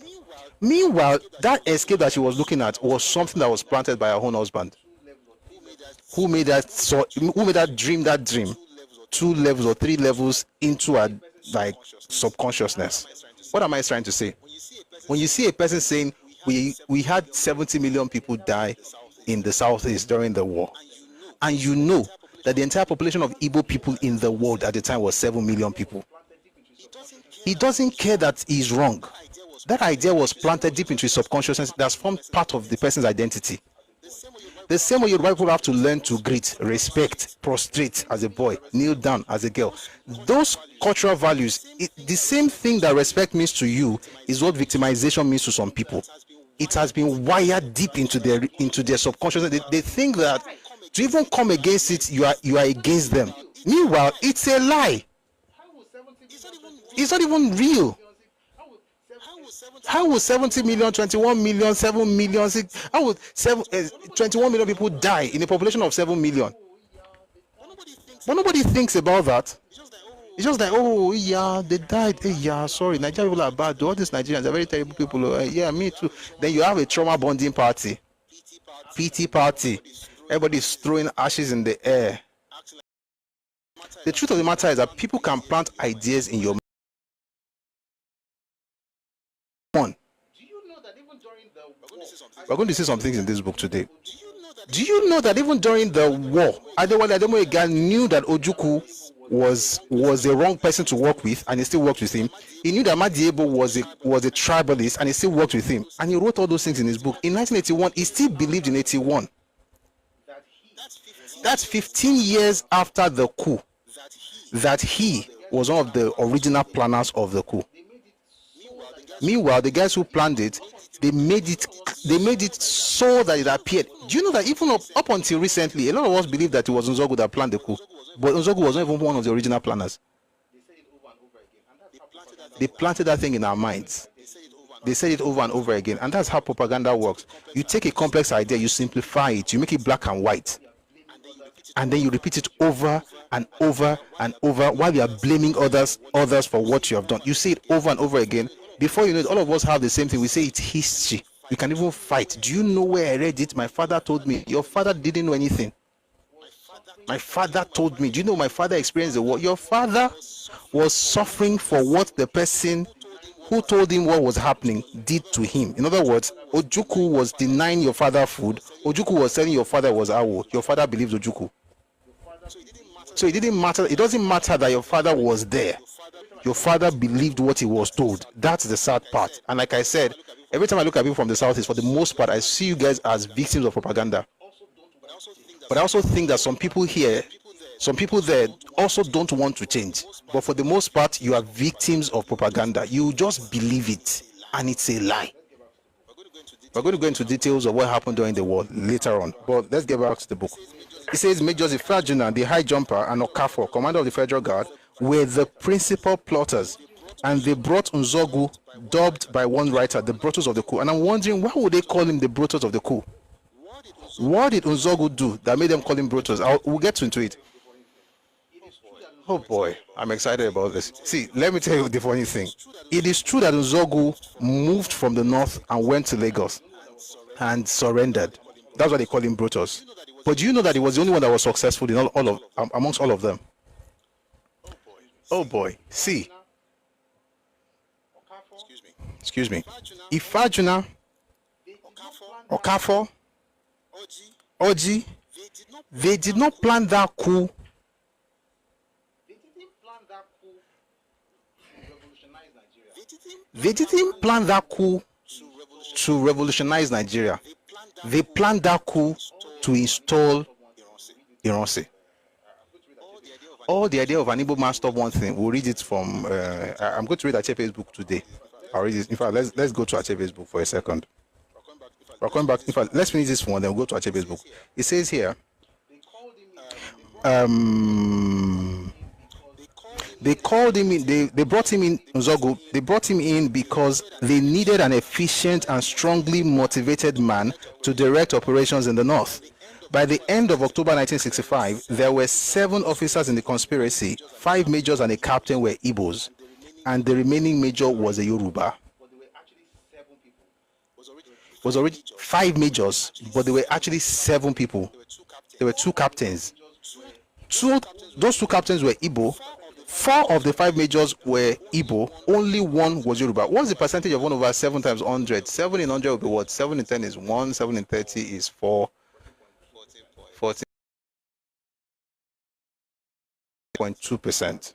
Meanwhile, that escape that she was looking at was something that was planted by her own husband, who made that dream 2 levels or 3 levels into her subconsciousness. What am I trying to say? When you see a person saying we had 70 million people die in the Southeast during the war, and you know that the entire population of Igbo people in the world at the time was 7 million people, he doesn't care that he's wrong. That idea was planted deep into his subconsciousness. That's formed part of the person's identity. The same way Yoruba people have to learn to greet, respect, prostrate as a boy, kneel down as a girl. Those cultural values, the same thing that respect means to you is what victimization means to some people. It has been wired deep into their subconsciousness. They think that to even come against it, you are against them. Meanwhile, it's a lie. It's not even real. How would 70 million, 21 million, 7 million, how would 21 million people die in a population of 7 million? But nobody thinks about that. It's just like, oh, yeah, they died. Hey, yeah, sorry, Nigerian people are bad. All these Nigerians are very terrible people. Yeah, me too. Then you have a trauma bonding party, PT party. Everybody's throwing ashes in the air. The truth of the matter is that people can plant ideas in your mind. We're going to see some things in this book today. Do you know that even during the war, Ademoyega knew that Ojukwu was the wrong person to work with, and he still worked with him. He knew that Madiebo was a tribalist, and he still worked with him. And he wrote all those things in his book. In 1981, he still believed in 81. That's 15 years after the coup that he was one of the original planners of the coup. Meanwhile, the guys who planned it, they made it so that it appeared. Do you know that even up until recently, a lot of us believe that it was Nzogu that planned the coup, but Nzogu was not even one of the original planners. They planted that thing in our minds. They said it over and over again, and that's how propaganda works. You take a complex idea, you simplify it, you make it black and white, and then you repeat it over and over and over while you are blaming others for what you have done. You say it over and over again. Before you know it, all of us have the same thing. We say it's history. We can even fight. Do you know where I read it? My father told me. Your father didn't know anything. My father told me. Do you know my father experienced the war? Your father was suffering for what the person who told him what was happening did to him. In other words, Ojuku was denying your father food. Ojuku was telling your father was Awo. Your father believes Ojuku. So it didn't matter. It doesn't matter that your father was there. Your father believed what he was told. That's the sad part. And like I said, every time I look at people from the southeast, for the most part, I see you guys as victims of propaganda. But I also think that some people here, some people there also don't want to change. But for the most part, you are victims of propaganda. You just believe it, and it's a lie. We're going to go into details of what happened during the war later on. But let's get back to the book. It says Major Ifeanyi, the high jumper, and Okafor, commander of the Federal Guard, were the principal plotters. And they brought Nzogu, dubbed by one writer the Brutus of the coup. And I'm wondering, why would they call him the Brutus of the coup? What did Nzogu do that made them call him Brutus? We'll get into it. Oh boy, I'm excited about this. See, let me tell you the funny thing. It is true that Nzogu moved from the north and went to Lagos and surrendered. That's why they call him Brutus. But do you know that he was the only one that was successful in amongst all of them? Oh boy. See. Excuse me. Ifeanyi, Okafor, Oji, they did not plan that coup. They didn't plan that coup to revolutionize Nigeria. They planned that coup to install Ironsi. All the idea of an Igbo man stop one thing. We'll read it from. I'm going to read Achepe's book today. I'll read it. In fact, let's go to Achepe's book for a second. We're coming back. In fact, let's finish this one. Then we'll go to Achepe's book. It says here. They called him in. They brought him in. Nzogu. They brought him in because they needed an efficient and strongly motivated man to direct operations in the north. By the end of October 1965, there were 7 officers in the conspiracy. 5 majors and a captain were Igbos, and the remaining major was a Yoruba. Was already 5 majors, but there were actually 7 people. There were 2 captains. Those 2 captains were Igbo. 4 of the 5 majors were Igbo. Only 1 was Yoruba. What's the percentage of 1 over 7 times 100? 7 in 100 will be what? 7 in 10 is 1. 7 in 30 is 4. 14.2%.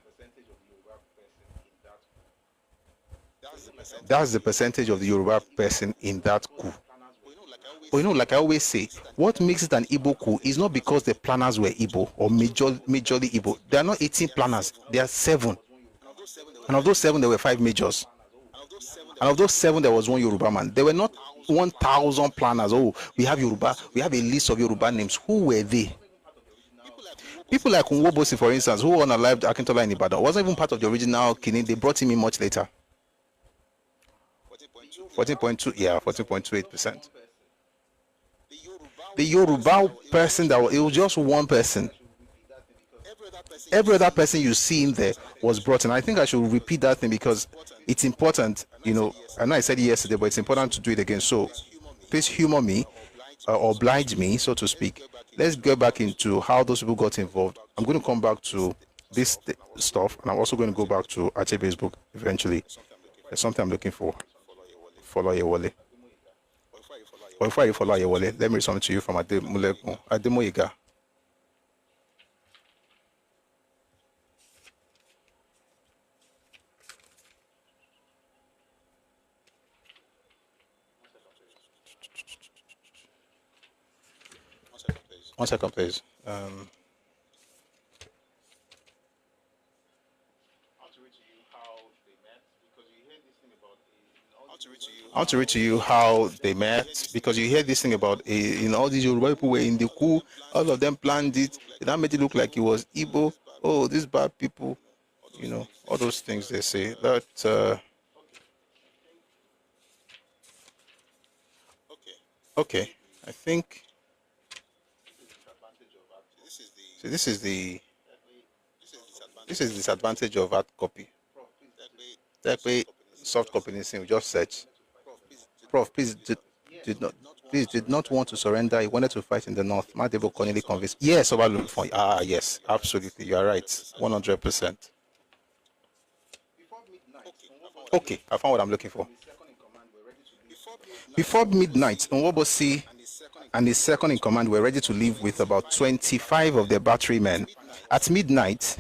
That's the percentage of the Yoruba person in that coup. But you know, like I always say, what makes it an Igbo coup is not because the planners were Igbo or majorly Igbo. There are not 18 planners. There are 7. And of those 7, there were 5 majors. And of those 7, there was 1 Yoruba man. There were not 1,000 planners. Oh, we have Yoruba. We have a list of Yoruba names. Who were they? People like Nwobosi, for instance, who unalived Akintola in Ibadan, wasn't even part of the original killing. They brought him in much later. 14.2, yeah, 14.28%. The Yoruba person it was just 1 person. Every other person you see in there was brought in. I think I should repeat that thing because it's important. You know, I know I said it yesterday, but it's important to do it again. So please humor me, oblige me, so to speak. Let's go back into how those people got involved. I'm going to come back to this stuff, and I'm also going to go back to Achebe's book eventually. There's something I'm looking for. Follow Adewale. Or before I follow Adewale, let me read something to you from Ademoyega. One second, please. Um, I want to read to you how they met, because you hear this thing about all these Yoruba people were in the coup, all of them planned it. That made it look like it was Igbo. Oh, these bad people, all those things they say. Okay, I think. So this is the disadvantage of hard copy. That way, soft copy we just search. Prof, please did not want to surrender. He wanted to fight in the north. Madebo Corneli convinced. Yes, Obalufon. Yes, absolutely. You are right. 100%. Okay, I found what I'm looking for. Before midnight, Nwobosi and his second in command were ready to leave with about 25 of their battery men. At midnight,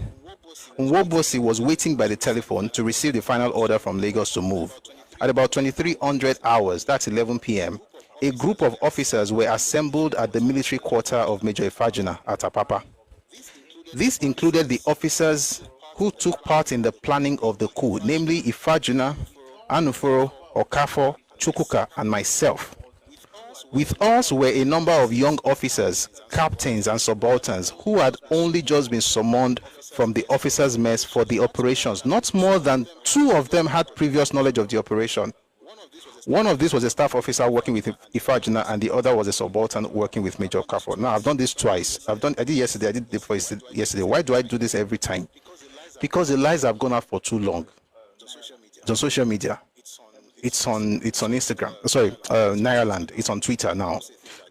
Nwobosi was waiting by the telephone to receive the final order from Lagos to move. At about 2300 hours, that's 11 p.m., a group of officers were assembled at the military quarter of Major Ifajuna at Apapa. This included the officers who took part in the planning of the coup, namely Ifajuna, Anuforo, Okafo, Chukuka, and myself. With us were a number of young officers, captains, and subalterns who had only just been summoned from the officers' mess for the operations. Not more than 2 of them had previous knowledge of the operation. One of these was a staff officer working with Ifajina, and the other was a subaltern working with Major Kafo. Now, I've done this twice. I did yesterday, I did the first yesterday. Why do I do this every time? Because the lies have gone out for too long. It's on social media. It's on Instagram. Sorry, Nairaland. It's on Twitter now.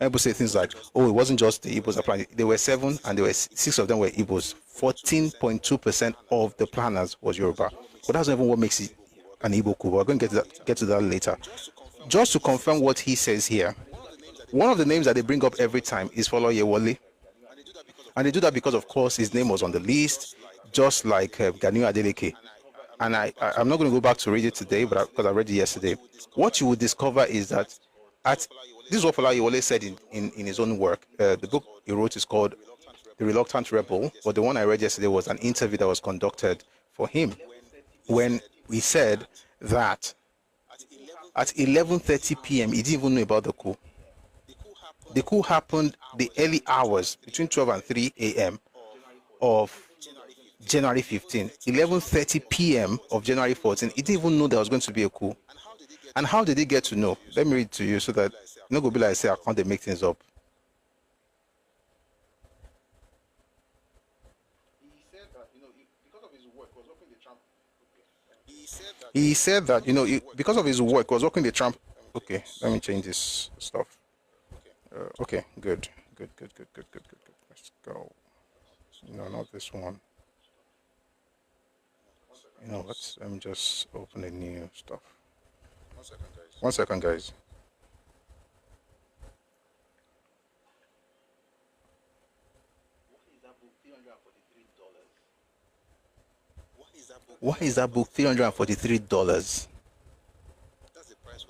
People say things like, "Oh, it wasn't just the Igbos applying. There were 7, and there were 6 of them were Igbos. 14.2% of the planners was Yoruba. But that's not even what makes it an Igbo coup. We're going to get to that later. Just to confirm what he says here, one of the names that they bring up every time is Adewale, and they do that because, of course, his name was on the list, just like Ganiu Adeleke. And I'm not going to go back to read it today, but because I read it yesterday. What you will discover is that this is what Adewale said in his own work. The book he wrote is called The Reluctant Rebel, but the one I read yesterday was an interview that was conducted for him, when he said that at 11:30 p.m. he didn't even know about the coup. The coup happened the early hours between 12 and 3 a.m. of January 15, 11:30 p.m. of January 14. He didn't even know there was going to be a coup. And how did he get to know? Let me read to you so that no go be like I say I can't make things up. He said that, because of his work, he was working the Trump. Okay, let me change this stuff. Okay, good. Let's go. No, not this one. Let me just open a new stuff. 1 second, guys. Why is that book $343?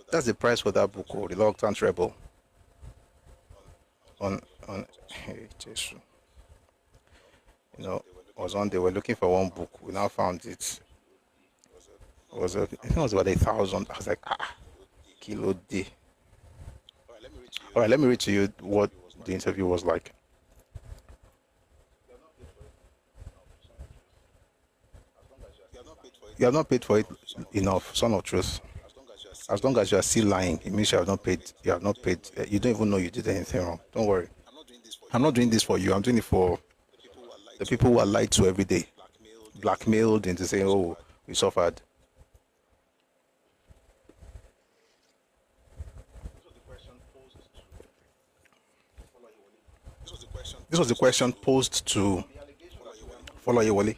That's the price for that book called Reluctant Rebel. Hey, Jesus. They were looking for one book. We now found it. I think it was about 1,000. I was like, kilo D. All right, let me read to you what the interview was like. You have not paid for it enough, son of truth. As long as you are still lying, it means you have not paid. You have not paid. You don't even know you did anything wrong. Don't worry. I'm not doing this for you. I'm doing it for the people who are lied to every day, blackmailed into saying, "Oh, we suffered." This was the question posed to Adewale.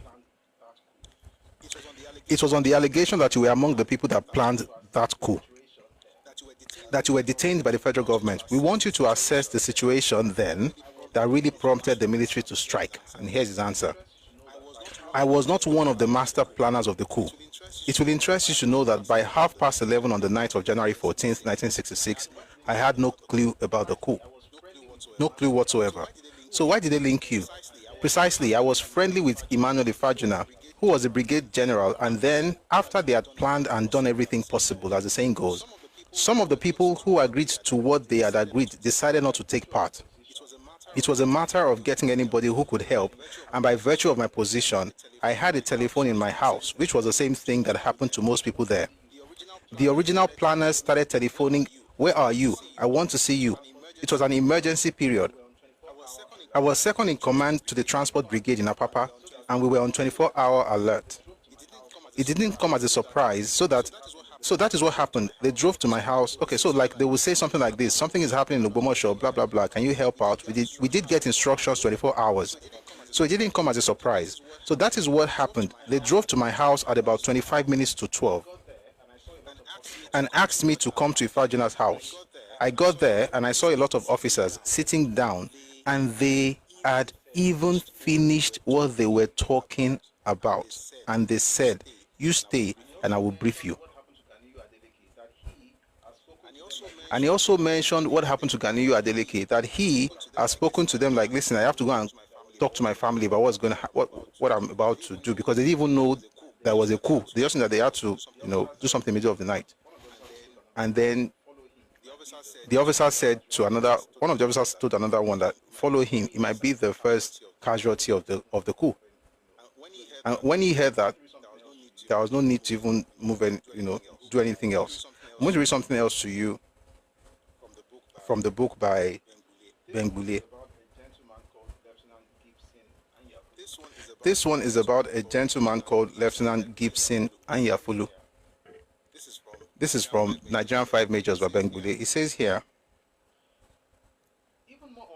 It was on the allegation that you were among the people that planned that coup, that you were detained by the federal government. We want you to assess the situation then that really prompted the military to strike. And here's his answer. I was not one of the master planners of the coup. It will interest you to know that by 11:30 on the night of January 14th, 1966, I had no clue about the coup. No clue whatsoever. So why did they link you? Precisely, I was friendly with Emmanuel Ifajuna, who was a brigade general, and then, after they had planned and done everything possible, as the saying goes, some of the people who agreed to what they had agreed decided not to take part. It was a matter of getting anybody who could help, and by virtue of my position, I had a telephone in my house, which was the same thing that happened to most people there. The original planners started telephoning, "Where are you? I want to see you." It was an emergency period. I was second in command to the transport brigade in Apapa, and we were on 24-hour alert. It didn't come as a surprise, so that is what happened. They drove to my house. Okay, so like they would say something like this: something is happening in Ogbomoso, blah blah blah. Can you help out? We did get instructions 24 hours, so it didn't come as a surprise. So that is what happened. They drove to my house at about 25 minutes to 12 and asked me to come to Ifajuna's house. I got there and I saw a lot of officers sitting down, and they had even finished what they were talking about. And they said, "You stay and I will brief you." And he also mentioned what happened to Ganiyu Adeleke, that he has spoken to them like, "Listen, I have to go and talk to my family about what I'm about to do," because they didn't even know there was a coup. They just knew that they had to, do something in the middle of the night. And then the officer said to one of the officers told another one that, "Follow him. He might be the first casualty of the coup." And when he heard that, there was no need to even move and do anything else. I'm going to read something else to you from the book by Bengbule. This one is about a gentleman called Lieutenant Gibson Anyafulu. This is from Nigerian 5 Majors by Bengbule. He says here, even more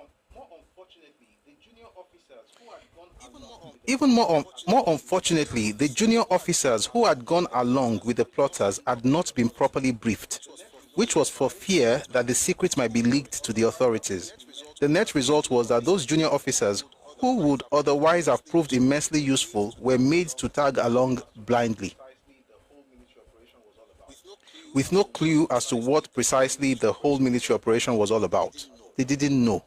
unfortunately, the junior officers who had gone along with the plotters had not been properly briefed, which was for fear that the secret might be leaked to the authorities. The net result was that those junior officers who would otherwise have proved immensely useful were made to tag along blindly, with no clue as to what precisely the whole military operation was all about. They didn't know.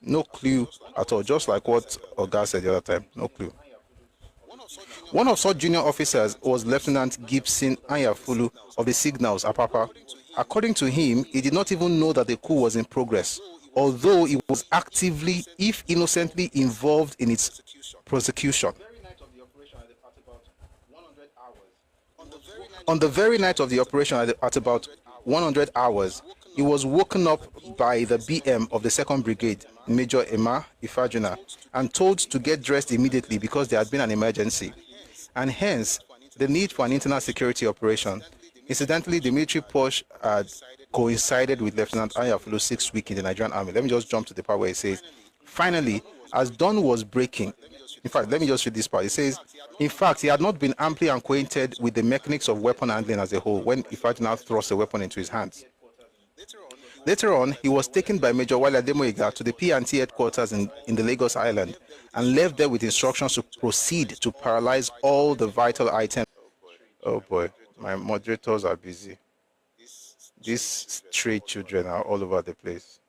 No clue at all, just like what Oga said the other time. No clue. One of such junior officers was Lieutenant Gibson Anyafulu of the Signals, Apapa. According to him, he did not even know that the coup was in progress, although he was actively, if innocently, involved in its prosecution. On the very night of the operation at about 100 hours, he was woken up by the BM of the 2nd Brigade, Major Emma Ifajuna, and told to get dressed immediately because there had been an emergency, and hence the need for an internal security operation. Incidentally, the military push had coincided with Lieutenant Anyafulu's 6th week in the Nigerian Army. Let me just jump to the part where it says, finally, as dawn was breaking, in fact, let me just read this part. It says, in fact, he had not been amply acquainted with the mechanics of weapon handling as a whole when Ifajuna thrust a weapon into his hands. Later on, he was taken by Major Wale Ademoyega to the P&T headquarters in the Lagos Island and left there with instructions to proceed to paralyze all the vital items. Oh boy, my moderators are busy. These stray children are all over the place.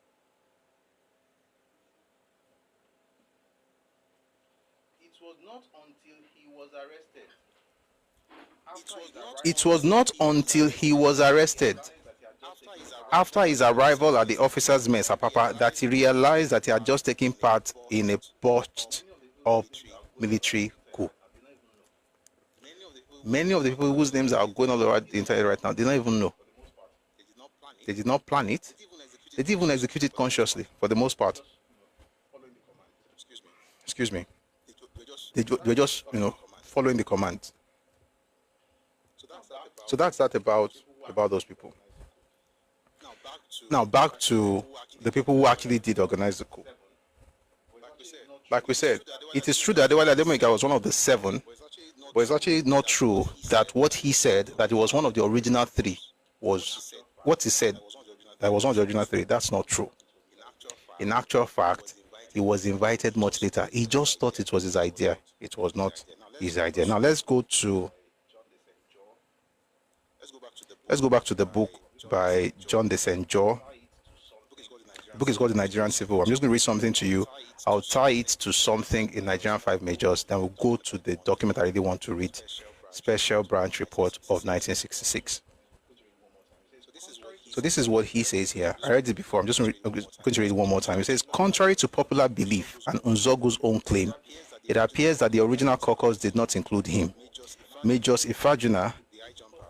It was not until he was arrested, after his arrival at the officers' mess, Apapa, that he realized that he had just taken part in a botched up military coup. Many of the people whose names are going all over the internet right now, they don't even know. They did not plan it. They didn't even execute it consciously, for the most part. Excuse me. They were just, following the command. So that's that about those people. Now back to the people who actually did organize the coup. Like we said, it is true that Adewale Ademoyega was one of the 7, but it's actually not true that what he said, that he was one of the original 3, was what he said, that was one of the original 3. That's not true. In actual fact, he was invited much later. He just thought it was his idea. It was not his idea. Now let's go back to the book by John de St. John. book is called The Nigerian Civil War. I'm just going to read something to you. I'll tie it to something in Nigerian Five Majors. Then we'll go to the document I really want to read, Special Branch Report of 1966. So this is what he says here. I read it before. I'm going to read it one more time. It says, contrary to popular belief and Nzogu's own claim, it appears that the original caucus did not include him. Majors Ifajuna,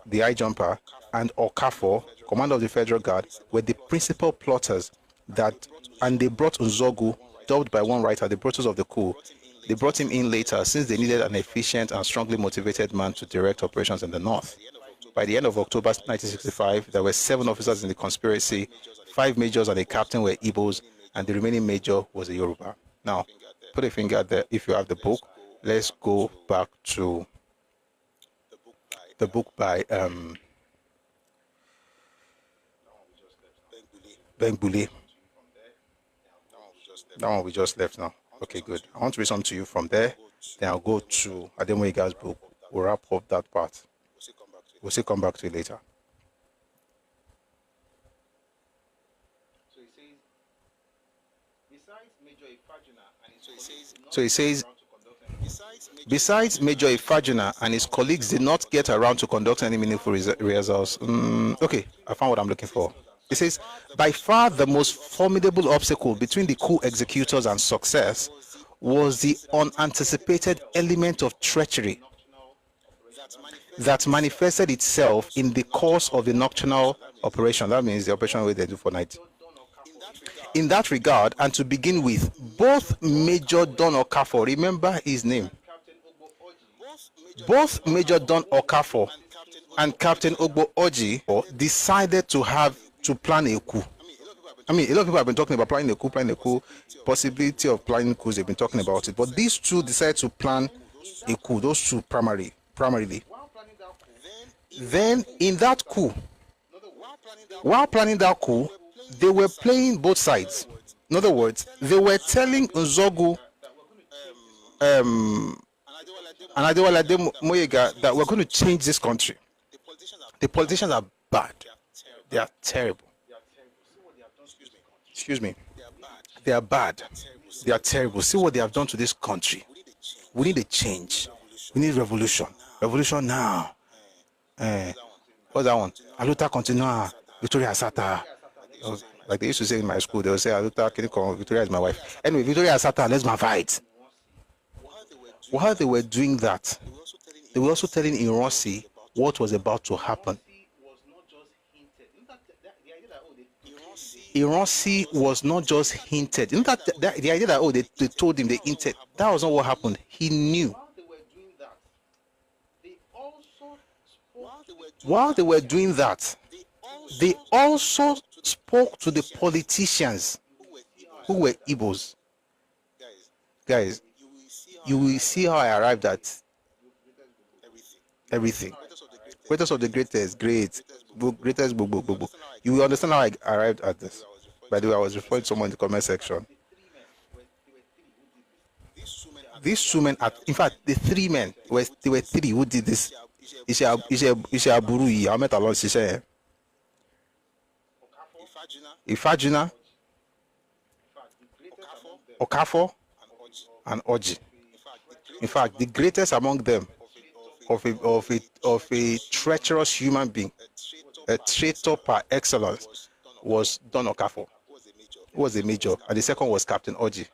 the eye jumper, and Okafor, commander of the Federal Guard, were the principal plotters and they brought Nzogu, dubbed by one writer the Brutus of the coup. They brought him in later since they needed an efficient and strongly motivated man to direct operations in the north. By the end of October 1965, there were 7 officers in the conspiracy, 5 majors and a captain were Igbos, and the remaining major was a Yoruba. Now, put a finger there if you have the book. Let's go back to the book by Bengbule. That one we just left now. Okay, good. I want to read something to you from there. Then I'll go to Ademoyega's book. We'll wrap up that part. We'll still come back to it later. So he says, besides Major Ifajuna and his colleagues did not get around to conduct any meaningful rehearsals. Okay, I found what I'm looking for. It says, by far the most formidable obstacle between the coup executors and success was the unanticipated element of treachery that manifested itself in the course of the nocturnal operation. That means the operation where they do for night. In that regard, and to begin with, both Major Don Okafor, remember his name, both Major Don Okafor and Captain Ogbo Oji decided to plan a coup. I mean, a lot of people have been talking about planning a coup, possibility of planning coups, they've been talking about it. But these two decided to plan a coup, those two primarily. Then in that coup, while planning that coup, they were playing both sides. In other words, they were telling Nzogu and Adewale Ademoyega that we're going to change this country. The politicians are bad. They are terrible. Excuse me. They are bad. They are terrible. See what they have done to this country. We need a change. We need revolution. Revolution now. What's that one? Aluta continua. Victoria Asata. Like they used to say in my school, they would say, Aluta, can you come? Victoria is my wife. Anyway, Victoria Asata, let's fight. While they were doing that, they were also telling Ironsi what was about to happen. Ironsi was not just hinted. In fact, the idea that, they told him, they hinted, that was not what happened. He knew. While they were doing that, they also spoke to the politicians who were Igbos. Guys, you will see how I arrived at everything. Greatest of the greatest, greatest, book. You will understand how I arrived at this. By the way, I was referring to someone in the comment section. These two men, in fact, the 3 men, there were 3 who did this. Ishe Ahmed Alon Sise, Ifajuna, Okafor, and Oji. In fact, the greatest among them of a treacherous human being, a traitor par excellence, was Don Okafor, who was a major, and the second was Captain Oji,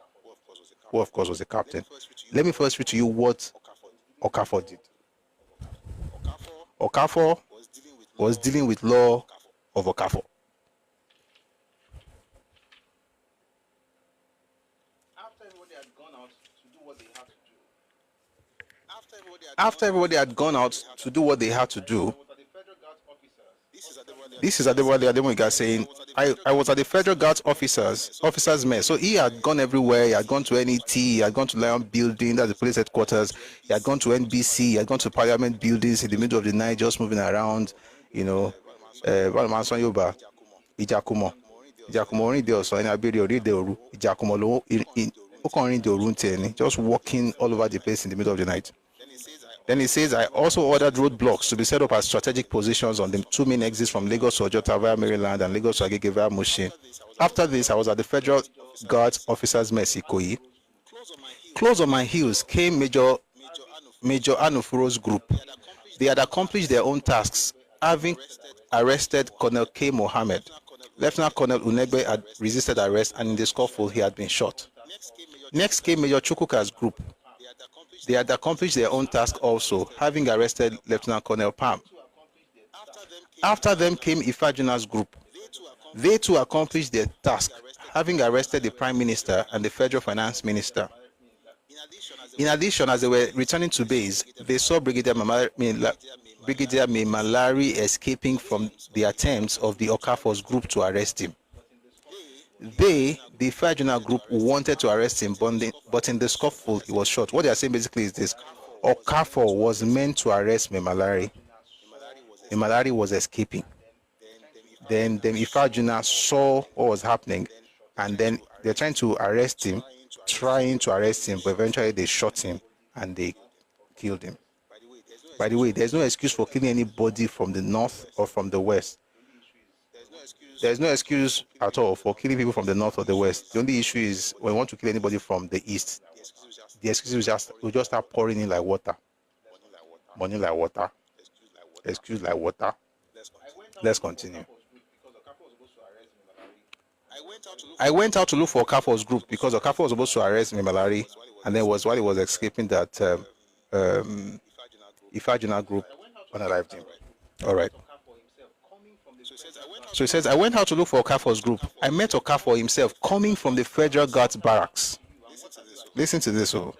who of course was a captain. Let me first read to you what Okafor did. Okafor was dealing with law of Okafor. After everybody had gone out to do what they had to do, this is Adewale Ademoyega saying, I was at the Federal Guards officers mess. So he had gone everywhere. He had gone to NET, he had gone to Lion Building, that's the police headquarters. He had gone to NBC, he had gone to Parliament buildings in the middle of the night, just moving around, you know. Ijakumo orin de oso eni abere ori de oru. Ijakumo lo orin de oru nteni, just walking all over the place in the middle of the night. Then he says, I also ordered roadblocks to be set up as strategic positions on the two main exits from Lagos to Ojota via Maryland and Lagos to Agege via Mushin. After this, I was at the Federal Guards Officers Mess Ikoyi. Close on my heels came Major Anufuro's group. They had accomplished their own tasks, having arrested Colonel K. Mohammed. Lieutenant Colonel Unegbe had resisted arrest, and in the scuffle, he had been shot. Next came Major Chukwuka's group. They had accomplished their own task also, having arrested Lieutenant Colonel Pam. After them came Ifajuna's group. They too accomplished their task, having arrested the Prime Minister and the Federal Finance Minister. In addition, as they were returning to base, they saw Brigadier Malari escaping from the attempts of the Okafor's group to arrest him. They, the Fajuna group, wanted to arrest him, but in the scuffle, he was shot. What they are saying basically is this: Okafor was meant to arrest Memalari. Memalari was escaping. Then Ifajuna saw what was happening, and then they're trying to arrest him, but eventually they shot him and they killed him. By the way, there's no excuse for killing anybody from the north or from the west. There's no excuse at all for killing people from the north or the west. The only issue is when you want to kill anybody from the east, the excuse will just start pouring in like water. Money like water. Excuse like water. Let's continue. I went out to look for Okafor's group because Okafor was supposed to arrest Memalari, and then while he was escaping that Ifajuna group unalived him. All right. So he says, I went out to look for Okafor's group. I met Okafor himself coming from the Federal Guards barracks. Listen to this. Oh.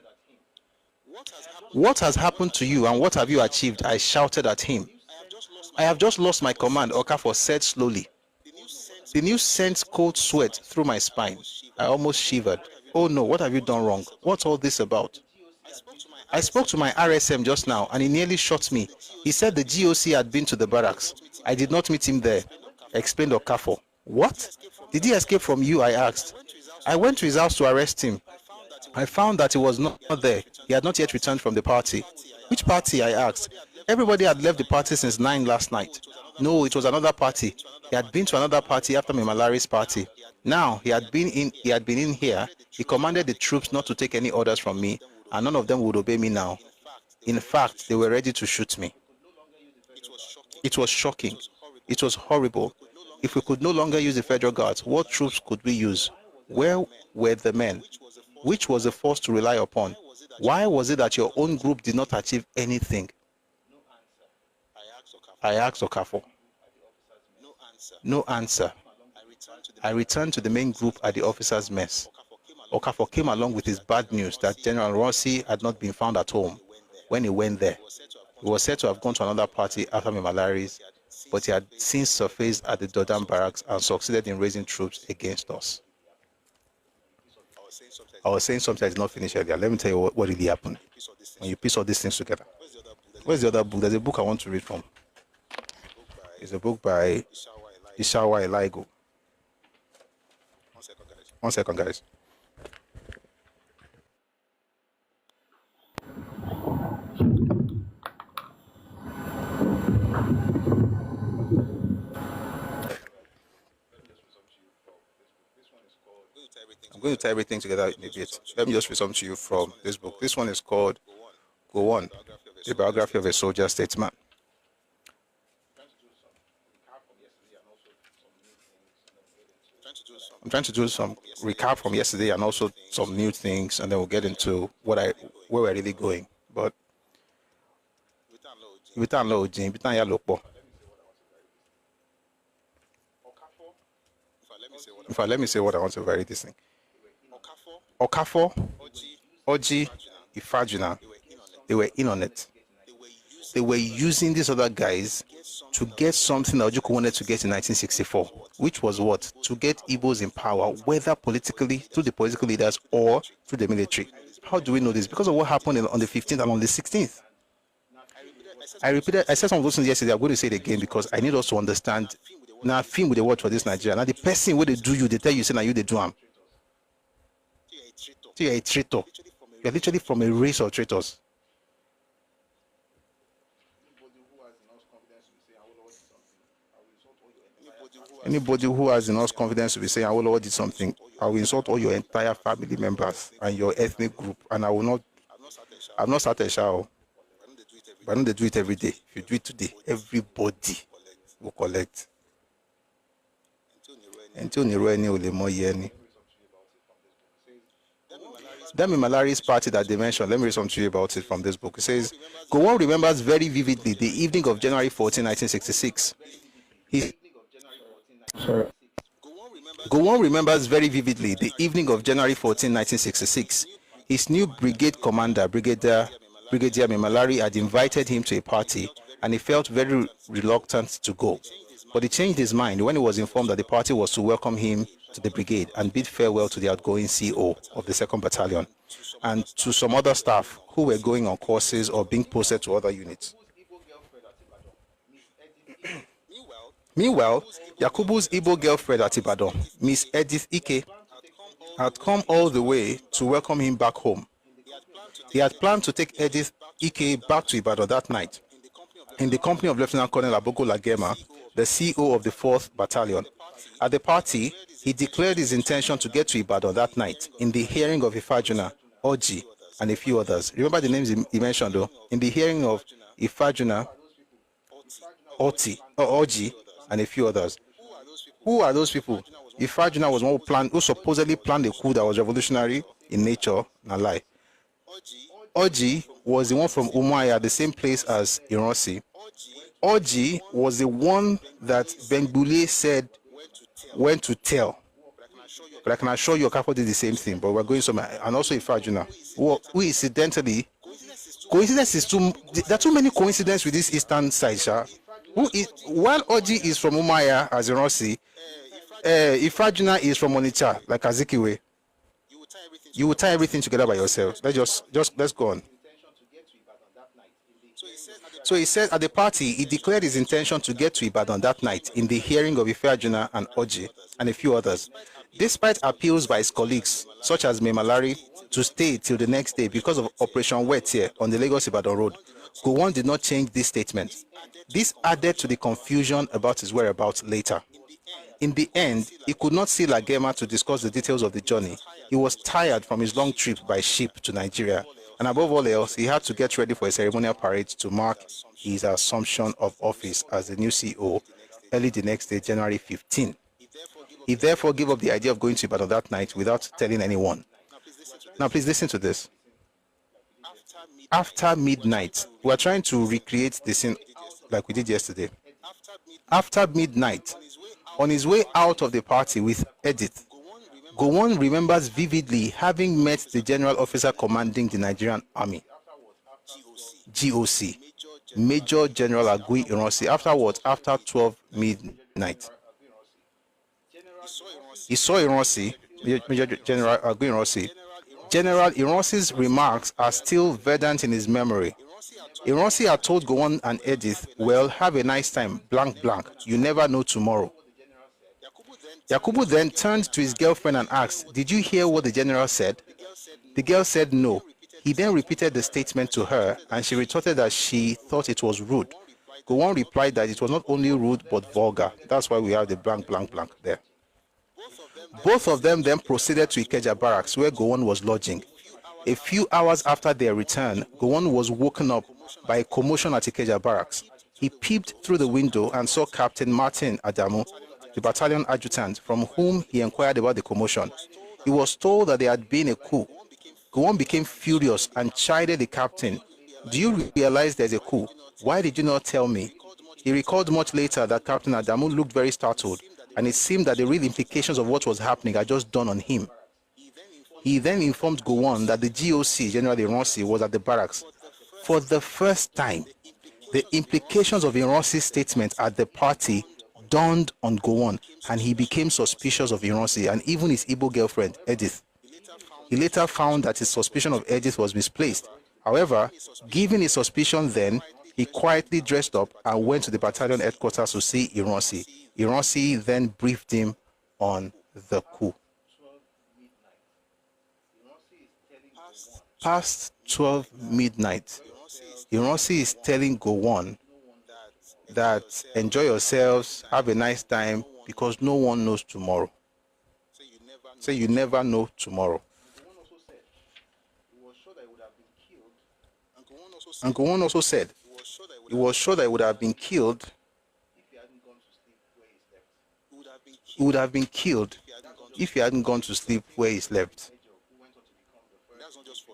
What has happened to you and what have you achieved? I shouted at him. I have just lost my command, Okafor said slowly. The news sent cold sweat through my spine. I almost shivered. Oh no, what have you done wrong? What's all this about? I spoke to my RSM just now and he nearly shot me. He said the GOC had been to the barracks. I did not meet him there, explained Okafor. What? Did he escape from you? I asked. I went to his house to arrest him. I found that he was not there. He had not yet returned from the party. Which party? I asked. Everybody had left the party since 9 last night. No, it was another party. He had been to another party after Memalari's party. Now, he had been in here. He commanded the troops not to take any orders from me, and none of them would obey me now. In fact, they were ready to shoot me. It was shocking. It was horrible. If we could no longer use the federal guards, what troops could we use? Where were the men? Which was the force to rely upon? Why was it that your own group did not achieve anything? I asked Okafor. No answer. I returned to the main group at the officers' mess. Okafor came along with his bad news that General Rossi had not been found at home when he went there. He was said to have gone to another party after Memalari's, but he had since surfaced at the Dodan barracks and succeeded in raising troops against us. I was saying something I did not finish earlier. Let me tell you what really happened when you piece all these things together. Where's the other book? There's a book I want to read from. It's a book by Ishawa Elaigo. 1 second, guys. I'm going to tie everything together in a bit. Let me just read something to you from this book. This one is called Go On, the biography of a soldier statesman. I'm trying to do some recap from yesterday and also some new things, and then we'll get into where we're really going. But if let me say what I want to vary this thing. Okafor, Oji, Ifajuna, they were in on it. They were using these other guys to get something that Ojukwu wanted to get in 1964, which was what? To get Igbos in power, whether politically, through the political leaders, or through the military. How do we know this? Because of what happened on the 15th and on the 16th. I said some of those things yesterday. I'm going to say it again because I need us to understand. Now, film with the word for this Nigeria. Now, the person where they do you, they tell you, say, now you, they do them. So you're a traitor. You're literally from a race of traitors. Anybody who has enough confidence to be saying, I will did something, I will insult all your entire family members and your ethnic group, and I will not, I've not started a shower. But I know they do it every day. If you do it today, everybody will collect. Until Nirweni will more yeni. Dami Malari's party that they mentioned, let me read something to you about it from this book. It says, Gowon remembers very vividly the evening of January 14, 1966. Gowon remembers very vividly the evening of January 14, 1966. His new brigade commander, Brigadier Malari, had invited him to a party, and he felt very reluctant to go. But he changed his mind when he was informed that the party was to welcome him to the brigade and bid farewell to the outgoing CO of the 2nd Battalion and to some other staff who were going on courses or being posted to other units. Meanwhile, Yakubu's Igbo girlfriend at Ibadan, Miss Edith Ike, had come all the way to welcome him back home. He had planned to take Edith Ike back to Ibadan that night in the company of Lieutenant Colonel Abogo Lagema, the CO of the 4th Battalion. At the party, he declared his intention to get to Ibadan that night in the hearing of Ifajuna, Oji, and a few others. Remember the names he mentioned though? In the hearing of Ifajuna, Oji, and a few others. Who are those people? Ifajuna was one who supposedly planned a coup that was revolutionary in nature, na lie. Oji was the one from Umuahia, the same place as Ironsi. Oji was the one that Bengbule said went to tell. But I can assure you Okafor did the same thing, but we're going somewhere. And also Ifajuna, who incidentally, coincidence is too, there are too many coincidences with this eastern side, Sha. While Oji is from Umuahia as Ironsi, Ifajuna is from Onitsha, like Azikiwe. You will tie everything together by yourself. Let's go on. So he said at the party, he declared his intention to get to Ibadan that night in the hearing of Ifeajuna and Oji and a few others. Despite appeals by his colleagues, such as Memalari, to stay till the next day because of Operation Wetie on the Lagos-Ibadan road, Gowon did not change this statement. This added to the confusion about his whereabouts later. In the end, he could not see Lagema to discuss the details of the journey. He was tired from his long trip by ship to Nigeria, and above all else, he had to get ready for a ceremonial parade to mark his assumption of office as the new CEO early the next day, January 15. He therefore gave up the idea of going to Ibadan that night without telling anyone. Now, please listen to this. After midnight, we are trying to recreate the scene like we did yesterday. After midnight, on his way out of the party with Edith, Gowon remembers vividly having met the general officer commanding the Nigerian Army, GOC, Major General Agui Ironsi. Afterwards, after 12 midnight, he saw Ironsi, Major General Agui Ironsi. General Ironsi's remarks are still verdant in his memory. Ironsi had told Gowon and Edith, well, have a nice time, blank, blank. You never know tomorrow. Yakubu then turned to his girlfriend and asked, did you hear what the general said? The girl said no. He then repeated the statement to her, and she retorted that she thought it was rude. Gowon replied that it was not only rude but vulgar. That's why we have the blank, blank, blank there. Both of them then proceeded to Ikeja barracks, where Gowon was lodging. A few hours after their return, Gowon was woken up by a commotion at Ikeja barracks. He peeped through the window and saw Captain Martin Adamu, the battalion adjutant, from whom he inquired about the commotion. He was told that there had been a coup. Gowon became furious and chided the captain. Do you realize there's a coup? Why did you not tell me? He recalled much later that Captain Adamu looked very startled, and it seemed that the real implications of what was happening had just dawned on him. He then informed Gowon that the GOC, General Ironsi, was at the barracks. For the first time, the implications of Ironsi's statement at the party dawned on Gowon, and he became suspicious of Ironsi and even his Igbo girlfriend, Edith. He later found that his suspicion of Edith was misplaced. However, given his suspicion then, he quietly dressed up and went to the battalion headquarters to see Ironsi. Ironsi then briefed him on the coup. Past 12 midnight, Ironsi is telling Gowon that enjoy yourselves, have a nice time, because no one knows tomorrow. Say you never know tomorrow. And Gowon also said he was sure that he would have been killed. He would have been killed if he hadn't gone to sleep where he slept.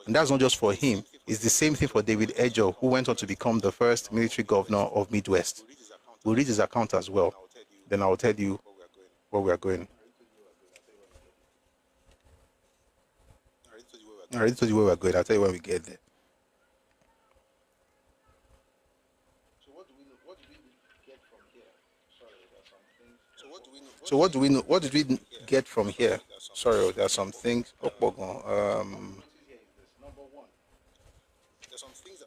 And that's not just for him. It's the same thing for David Ejo, who went on to become the first military governor of Midwest. We'll read his account as well. Then I'll tell you where we are going. I already told you where we're going. I'll tell you when we get there. So what do we know? What did we get from here? Sorry, there are some things.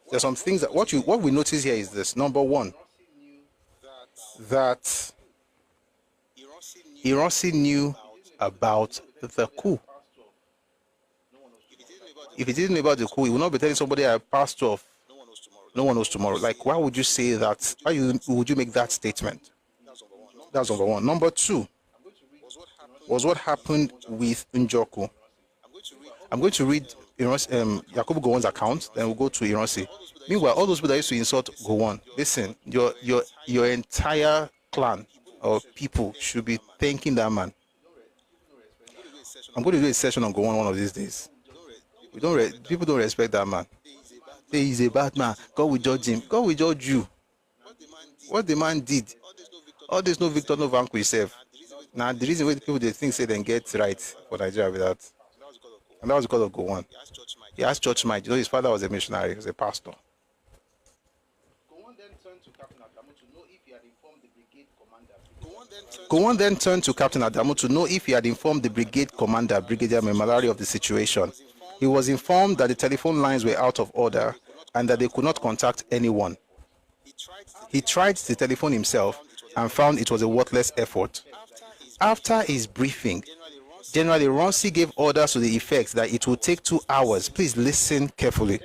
There's some things that what we notice here is this. Number one, that Ironsi knew about the coup. If he didn't know about the coup, he would not be telling somebody I passed off. No one knows tomorrow. Like, why would you say that? Would you make that statement? That's number one. Number two was what happened with Njoku. I'm going to read Yakubu Gowon's account, then we'll go to Ironsi. Meanwhile, all those people that used to insult Gowon, listen, your entire clan or people should be thanking that man. I'm going to do a session on Gowon one of these days. People don't respect that man. Say he's a bad man. God will judge him. God will judge you. What the man did. All this no victor, no vanquish self. Now the reason why people they think say they get right for Nigeria with that. And that was because of Gowon. He has church mind. You know, his father was a missionary, he was a pastor. Gowon then turned to Captain Adamu to know if he had informed the brigade commander, Brigadier Memalari, of the situation. He was informed that the telephone lines were out of order and that they could not contact anyone. He tried the telephone himself and found it was a worthless effort. After his briefing, General Ironsi gave orders to the effect that it would take 2 hours. Please listen carefully.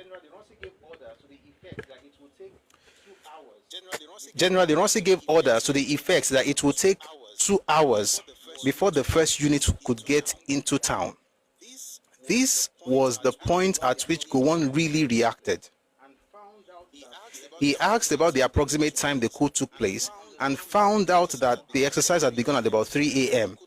General Ironsi gave orders to the effect that it would take 2 hours before the first unit could get into town. This was the point at which Gowon really reacted. He asked about the approximate time the coup took place and found out that the exercise had begun at about 3 a.m.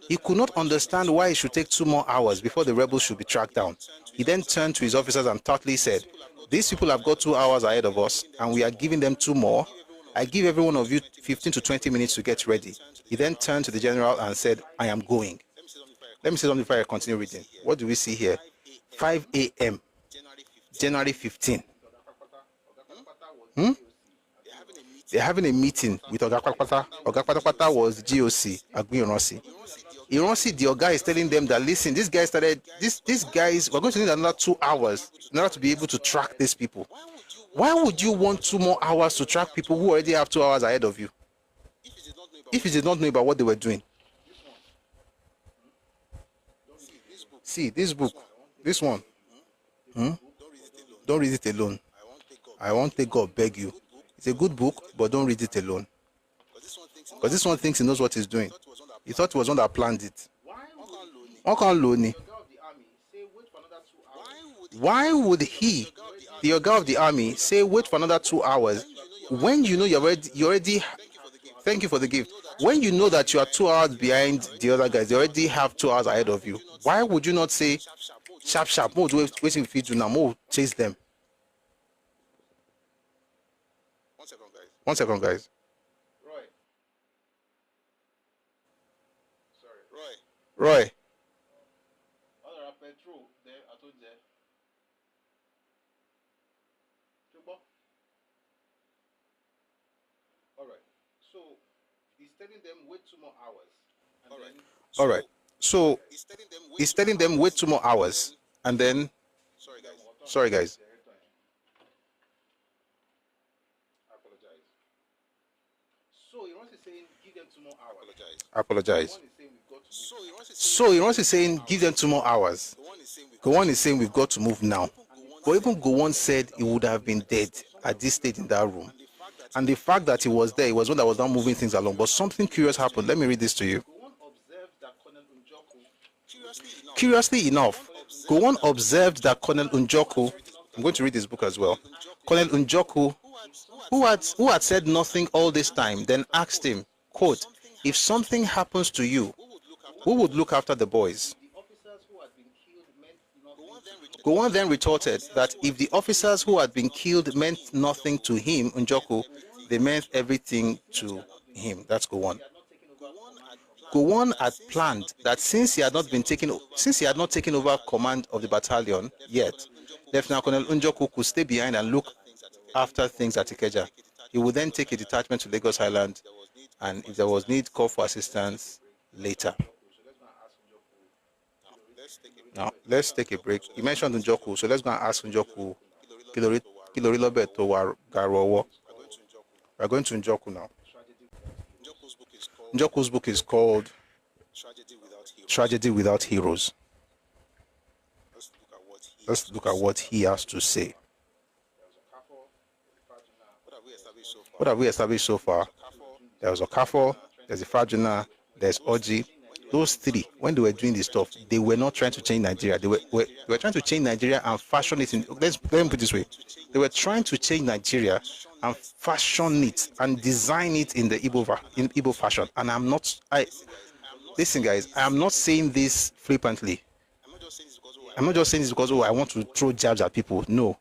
He could not understand why it should take 2 more hours before the rebels should be tracked down. He then turned to his officers and tartly said, "These people have got 2 hours ahead of us and we are giving them 2 more. I give every one of you 15 to 20 minutes to get ready." He then turned to the general and said, "I am going." Let me say something before I continue reading. What do we see here? 5 a.m. January 15. They're having a meeting with Oga Kpatakpata. Oga Kpatakpata was the GOC, Agbin Ironsi. Ironsi, the Oga, is telling them that, listen, these guys, we're going to need another 2 hours in order to be able to track these people. Why would you want 2 more hours to track people who already have 2 hours ahead of you? If you did not know about what they were doing. See, this book, this one, don't read it alone. I won't take God beg you. It's a good book, but don't read it alone. Because this one thinks he knows what he's doing. He thought it was one that planned it. Why would he, the Oga of the army, say wait for another 2 hours when you know you already, thank you for the gift, when you know that you are 2 hours behind the other guys, they already have 2 hours ahead of you? Why would you not say, sharp, more waiting for you to now, more chase them? 1 second, guys. Roy. All right. So he's telling them wait 2 more hours, and then, sorry guys. I apologize. So Ironsi is saying give them 2 more hours. Gowon is saying we've got to move now. But even Gowon said he would have been dead at this stage in that room. And the fact that he was there, he was one that was not moving things along. But something curious happened. Let me read this to you. Curiously enough, Gowon observed that Colonel Njoku, I'm going to read this book as well. Colonel Njoku, who had said nothing all this time, then asked him, quote, if something happens to you, who would look after the boys? Gowon then retorted that if the officers who had been killed meant nothing to him, Njoku, they meant everything to him. That's Gowon. Gowon had planned that since he had not taken over command of the battalion yet, Lieutenant Colonel Njoku could stay behind and look after things at Ikeja. He would then take a detachment to Lagos Island, and if there was need, call for assistance later. Now, let's take a break. You mentioned Njoku, so let's go and ask Njoku. We're going to Njoku now. Njoku's book is called Tragedy Without Heroes. Let's look at what he has to say. What have we established so far? There was Okafo, there's Ifajuna, there's Oji. Those three, when they were doing this stuff, they were not trying to change Nigeria. They were trying to change Nigeria and fashion it in. Let me put it this way: they were trying to change Nigeria and fashion it and design it in the Igbo fashion. And listen, guys, I am not saying this flippantly. I'm not just saying this because I want to throw jabs at people. No.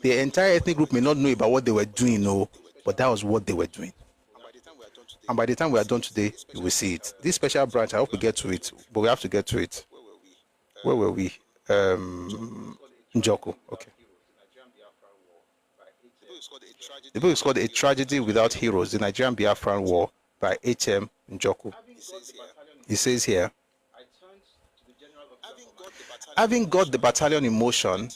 The entire ethnic group may not know about what they were doing, no, but that was what they were doing. And by the time we are done today, you will see it. This special branch, I hope we get to it, but we have to get to it. Where were we? Njoku. Okay. The book is called A Tragedy Without Heroes, The Nigerian Biafran War by H.M. Njoku. He says here, having got the battalion in motion,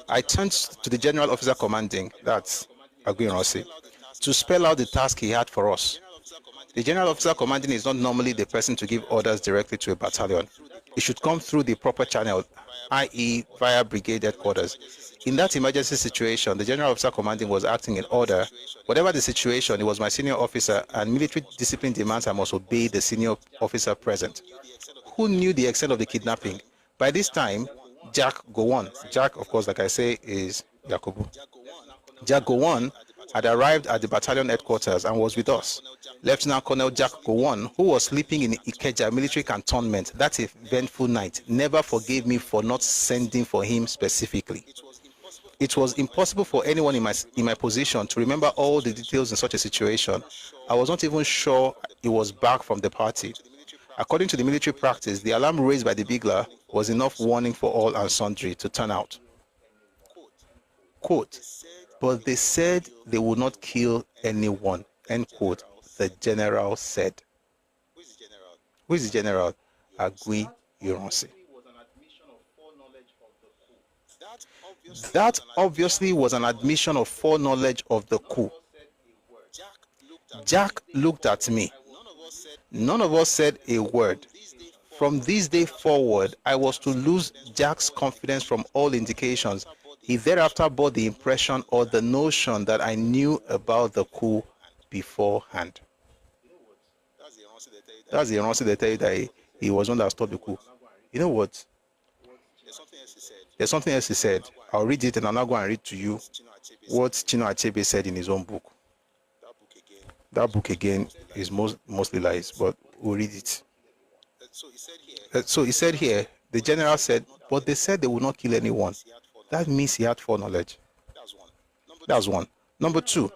I turned to the general officer commanding, that's Aguiyi, to spell out the task he had for us. The general officer commanding is not normally the person to give orders directly to a battalion. It should come through the proper channel, i.e. via brigade headquarters. In that emergency situation, the general officer commanding was acting in order. Whatever the situation, he was my senior officer, and military discipline demands I must obey the senior officer present. Who knew the extent of the kidnapping? By this time, Jack Gowon, Jack, of course, like I say, is Yakubu. Jack Gowon had arrived at the battalion headquarters and was with us. Lieutenant Colonel Jack Gowon, who was sleeping in Ikeja military cantonment that eventful night, never forgave me for not sending for him specifically. It was impossible for anyone in my position to remember all the details in such a situation. I was not even sure he was back from the party. According to the military practice, the alarm raised by the bugler was enough warning for all and sundry to turn out. Quote, but they said they would not kill anyone, end quote, the general said. Who is the general? Aguiyi Ironsi. That obviously was an admission of foreknowledge of the coup. Jack looked at me. None of us said a word. From this day forward, I was to lose Jack's confidence from all indications. He thereafter bore the impression or the notion that I knew about the coup beforehand. That's the Ironsi they tell you that he was one that stopped the coup. You know what? There's something else he said. I'll read it and I'll now go and read to you what Chino Achebe said in his own book. That book again is mostly lies, but we'll read it. So he said here, the general said, but they said they would not kill anyone. That means he had foreknowledge. That's one. Number two,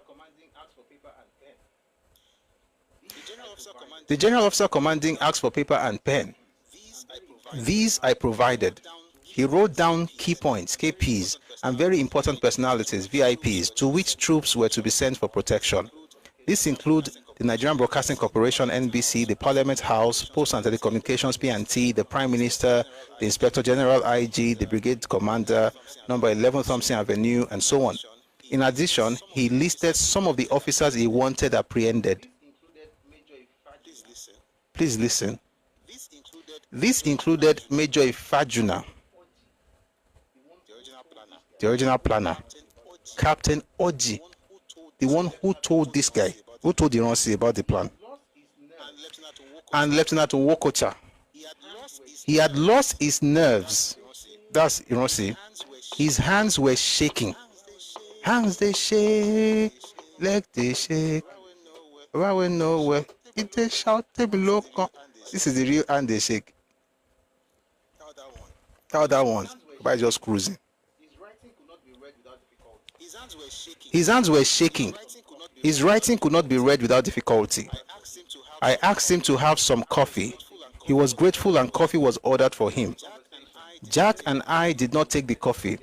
the general officer commanding asked for paper and pen. These I provided. He wrote down key points, KPs, and very important personalities, VIPs, to which troops were to be sent for protection. This includes the Nigerian Broadcasting Corporation, NBC, the Parliament House, Post and Telecommunications, P&T, the Prime Minister, the Inspector General, IG, the Brigade Commander, number 11 Thompson Avenue, and so on. In addition, he listed some of the officers he wanted apprehended. Please listen. This included Major Ifajuna, the original planner, Captain Oji, the one who told this guy, who told Ironsi about the plan. And Lieutenant Wokocha, he had lost his nerves. That's Ironsi. His hands were shaking. Hands they shake, leg they shake. Why we nowhere? It they shout, they below. This is the real hand they shake. How that one? By just cruising. His hands were shaking. His writing could not be read without difficulty. I asked him to have some coffee. He was grateful and coffee was ordered for him. Jack and I did not take the coffee.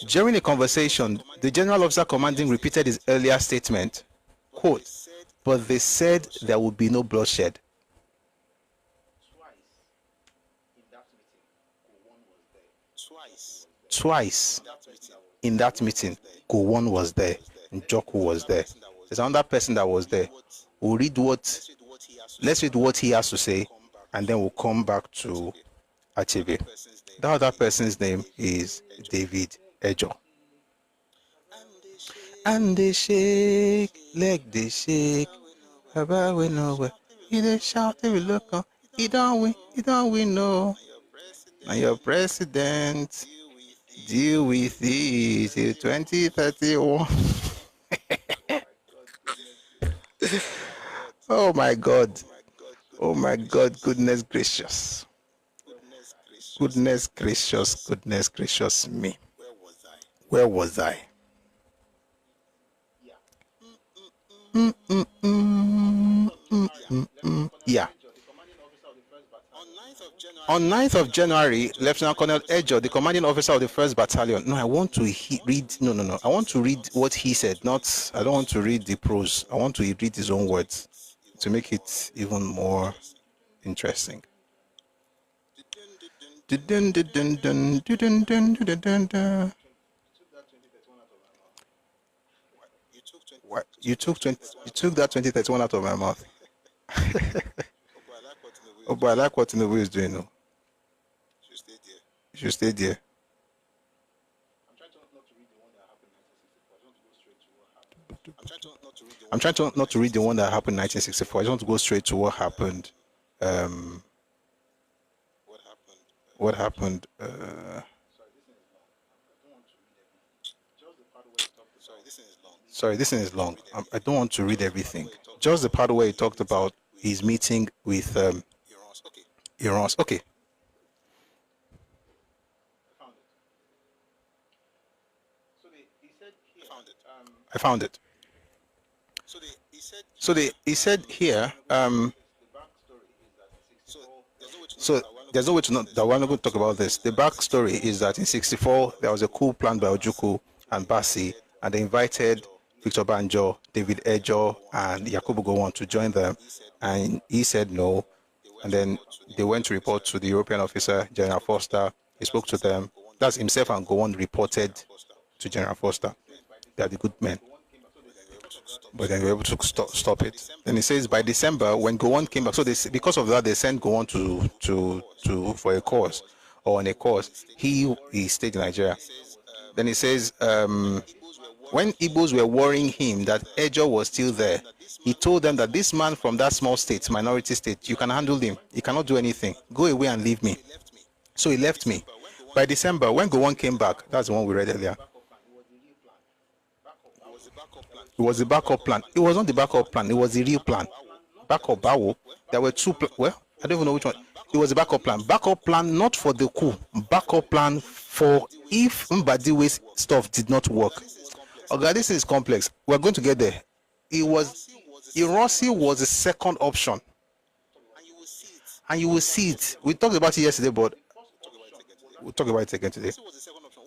During a conversation, the general officer commanding repeated his earlier statement, quote, but they said there would be no bloodshed. Twice in that meeting, Gowon was there, and Joku was there. There's another person that was there. Let's read what he has to say, and then we'll come back to Achebe. The other person's name is David Ejo. And they shake, leg they shake, about we nowhere. He they shout, they will look on. He don't win, no. And your president deal with it till 2031. Oh my God, goodness gracious. Goodness gracious me. Where was I? Yeah. On 9th of January, Lieutenant Colonel Ejo, the commanding officer of the 1st Battalion. No, I want to read. No. I want to read what he said. I don't want to read the prose. I want to read his own words to make it even more interesting. You took that 2031 out of my mouth. Oh, but I like what Tinubu is doing now. You should stay there. I'm trying to not to read the one that happened in 1964. I just want to go straight to what happened. What happened? Sorry, this thing is long. I don't want to read everything. Just the part where he talked about his meeting with Iran's. Okay. I found it. So he said here. So there's no way to know that we're not going to talk about this. The backstory is that in '64 there was a coup planned by Ojukwu and Bassi, and they invited Victor Banjo, David Ejo, and Yakubu Gowon to join them, and he said no. And then they went to report to the European officer, General Foster. He spoke to them. That's himself and Gowon reported to General Foster. They are the good men. But then they were able to stop it. Then he says by December, when Gowon came back, so because of that, they sent Gowon to for a course, or on a course. He stayed in Nigeria. Then he says, when Igbos were worrying him that Ejo was still there, he told them that this man from that small state, minority state, you can handle him. He cannot do anything. Go away and leave me. So he left me. By December, when Gowon came back, that's the one we read earlier. It was the backup plan. It was not the backup plan. It was the real plan. Backup, Bawo. There were two. Well, I don't even know which one. It was the backup plan. Backup plan not for the coup. Backup plan for if Mbadiwe's stuff did not work. Okay, this is complex. We're going to get there. Ironsi was the second option. And you will see it. We talked about it yesterday, but we'll talk about it again today.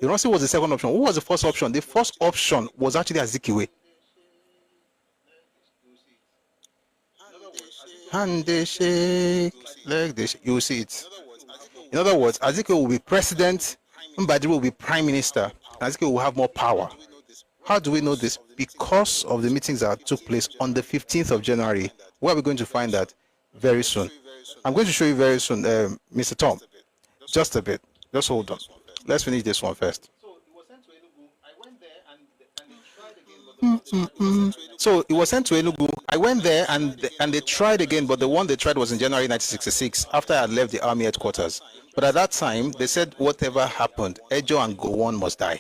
Ironsi was the second option. Who was the first option? The first option was actually Azikiwe. Hand they shake, leg they shake. You will see it. In other words, Azikiwe will be president, Mbadiwe will be prime minister, and Azikiwe will have more power. How do we know this? Because of the meetings that took place on the 15th of January. Where are we going to find that? Very soon. I'm going to show you very soon, Mr. Tom. Just a bit. Just hold on. Let's finish this one first. So it was sent to Enugu. I went there and they tried again, but the one they tried was in January 1966 after I had left the army headquarters. But at that time, they said whatever happened, Ejo and Gowon must die.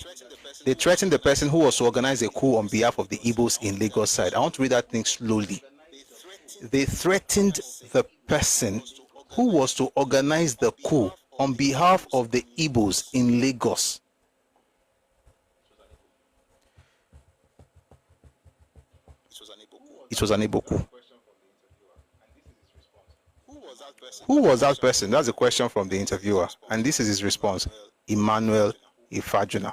They threatened the person who was to organize a coup on behalf of the Igbos in Lagos side. I want to read that thing slowly. They threatened the person who was to organize the coup on behalf of the Igbos in Lagos. It was an Igbo coup. Who was that person? That's a question from the interviewer. And this is his response. Emmanuel Ifajuna.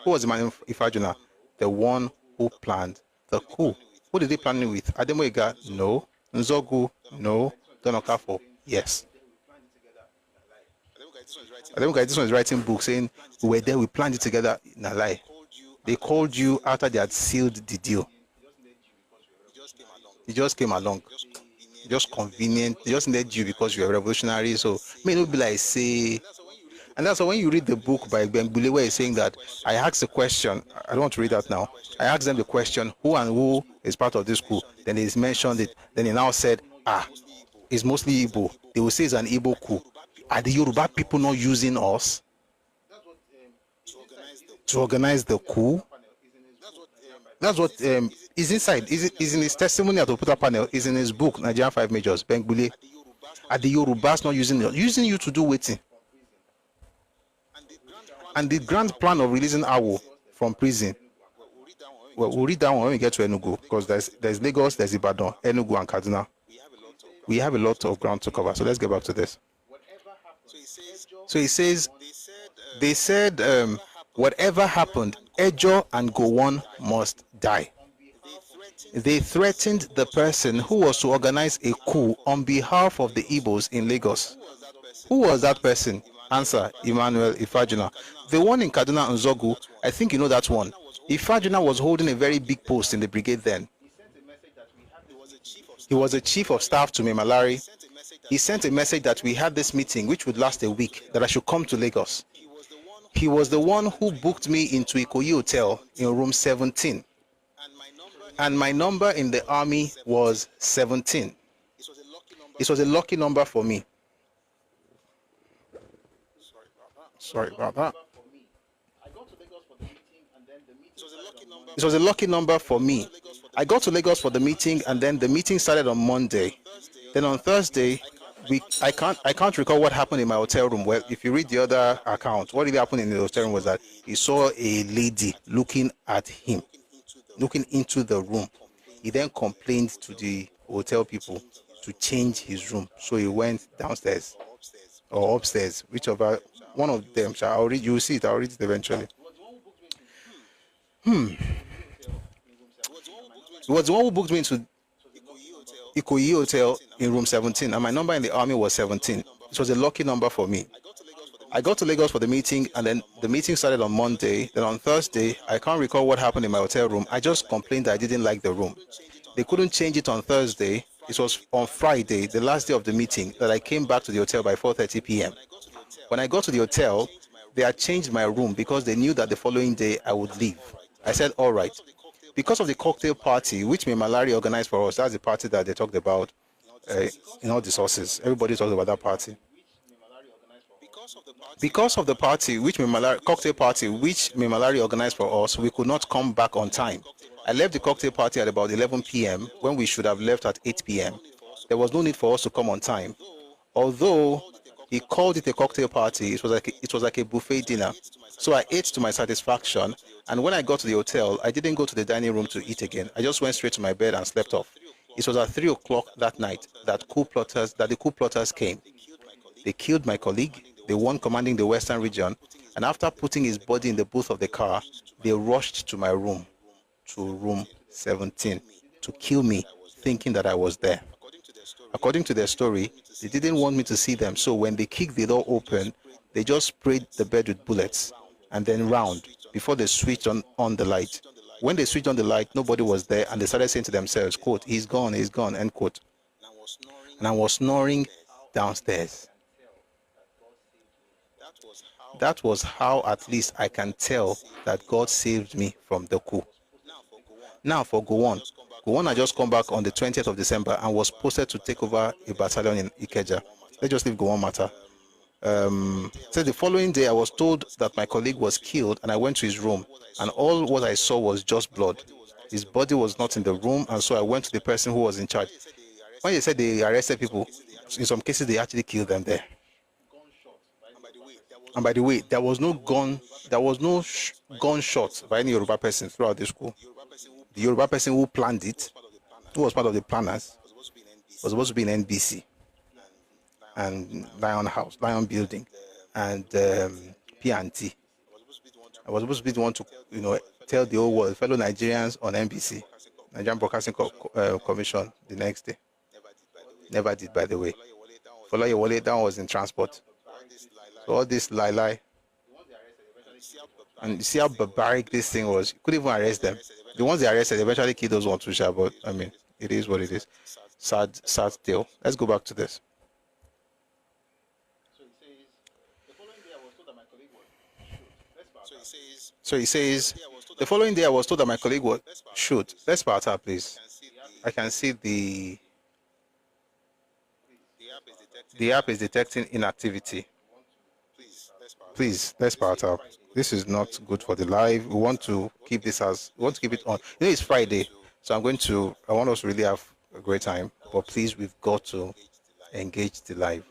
Who was Emmanuel Ifajuna? The one who planned the coup. Who did he plan it with? Ademoyega? No. Nzogu? No. Don Okafo? Yes. Ademoyega, this one is writing books saying, we were there, we planned it together. Na lie. They called you after they had sealed the deal. He just came along. Just convenient. They just needed you because you were revolutionary. So may not be like say, and that's why when you read the book by Bengbule where he's saying that I asked the question, I don't want to read that now. I asked them the question, who and who is part of this coup? Then he's mentioned it. Then he now said, it's mostly Igbo. They will say it's an Igbo coup. Are the Yoruba people not using us to organize the coup? That's what is inside. Is in his testimony at Oputa panel. Is in his book Nigerian Five Majors. Bengbule. Are the Yorubas not using you to do waiting? And the grand plan of releasing Awo from prison. Well, we'll read that one when we get to Enugu because there's Lagos, there's Ibadan, Enugu, and Kaduna. We have a lot of ground to cover. So let's get back to this. So he says, they said, whatever happened, Ejo and Gowon must die. They threatened the person who was to organize a coup on behalf of the Igbos in Lagos. Who was that person? Answer, Emmanuel Ifajuna. The one in Kaduna and Zogu, I think you know that one. Ifajuna was holding a very big post in the brigade then. He was a chief of staff to Memalari. He sent a message that we had this meeting, which would last a week, that I should come to Lagos. He was the one who booked me into Ikoyi Hotel in room 17. And my number in the army was 17. It was a lucky number for me. Sorry about that. It was a lucky number for me. I got to Lagos for the meeting, and then the meeting started on Monday. Then on Thursday, I can't recall what happened in my hotel room. Well, if you read the other account, what really happened in the hotel room was that he saw a lady looking at him, looking into the room. He then complained to the hotel people to change his room. So he went downstairs or upstairs, whichever one of them. You will see it. I'll read it eventually. It was the one who booked me into Ikoyi Hotel in room 17, and my number in the army was 17. It was a lucky number for me. I got to Lagos for the meeting, and then the meeting started on Monday. Then on Thursday, I can't recall what happened in my hotel room. I just complained that I didn't like the room. They couldn't change it on Thursday. It was on Friday, the last day of the meeting, that I came back to the hotel by 4:30 p.m. When I got to the hotel, they had changed my room because they knew that the following day I would leave. I said, all right. Because of the cocktail party, which Memalari organized for us, that's the party that they talked about in all the sources. Everybody talked about that party. Because of the party, cocktail party, which Memalari organized for us, we could not come back on time. I left the cocktail party at about 11 p.m. when we should have left at 8 p.m. There was no need for us to come on time. Although he called it a cocktail party, it was like a buffet dinner. So I ate to my satisfaction, and when I got to the hotel, I didn't go to the dining room to eat again. I just went straight to my bed and slept off. It was at 3 o'clock that night that the coup plotters came. They killed my colleague, the one commanding the Western region, and after putting his body in the boot of the car, they rushed to my room, to room 17, to kill me, thinking that I was there. According to their story, they didn't want me to see them, so when they kicked the door open, they just sprayed the bed with bullets and then round before they switched on the light. When they switched on the light, nobody was there, and they started saying to themselves, quote, he's gone, end quote. And I was snoring downstairs. That was how at least I can tell that God saved me from the coup. Now for Gowon. Gowon had just come back on the 20th of December and was posted to take over a battalion in Ikeja. Let's just leave Gowon matter. So the following day, I was told that my colleague was killed, and I went to his room, and all what I saw was just blood. His body was not in the room, and so I went to the person who was in charge. When they said they arrested people, in some cases they actually killed them there. And by the way, there was no gunshot by any Yoruba person throughout the school. The Yoruba person who planned it, who was part of the planners, was supposed to be in NBC and Lion Building, and P&T. I was supposed to be the one to, tell the whole world, fellow Nigerians on NBC, Nigerian Broadcasting Commission, the next day. Never did, by the way. Adewale, that was in transport. So all this lie. And you see how barbaric this thing was. You couldn't even arrest them. The ones they arrested eventually killed those ones too, but I mean, it is what it is. Sad tale. Let's go back to this. So he says, the following day I was told that my colleague would shoot. Let's power up, please. I can see the app is detecting inactivity. Please, let's power up. This is not good for the live. We want to keep it on. It's Friday, so I want us to really have a great time. But please, we've got to engage the live.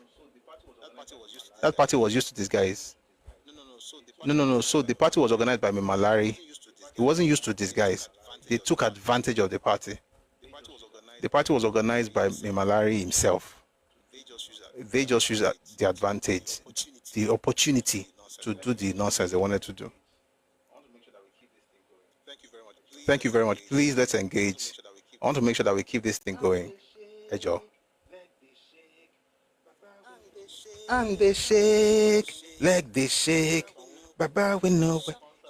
That party was used to these guys. No. So the party was organized by Malari. He wasn't used to these guys. They took advantage of the party. The party was organized by Malari himself. They just used the advantage, the opportunity to do the nonsense they wanted to do. Thank you very much. Please, let's engage. I want to make sure that we keep this thing going. Ejo. And they shake, leg they shake. Baba, we know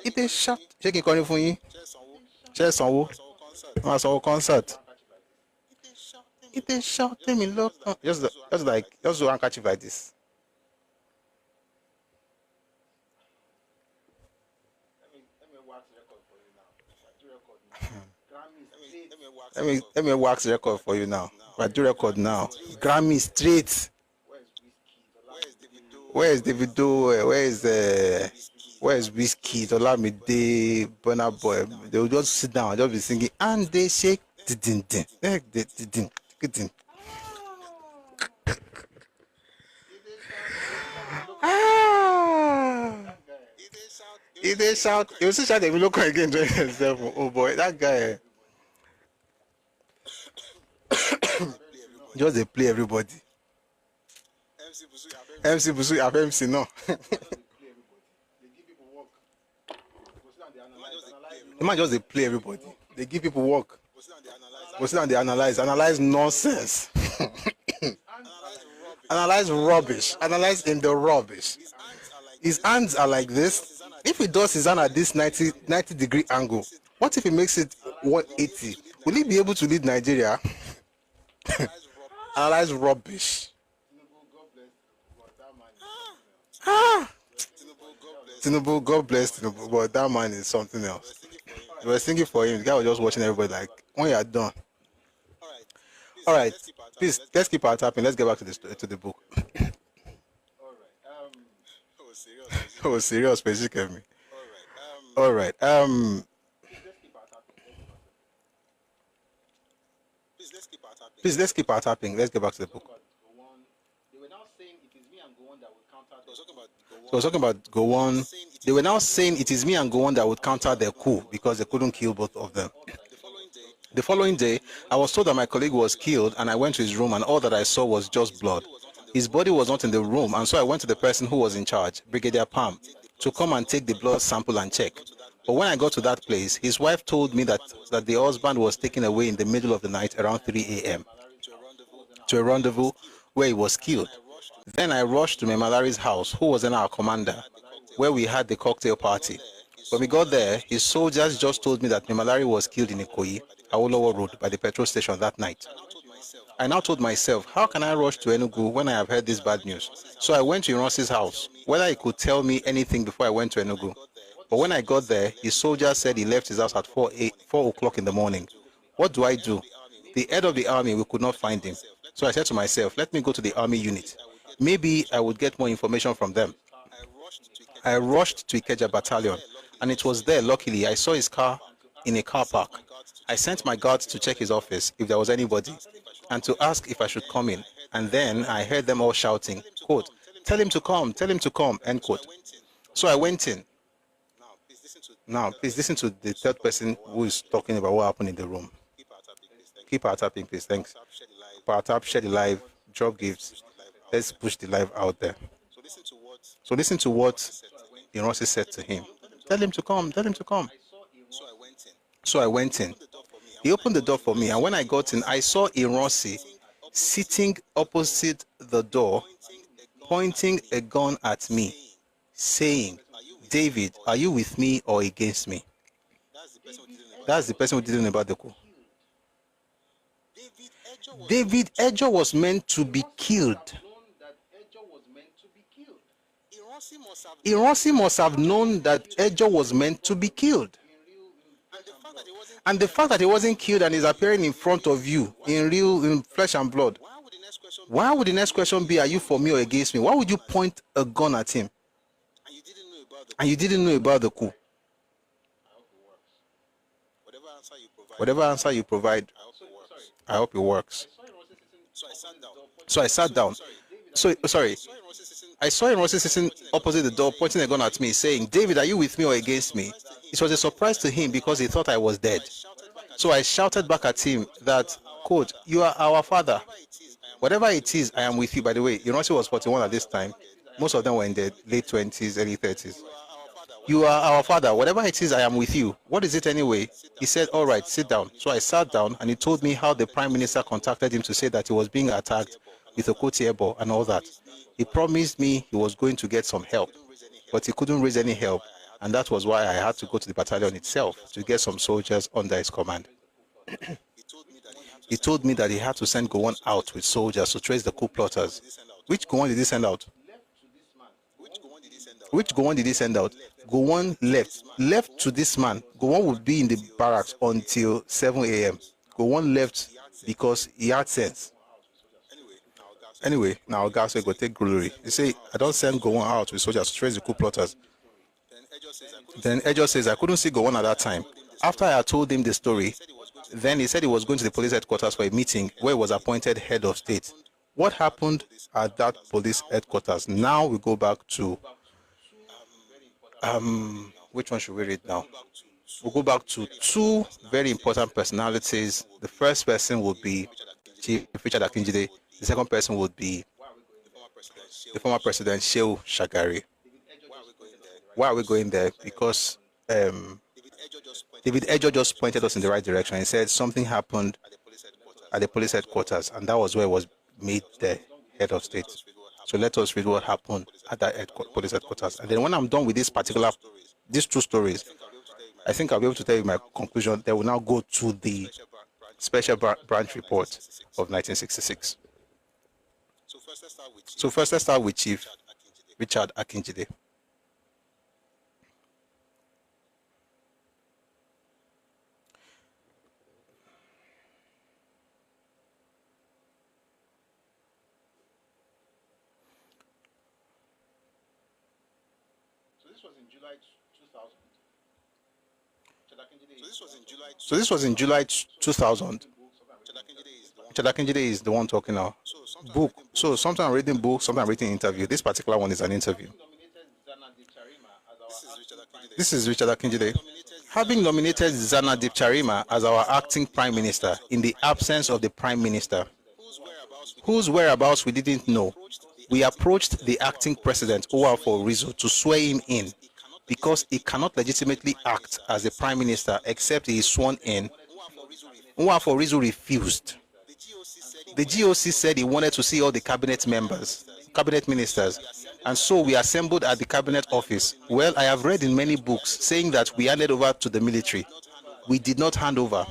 it is shot. Shaking calling for you. Share some concert. It is shot. Let me look. Just do handkerchief like this. Let me wax record for you now. I do record now. Grammy straight. Where is Davido? Where is Whiskey? Olamide, Burna Boy? They will just sit down, just be singing, and they shake. If they shout, you see, shout, they will look again, join themselves. Oh boy, that guy. Just they play everybody. MC Busu, you have MC no. The man just they play everybody. They give people work. Go sit down, they analyze nonsense. Analyze rubbish. Analyze in the rubbish. His hands are like this. If he does his hand at this 90-degree angle, what if he makes it 180? Will he be able to lead Nigeria? Analyze rubbish. Tinubu, God bless Tinubu, but that man is something else. We were singing for him. The guy was just watching everybody like, when you are done. All right, please, let's keep our tapping. Let's get back to the book. Oh, serious, basically. All right. Please, let's keep our tapping. Let's get back to the book. So I was talking about Gowon. They were now saying it is me and Gowon that would counter their coup because they couldn't kill both of them. The following day, I was told that my colleague was killed, and I went to his room, and all that I saw was just blood. His body was not in the room, and so I went to the person who was in charge, Brigadier Palm, to come and take the blood sample and check. But when I got to that place, his wife told me that the husband was taken away in the middle of the night around 3 a.m. to a rendezvous where he was killed. Then I rushed to Memalari's house, who was then our commander, where we had the cocktail party. When we got there, his soldiers just told me that Memalari was killed in Ikoyi, Awolowo Road, by the petrol station that night. I now told myself, how can I rush to Enugu when I have heard this bad news? So I went to Ironsi's house, whether he could tell me anything before I went to Enugu. But when I got there, his soldier said he left his house at 4 o'clock in the morning. What do I do? The head of the army, we could not find him. So I said to myself, let me go to the army unit. Maybe I would get more information from them. I rushed to Ikeja Battalion, and it was there, luckily, I saw his car in a car park. I sent my guards to check his office if there was anybody, and to ask if I should come in. And then I heard them all shouting, quote, tell him to come, end quote. So I went in. Now, please listen to the third person who is talking about what happened in the room. Keep our tapping, please. Thanks. Power tap, share the live, drop gifts. Let's push the live out there. So listen to what Ironsi said to him. Tell him to come. So I went in. He opened the door for me, and when I got in, I saw Ironsi sitting opposite the door, pointing a gun at me, saying, David, are you with me or against me? That's the person who didn't know about the coup. David Ejo was meant to be killed. Ironsi must have known that Ejo was meant to be killed. And the fact that he wasn't killed and is appearing in front of you in flesh and blood, why would the next question be, are you for me or against me? Why would you point a gun at him? And you didn't know about the coup. Whatever answer you provide, I hope it works. So I sat down. I saw Ironsi sitting opposite the door, pointing a gun at me, saying, David, are you with me or against me? It was a surprise to him because he thought I was dead. So I shouted back at him that, quote, you are our father. Whatever it is, I am with you. By the way, Ironsi was 41 at this time. Most of them were in their late 20s, early 30s. You are our father. Whatever it is, I am with you. What is it anyway? He said, all right, sit down. So I sat down, and he told me how the prime minister contacted him to say that he was being attacked with a Kotiebo and all that. He promised me he was going to get some help, but he couldn't raise any help, and that was why I had to go to the battalion itself to get some soldiers under his command. He told me that he had to send Gowon out with soldiers to trace the coup plotters. Which Gowon did he send out? Which Gowon did he send out? Gowon left to this man. Gowon would be in the barracks until 7 a.m. Gowon left because he had sense. Anyway, now guys will go take glory. He say, I don't send Gowon out with soldiers to trace the coup plotters. Then Ejo says, I couldn't see Gowon at that time. After I had told him the story, then he said he was going to the police headquarters for a meeting where he was appointed head of state. What happened at that police headquarters? Now we go back to, which one should we read now? We'll go back to two very important personalities. The first person would be Chief Richard Akinjide. The second person would be the former president, Shehu Shagari. Why are we going there? Because David Ejo just pointed us in the right direction. He said something happened at the police headquarters, and that was where it was made the head of state. So let us read what happened at that police headquarters. And then when I'm done with these two stories, I think I'll be able to tell you my conclusion. They will now go to the special branch report of 1966. So first, let's start with Chief Richard Akinjide. So this was in July 2000. Richard Akinjide is the one talking now. Book. So sometimes I'm reading book, sometimes I'm reading interview. This particular one is an interview. This is Richard Akinjide. Having nominated Zana Dipcharima as our acting prime minister in the absence of the prime minister, whose whereabouts we didn't know, we approached the acting president, Owafo Rizu, to swear him in because he cannot legitimately act as the prime minister except he is sworn in. Owafo Rizu refused. The GOC said he wanted to see all the cabinet ministers, and so we assembled at the cabinet office. Well, I have read in many books saying that we handed over to the military. We did not hand over.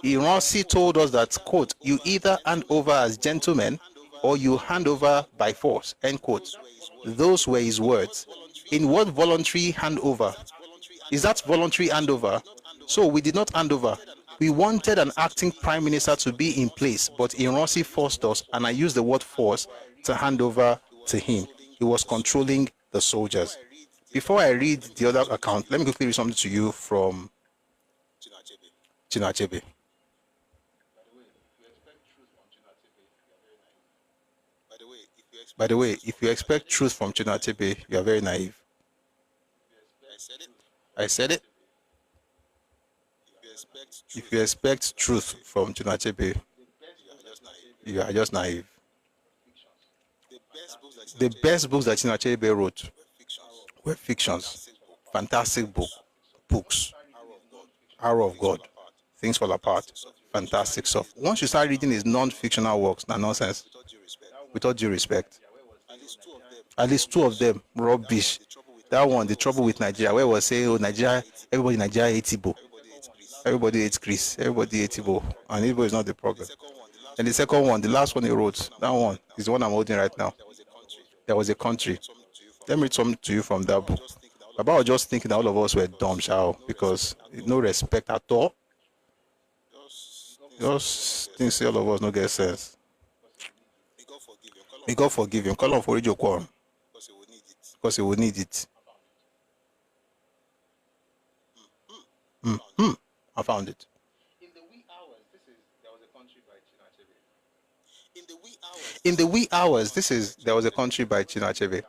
Ironsi told us that, quote, you either hand over as gentlemen or you hand over by force, end quote. Those were his words. In what voluntary handover? Is that voluntary handover? So we did not hand over. We wanted an acting prime minister to be in place, but Ironsi forced us, and I use the word force, to hand over to him. He was controlling the soldiers. Before I read the other account, let me quickly read something to you from Chinua Achebe. By the way, if you expect truth from Chinua Achebe, you are very naive. I said it. If you expect truth from Chinua Achebe, you are just naive. The best books that Chinua Achebe wrote were fictions. Fantastic books. Arrow of God, Things Fall Apart, fantastic stuff. Once you start reading his non-fictional works, not nonsense. With all due respect. At least two of them, rubbish. That one, The Trouble with Nigeria, where we saying, oh, Nigeria, everybody in Nigeria hates Igbo. Everybody hates Chris. Everybody hates Igbo. And Igbo is not the problem. And the second one, the last one he wrote, that one is the one I'm holding right now. There Was a Country. Let me read something to you from that book. Baba was just thinking that all of us were dumb, shall, because no respect at all. Just think say all of us no get sense. May God forgive him. Call on for your quorum. Because he will need it. I found it. In the wee hours, There Was a Country by Chinua Achebe.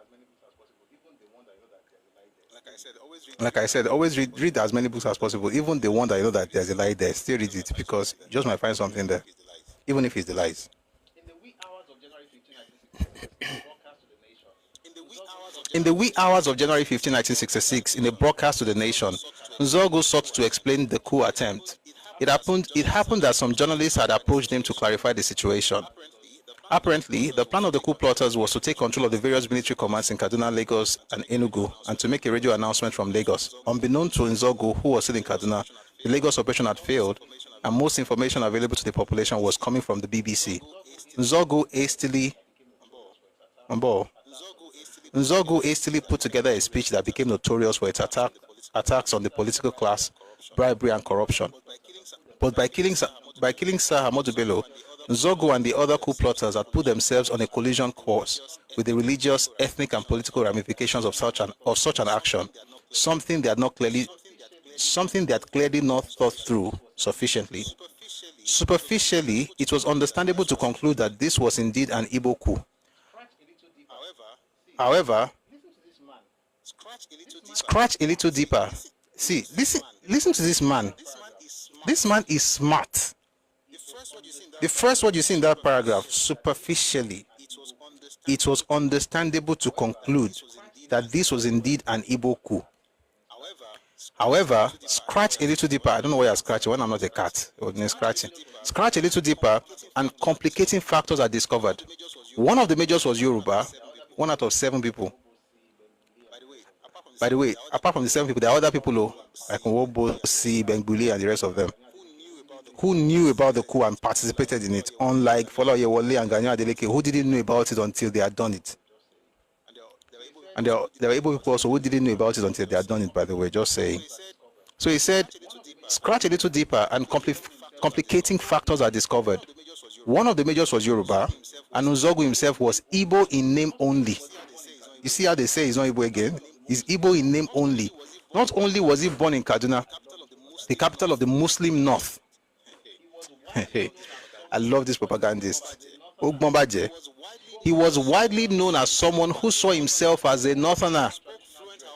Like I said, always read as many books as possible. Even the one that you know that there's a lie there, still read it, because you just might find something there, even if it's the lies. In the wee hours of January 15, 1966, in a broadcast to the nation, Nzogu sought to explain the coup attempt. It happened that some journalists had approached him to clarify the situation. Apparently, the plan of the coup plotters was to take control of the various military commands in Kaduna, Lagos, and Enugu, and to make a radio announcement from Lagos. Unbeknown to Nzogu, who was still in Kaduna, the Lagos operation had failed, and most information available to the population was coming from the BBC. Nzogu hastily put together a speech that became notorious for its attacks on the political class, bribery, and corruption. But by killing Sir Ahmadu Bello, Nzogu and the other coup plotters had put themselves on a collision course with the religious, ethnic, and political ramifications of such an action, something they had clearly not thought through sufficiently. Superficially, it was understandable to conclude that this was indeed an Igbo coup. However, scratch a little deeper. See, listen to this man. This man is smart. The first word you see in that paragraph, superficially, it was understandable to conclude that this was indeed an Igbo coup. However, scratch a little deeper. I don't know why you're scratching when I'm not a cat. Scratching. Scratch a little deeper and complicating factors are discovered. One of the majors was Yoruba, 1 out of 7 people. By the way, apart from the 7 people, there are other people like Nwobo, Si, Bengbuli, and the rest of them, who knew about the coup and participated in it, unlike Folaoyewole and Gani Adeleke, who didn't know about it until they had done it. And there were able people also who didn't know about it until they had done it, by the way, just saying. So he said, scratch a little deeper and complicating factors are discovered. One of the majors was Yoruba, and Nzogu himself was Igbo in name only. You see how they say he's not Igbo again? He's Igbo in name only. Not only was he born in Kaduna, the capital of the Muslim North. I love this propagandist. Ogbonbaje. He was widely known as someone who saw himself as a northerner,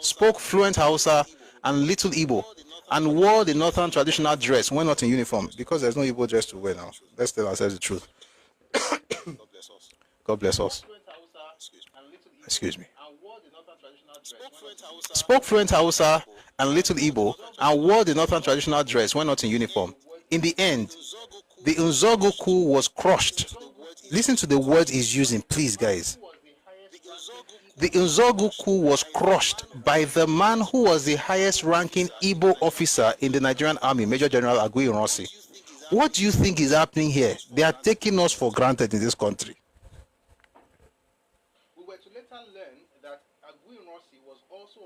spoke fluent Hausa and little Igbo, and wore the northern traditional dress when not in uniform, because there's no Igbo dress to wear now. Let's tell ourselves the truth. God bless us. Excuse me. Spoke fluent Hausa and little Igbo, and wore the northern traditional dress when not in uniform. In the end, the Nzogu coup was crushed. Listen to the words he's using, please, guys. The Nzogu coup was crushed by the man who was the highest-ranking Igbo officer in the Nigerian army, Major General Agui Ironsi. What do you think is happening here? They are taking us for granted in this country. We were to later learn that Agui Ironsi was also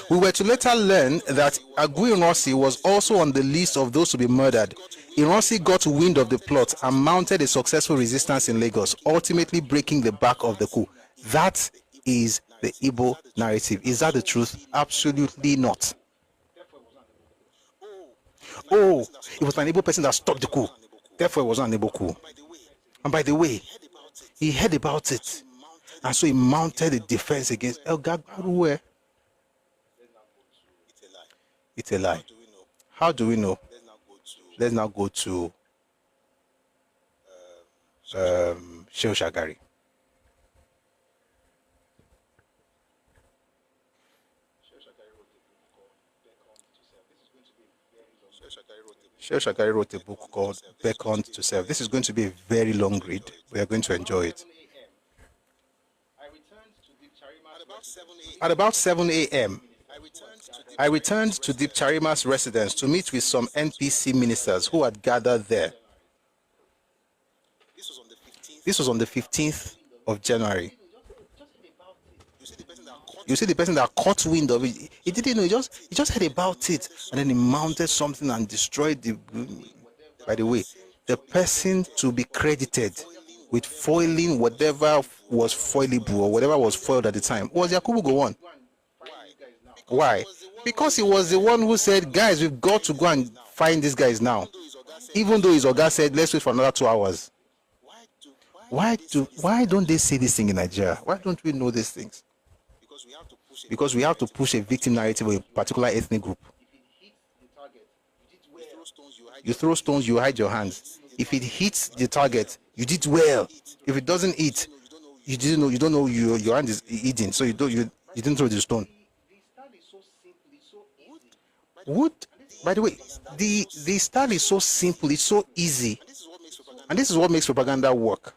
We were to later learn that Agui Ironsi was also on the list of those to be murdered. Ironsi got wind of the plot and mounted a successful resistance in Lagos, ultimately breaking the back of the coup. That is the Igbo narrative. Is that the truth? Absolutely not. Oh, it was an Igbo person that stopped the coup. Therefore, it was not an Igbo coup. And by the way, he heard about it. And so he mounted a defense against El Gagbaruwe. It's a lie. How do we know? Let's now go to Shehu Shagari. Shehu Shagari wrote a book called Beckoned to Serve. This is going to be a very long read. We are going to enjoy it. At about 7 a.m., I returned to Deep Charima's residence to meet with some NPC ministers who had gathered there. This was on the 15th of January. You see the person that caught wind of it, he didn't know, he just heard about it, and then he mounted something and destroyed the... By the way, the person to be credited with foiling whatever was foilable or whatever was foiled at the time was Yakubu Gowon. Why? Because he was the one who said, guys, we've got to go and find these guys now. Even though his Oga said, let's wait for another 2 hours. Why don't they say this thing in Nigeria? Why don't we know these things? Because we have to push a victim narrative of a particular ethnic group. You throw stones, you hide your hands. If it hits the target, you did well. If it doesn't hit, you don't know your hand is eating, so you didn't throw the stone. By the way, the style is so simple, it's so easy. And this is what makes propaganda work.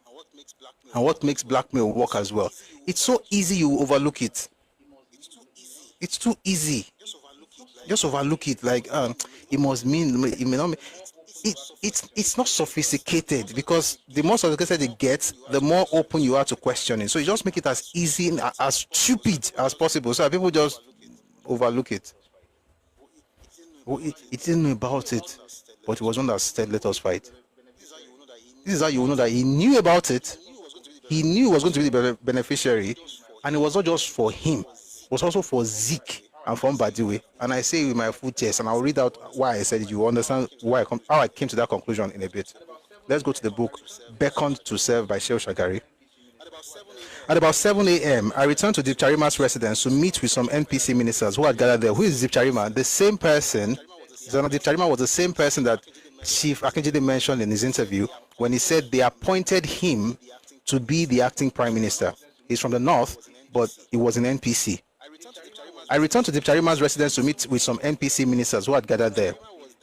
And what makes blackmail work as well. It's so easy you overlook it. It's too easy. Just overlook it. Like it must mean, it may not mean. It's not sophisticated, because the more sophisticated it gets, the more open you are to questioning. So you just make it as easy and as stupid as possible, so that people just overlook it. It didn't know about it, but it was one that said, let us fight. This is how you will know that he knew about it. He knew he was going to be the beneficiary, and it was not just for him. It was also for Zeke and for Mbadiwe. And I say with my full chest, and I'll read out why I said it. You will understand how I came to that conclusion in a bit. Let's go to the book Beckoned to Serve by Shehu Shagari. At about 7 a.m., I returned to Deep Charima's residence to meet with some NPC ministers who had gathered there. Who is Deep Charima? The same person. Deep Charima was the same person that Chief Akinjide mentioned in his interview when he said they appointed him to be the acting prime minister. He's from the north, but he was an NPC. I returned to Deep Charima's residence to meet with some NPC ministers who had gathered there.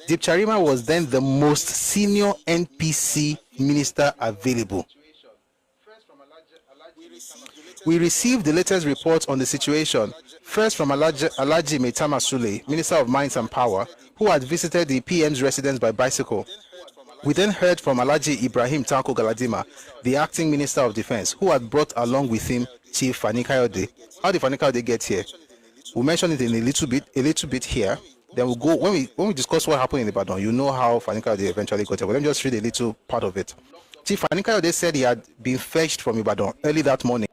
Deep Charima was then the most senior NPC minister available. We received the latest reports on the situation, first from Alhaji Maitama Sule, Minister of Mines and Power, who had visited the PM's residence by bicycle. We then heard from Alhaji Ibrahim Tanko Galadima, the acting Minister of Defense, who had brought along with him Chief Fani Kayode. How did Fani Kayode get here? We'll mention it in a little bit here. Then we'll go, when we discuss what happened in Ibadan, you know how Fani Kayode eventually got here. But let me just read a little part of it. Chief Fani Kayode said he had been fetched from Ibadan early that morning